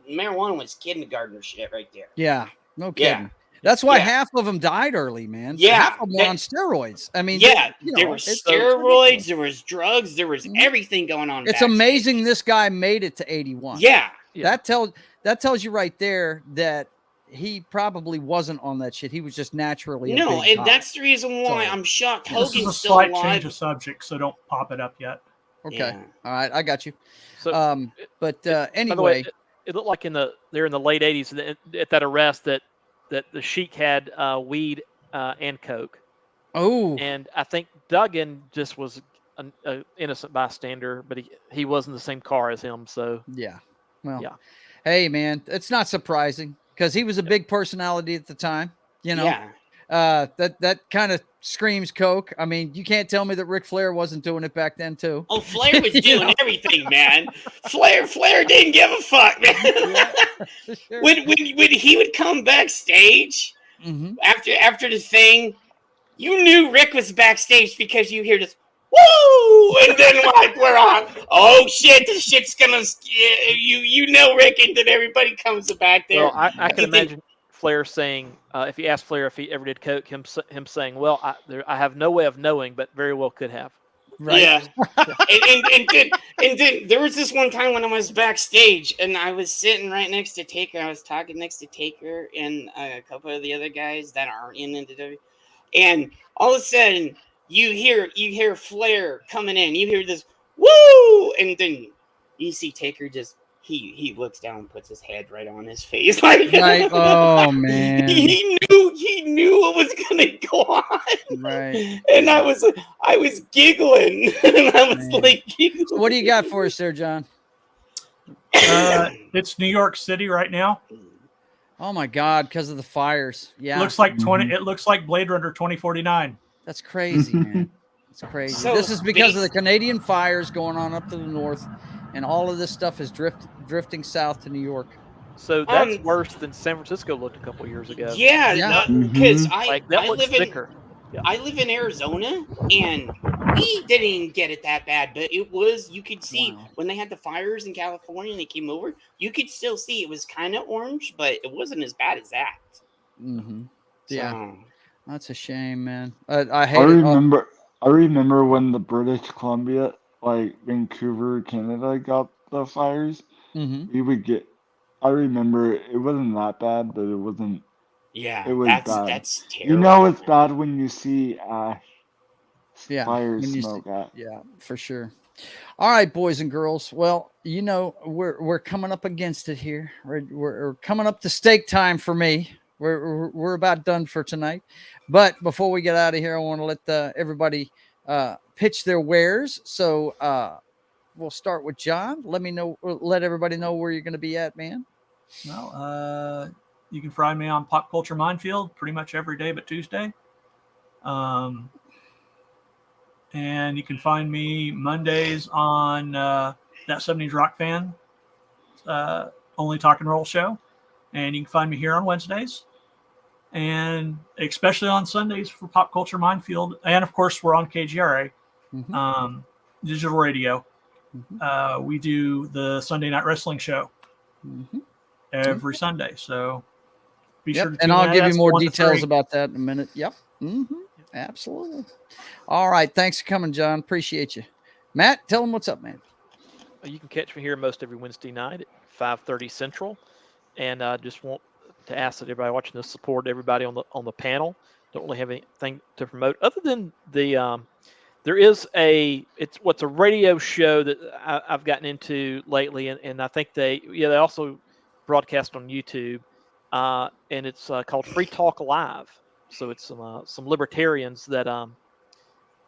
marijuana was kindergartner shit right there.
Yeah. No kidding. Yeah. That's why half of them died early, man.
Yeah.
Half of them were on steroids. I mean,
there were steroids, there was drugs, there was everything going on.
It's amazing this guy made it to 81.
Yeah.
That tells you right there that he probably wasn't on that shit. He was just naturally
and that's the reason why I'm shocked Hogan's still alive. This is a slight change
of subject, so don't pop it up yet.
Okay. Yeah. All right, I got you. So, anyway,
by the way, it looked like they're in the late 80s at that arrest that the Sheik had weed and coke.
Oh.
And I think Duggan just was an innocent bystander, but he was in the same car as him. So
yeah. Well, hey, man, it's not surprising because he was a big personality at the time. You know, that kind of screams coke. I mean, you can't tell me that Ric Flair wasn't doing it back then too.
Oh, Flair was doing everything, man. Flair didn't give a fuck, man.
Yeah, for sure.
When he would come backstage after the thing, you knew Rick was backstage because you hear this woo, and then like we're on. Oh shit, this shit's gonna you know Rick, and then everybody comes back there.
Well, I can imagine Flair saying, if you asked Flair if he ever did coke, him saying, "Well, I have no way of knowing, but very well could have."
Right.
Yeah. and then there was this one time when I was backstage and I was sitting right next to Taker. I was talking next to Taker and a couple of the other guys that aren't in the WWE. And all of a sudden you hear Flair coming in. You hear this woo, and then you see Taker just he looks down and puts his head right on his face like
right. Oh man.
He knew what was gonna go on.
Right.
And I was giggling. And I was like giggling.
So what do you got for us there, John?
It's New York City right now.
Oh my God, because of the fires. Yeah.
Looks like it looks like Blade Runner 2049.
That's crazy, man. It's crazy.
So
this is because of the Canadian fires going on up to the north, and all of this stuff is drifting south to New York.
So that's worse than San Francisco looked a couple years ago.
Yeah, because
that
I
looks
live
thicker.
I live in Arizona, and we didn't get it that bad, but it was, you could see when they had the fires in California and they came over, you could still see it was kind of orange, but it wasn't as bad as that.
Yeah,
So,
that's a shame, man. I hate
I remember when the British Columbia, like Vancouver, Canada, got the fires. We would get. I remember it wasn't that bad, but it wasn't.
yeah,
it was
that's
You
terrible.
know it's bad when you see
Yeah,
fire
when you
smoke out.
Yeah, for sure. All right, boys and girls. Well, you know, we're coming up against it here. We're coming up to steak time for me. We're about done for tonight. But before we get out of here, I want to let everybody pitch their wares. So we'll start with John. Let everybody know where you're going to be at, man.
Well, you can find me on Pop Culture Minefield pretty much every day but Tuesday. And you can find me Mondays on That 70s Rock Fan, Only Talk and Roll show. And you can find me here on Wednesdays. And especially on Sundays for Pop Culture Minefield. And, of course, we're on KGRA, digital radio. We do the Sunday Night Wrestling show every Sunday. So be sure to tune
and I'll
in.
give you
That's
more
1 to
details
3.
about that in a minute. Yep. Absolutely. All right. Thanks for coming, John. Appreciate you. Matt, tell them what's up, man.
You can catch me here most every Wednesday night at 5:30 Central. And I just want to ask that everybody watching this support everybody on the panel. Don't really have anything to promote other than the there is a radio show that I've gotten into lately, and I think they also broadcast on YouTube, and it's called Free Talk Live. So it's some libertarians that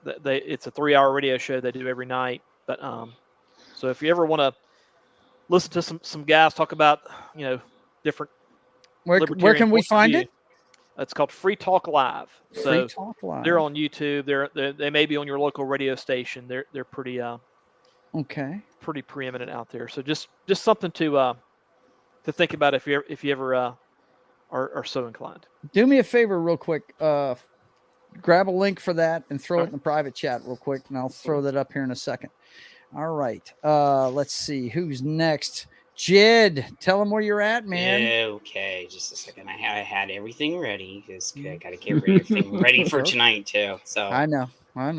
it's a 3-hour radio show they do every night. But so if you ever want to listen to some guys talk about different
where can we find it?
It's called Free Talk Live. So
Free Talk Live.
They're on YouTube. They may be on your local radio station. They're pretty pretty preeminent out there. So just something to think about if you ever are so inclined.
Do me a favor real quick. Grab a link for that and throw it in the private chat real quick, and I'll throw that up here in a second. All right. Let's see who's next. Jed, tell them where you're at, man.
Okay, just a second. I had everything ready because I got to get everything ready for tonight too. So
I know.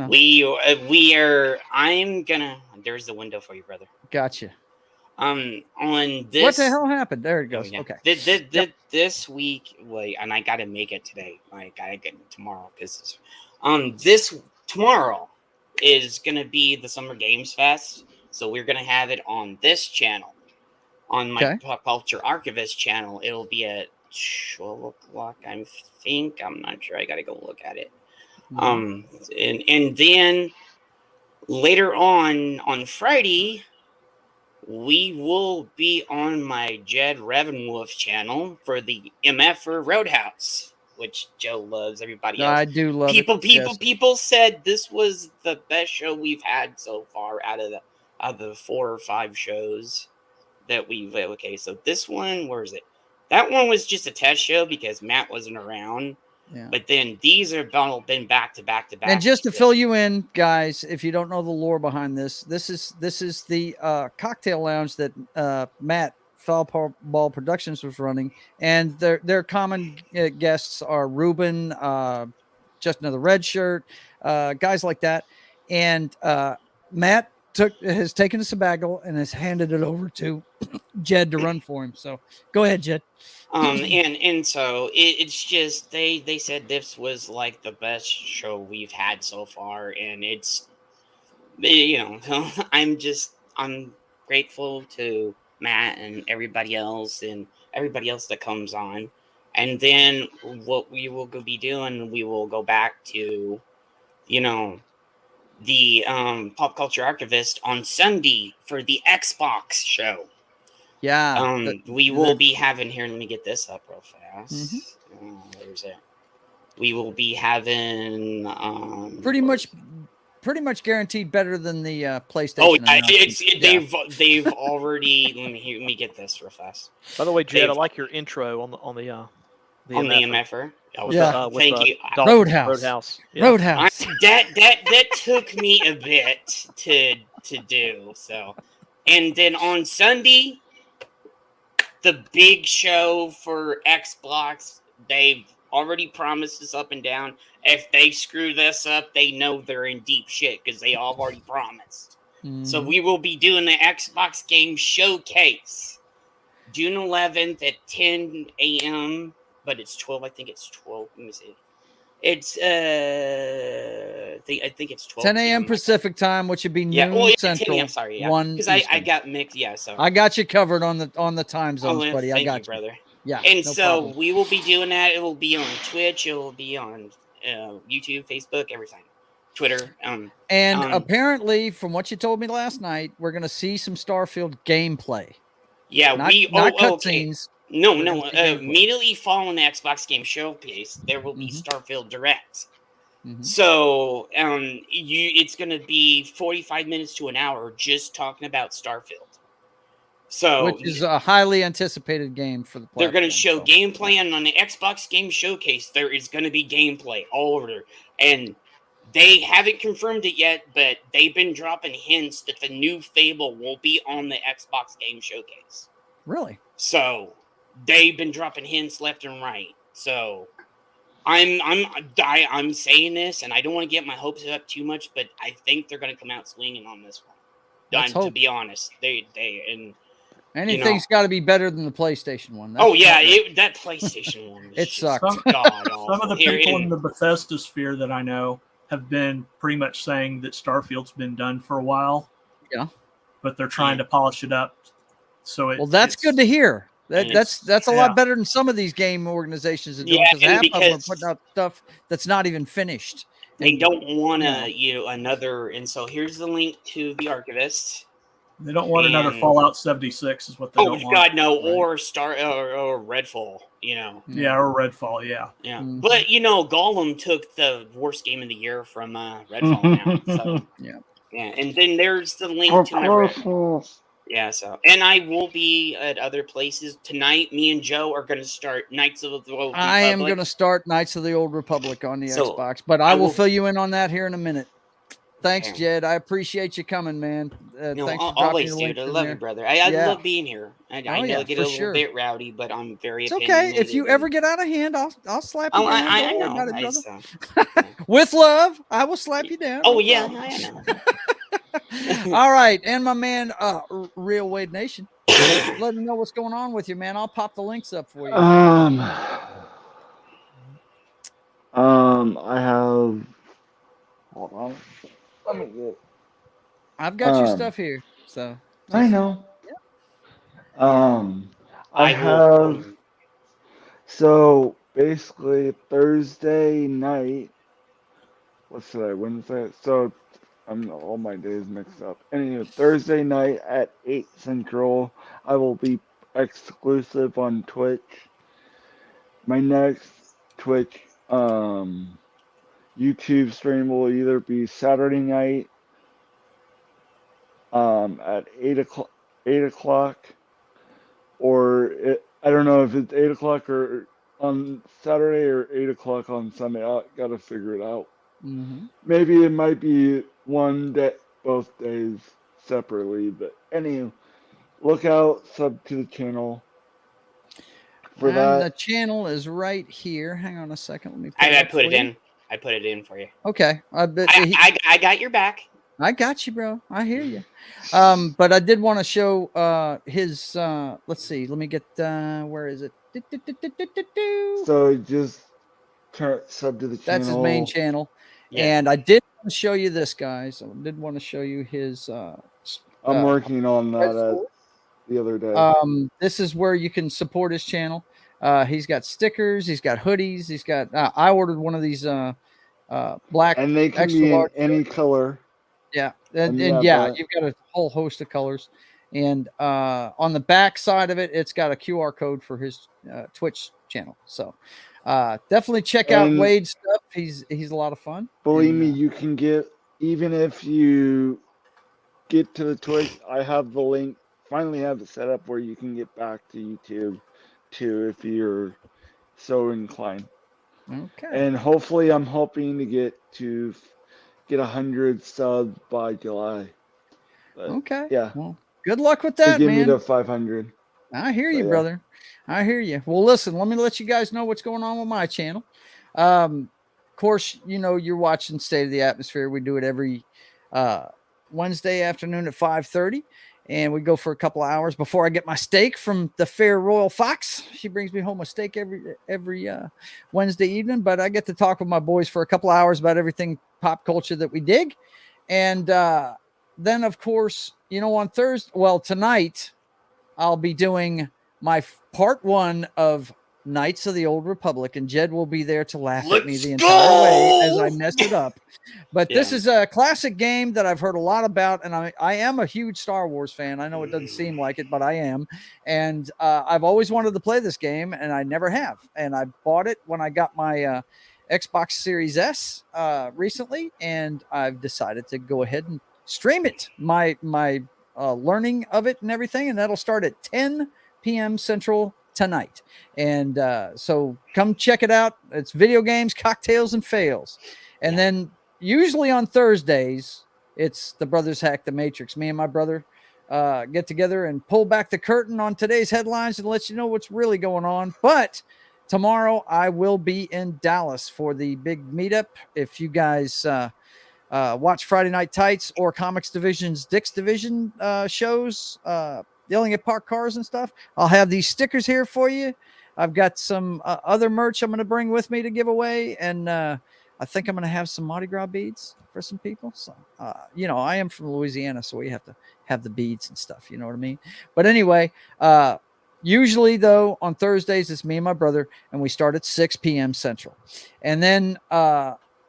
We are. I'm gonna. There's the window for you, brother.
Gotcha.
On this.
What the hell happened? There it goes.
Oh, yeah.
Okay.
This week, and I got to make it today. I gotta get it tomorrow because tomorrow is gonna be the Summer Games Fest. So we're gonna have it on this channel. On my Pop Culture Archivist channel, it'll be at 12 o'clock, I think. I'm not sure. I got to go look at it. And then later on Friday, we will be on my Jed Ravenwolf channel for the MF for Roadhouse. which Joe loves. Everybody else.
I do love
people,
it.
People said this was the best show we've had so far out of the 4 or 5 shows that we've. Okay, so this one, where is it? That one was just a test show because Matt wasn't around.
Yeah.
But then these are been back to back to back.
And just to fill you in, guys, if you don't know the lore behind this is the cocktail lounge that Matt Foul Ball Productions was running, and their common guests are Ruben, Just Another Red Shirt, guys like that, and Matt has taken a sabbatical and has handed it over to Jed to run for him. So go ahead, Jed.
And so it's just they said this was like the best show we've had so far, and it's, you know, I'm grateful to Matt and everybody else that comes on. And then what we will be doing, we will go back to, you know, the Pop Culture Archivist on Sunday for the Xbox show.
Yeah.
We will be having here. Let me get this up real fast. Where's it? We will be having
pretty much guaranteed better than the PlayStation.
Oh, they've already. Let me get this real fast.
By the way, Jed, I like your intro on the
MFR.
Thank
you.
Roadhouse.
Yeah.
Roadhouse.
That took me a bit to do so, and then on Sunday, the big show for Xbox. They've already promised us up and down. If they screw this up, they know they're in deep shit because they all already promised. So we will be doing the Xbox Game Showcase June 11th at 10 a.m. But it's 12. I think it's 12. Let me see. It's I think it's 12.
10 a.m. Pacific time, which would be noon Central.
10 a.m. Sorry, yeah.
1
because I got mixed. Yeah, so
I got you covered on the time zones, buddy. I got
you, brother.
Yeah,
and no problem. We will be doing that. It will be on Twitch. It will be on YouTube, Facebook, everything, Twitter.
And apparently, from what you told me last night, we're going to see some Starfield gameplay.
Yeah,
not cutscenes.
No. Immediately following the Xbox Game Showcase, there will be Starfield Direct. So, it's going to be 45 minutes to an hour just talking about Starfield. So,
which is a highly anticipated game for the platform.
They're going to show gameplay, and on the Xbox Game Showcase, there is going to be gameplay all over there. And they haven't confirmed it yet, but they've been dropping hints that the new Fable will be on the Xbox Game Showcase.
Really?
So, they've been dropping hints left and right. So, I'm saying this, and I don't want to get my hopes up too much, but I think they're going to come out swinging on this one. To be honest,
anything's got to be better than the PlayStation one.
That PlayStation one.
It sucked.
Some of the people in the Bethesda sphere that I know have been pretty much saying that Starfield's been done for a while.
Yeah,
but they're trying to polish it up. So
that's good to hear. That's a lot better than some of these game organizations are doing, because half of them are putting out stuff that's not even finished.
They don't want to, another. And so here's the link to the Archivist.
They don't want another Fallout 76, is what they don't want. Oh
God, no! Right. Or Redfall,
Yeah, or Redfall, yeah.
But Gollum took the worst game of the year from Redfall now. So and then there's the link to my. Yeah, so and I will be at other places tonight. Me and Joe are going to start Knights of the Old Republic.
I am going to start Knights of the Old Republic on the Xbox, but I will fill you in on that here in a minute. Thanks, Jed. I appreciate you coming, man. Thanks for
always, dude. I love you, brother. I love being here. I know I get a little bit rowdy, but I'm very.
It's okay. If you ever get out of hand, I'll slap you down.
I know.
With love, I will slap you down.
Oh yeah, I know.
All right, and my man, Real Wade Nation, let me know what's going on with you, man. I'll pop the links up for you.
I have. Hold on. Let me get.
I've got your stuff here, so.
I know. Yeah. I have. So basically, Thursday night. What's today? Wednesday. So I'm all my days mixed up. Anyway, Thursday night at 8 Central, I will be exclusive on Twitch. My next Twitch. YouTube stream will either be Saturday night at 8 o'clock, or I don't know if it's 8 o'clock or on Saturday or 8 o'clock on Sunday. I gotta figure it out.
Mm-hmm.
Maybe it might be one day, both days separately. But anyway, look out, sub to the channel for that.
The channel is right here. Hang on a second. Let me.
I put it in. I put it in for you.
Okay.
I got your back.
I got you, bro. I hear you. But I did want to show his. Let's see. Let me get. Where is it?
So just sub to the channel.
That's his main channel.
Yeah.
And I did want to show you this, guys. I did want to show you his.
I'm working on that the other day.
This is where you can support his channel. He's got stickers. He's got hoodies. He's got. I ordered one of these black.
And they can be in any color.
Yeah, and yeah, you've got a whole host of colors. And on the back side of it, it's got a QR code for his Twitch channel. So definitely check out Wade's stuff. He's a lot of fun.
Believe me, you can get, even if you get to the Twitch, I have the link. Finally have it set up where you can get back to YouTube too, if you're so inclined.
Okay.
And hopefully, I'm hoping to get 100 subs by July. But,
okay.
Yeah.
Well, good luck with that,
give
man.
Me to 500.
I hear you, brother. I hear you. Well, listen, let me let you guys know what's going on with my channel. Of course, you know, you're watching State of the Atmosphere. We do it every Wednesday afternoon at 5:30. And we go for a couple of hours before I get my steak from the fair Royal Fox. She brings me home a steak every Wednesday evening. But I get to talk with my boys for a couple of hours about everything pop culture that we dig. And then, of course, you know, on Thursday, well, tonight, I'll be doing my part 1 of Knights of the Old Republic, and Jed will be there to laugh at me the entire way as I mess it up. But this is a classic game that I've heard a lot about, and I am a huge Star Wars fan. I know it doesn't seem like it, but I am. And I've always wanted to play this game, and I never have. And I bought it when I got my Xbox Series S recently, and I've decided to go ahead and stream it. My learning of it and everything, and that'll start at 10 p.m. Central tonight. And so come check it out. It's video games, cocktails, and fails. And then usually on Thursdays, it's the Brothers Hack the Matrix. Me and my brother get together and pull back the curtain on today's headlines and let you know what's really going on. But tomorrow I will be in Dallas for the big meetup. If you guys watch Friday Night Tights or Comics Division's Dick's Division shows, Yelling at Parked Cars and stuff, I'll have these stickers here for you. I've got some other merch I'm going to bring with me to give away. And I think I'm going to have some Mardi Gras beads for some people. So, you know, I am from Louisiana, so we have to have the beads and stuff. You know what I mean? But anyway, usually, though, on Thursdays, it's me and my brother, and we start at 6 p.m. Central. And then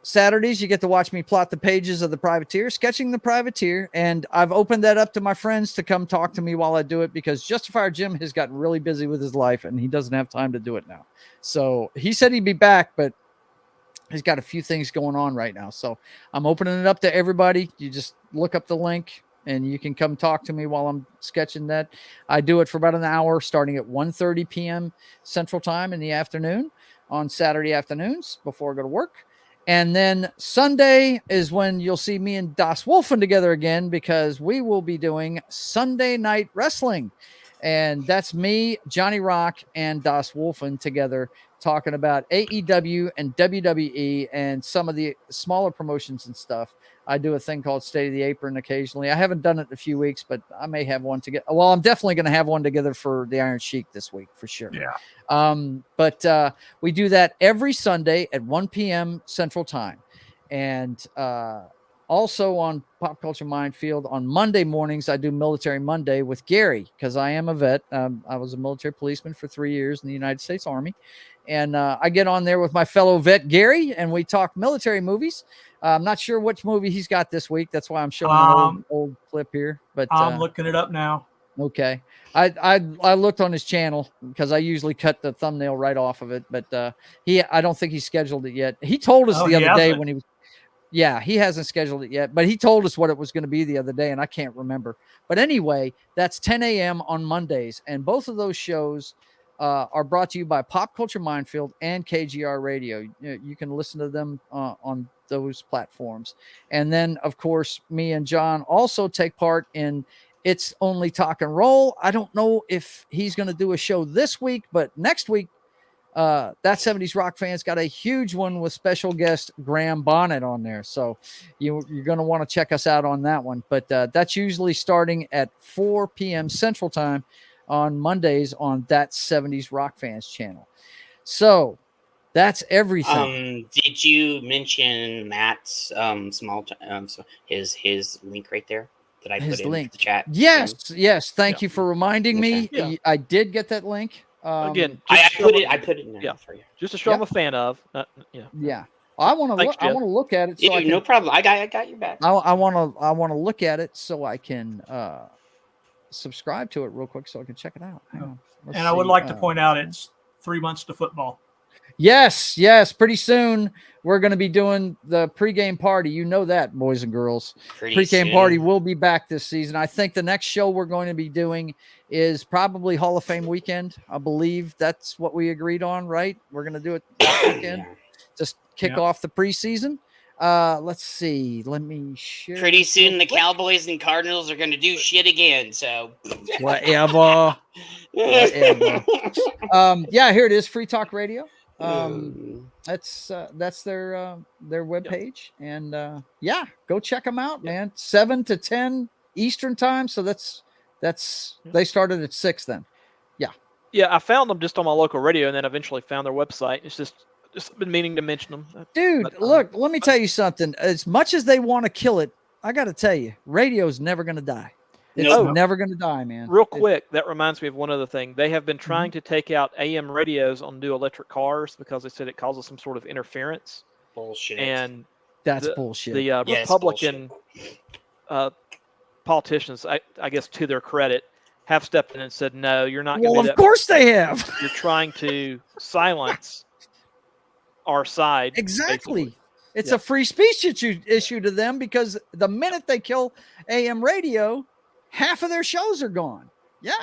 Saturdays, you get to watch me plot the pages of The Privateer, sketching The Privateer. And I've opened that up to my friends to come talk to me while I do it, because Justifier Jim has gotten really busy with his life and he doesn't have time to do it now. So he said he'd be back, but he's got a few things going on right now. So I'm opening it up to everybody. You just look up the link and you can come talk to me while I'm sketching that. I do it for about an hour, starting at 1:30 p.m. Central Time in the afternoon on Saturday afternoons before I go to work. And then Sunday is when you'll see me and Das Wolfen together again, because we will be doing Sunday Night Wrestling. And that's me, Johnny Rock, and Das Wolfen together talking about AEW and WWE and some of the smaller promotions and stuff. I do a thing called State of the Apron occasionally. I haven't done it in a few weeks, but I may have one together. Well, I'm definitely going to have one together for the Iron Sheik this week for sure.
Yeah.
But we do that every Sunday at 1 p.m. Central Time. And also on Pop Culture Minefield on Monday mornings, I do Military Monday with Gary, because I am a vet. I was a military policeman for 3 years in the United States Army. And I get on there with my fellow vet, Gary, and we talk military movies. I'm not sure which movie he's got this week. That's why I'm showing an old clip here. But
I'm looking it up now.
Okay. I looked on his channel because I usually cut the thumbnail right off of it, but I don't think he scheduled it yet. He told us the other day when he was. Yeah, he hasn't scheduled it yet, but he told us what it was going to be the other day, and I can't remember. But anyway, that's 10 a.m. on Mondays, and both of those shows are brought to you by Pop Culture Minefield and KGR Radio. You can listen to them on those platforms. And then, of course, me and John also take part in It's Only Talk and Roll. I don't know if he's going to do a show this week, but next week, That 70s Rock Fans got a huge one with special guest Graham Bonnet on there. So you're going to want to check us out on that one. But that's usually starting at 4 p.m. Central Time on Mondays on That 70s Rock Fans channel. So that's everything.
Did you mention Matt's his link right there that I put in the chat?
Yes. Thank you for reminding me.
Yeah.
I did get that link.
Again, I put it in there for you.
Just a show I'm a fan of.
Yeah. I want to look at it. So
no problem. I got your back.
I want to look at it so I can subscribe to it real quick so I can check it out. Hang on.
I would like to point out it's 3 months to football.
Yes. Pretty soon we're going to be doing the pregame party. You know that, boys and girls. Pregame party will be back this season. I think the next show we're going to be doing is probably Hall of Fame weekend. I believe that's what we agreed on, right? We're going to do it that weekend. Just kick off the preseason. Let's see. Let me share.
Pretty soon the Cowboys and Cardinals are going to do shit again. So
whatever. Yeah, here it is. Free Talk Radio. That's their webpage, and go check them out, man. 7 to 10 Eastern time. So that's they started at 6 then.
Yeah, I found them just on my local radio, and then eventually found their website. It's just been meaning to mention them.
Dude, look, let me tell you something. As much as they want to kill it, I got to tell you, radio's never going to die. It's never going to die, man.
Real quick, that reminds me of one other thing. They have been trying to take out AM radios on new electric cars because they said it causes some sort of interference.
Bullshit.
And
that's bullshit.
The Republican politicians, I guess to their credit, have stepped in and said, no, you're not going to do that.
Of course they have.
You're trying to silence our side.
Exactly. Basically. It's a free speech issue to them because the minute they kill AM radio, half of their shows are gone. Yeah,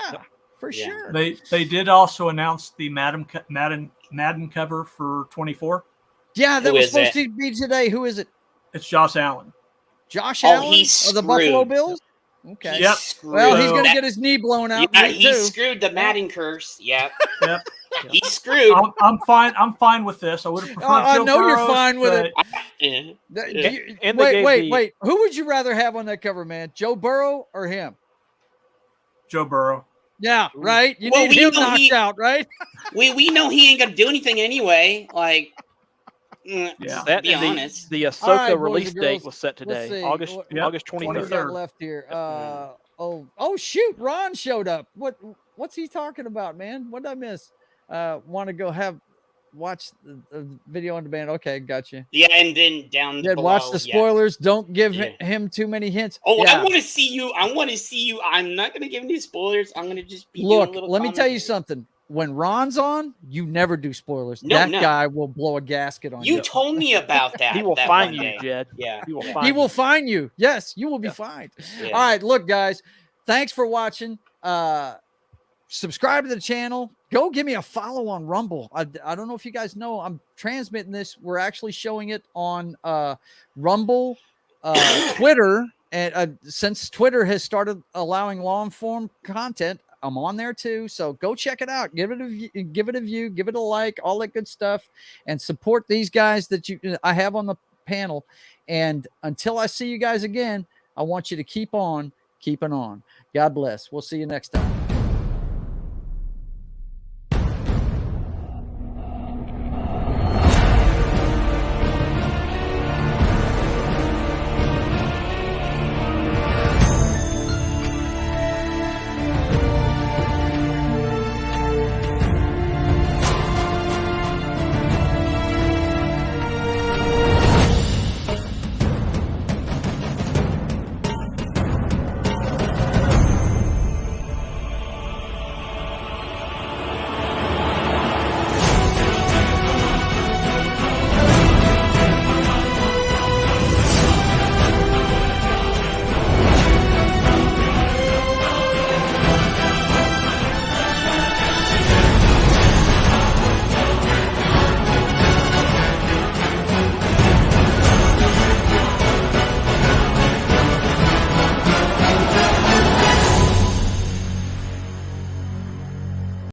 for sure.
They did also announce the Madden cover for 24.
Yeah, that was supposed to be today. Who is it?
It's Josh Allen.
Josh Allen of the Buffalo Bills? Okay.
Yep.
Well, he's going to get his knee blown out.
Yeah, he screwed the Madden curse. Yep. He's screwed.
I'm fine. I'm fine with this. I would have preferred.
I know you're fine with
it.
Wait. Who would you rather have on that cover, man? Joe Burrow or him?
Joe Burrow.
Yeah, right. You need him knocked out, right?
we know he ain't gonna do anything anyway. Like,
be honest. The Ahsoka release date was set today, August 23rd.
What do we got left here? Oh shoot! Ron showed up. What's he talking about, man? What did I miss? Want to go watch the video on demand? Okay, gotcha.
Yeah, and then down below,
watch the spoilers. Don't give him too many hints.
I want to see you. I'm not gonna give any spoilers. I'm gonna just be doing a little
let me tell you something. When Ron's on, you never do spoilers. That guy will blow a gasket on you.
You told me about that.
He will find you, Jed.
Yeah.
He will find you. Yes, you will be fined. Yeah. All right, look, guys. Thanks for watching. Subscribe to the channel. Go give me a follow on Rumble. I don't know if you guys know, I'm transmitting this. We're actually showing it on Rumble, Twitter. And since Twitter has started allowing long form content, I'm on there too. So go check it out. Give it a view, give it a like, all that good stuff, and support these guys that I have on the panel. And until I see you guys again, I want you to keep on keeping on. God bless. We'll see you next time.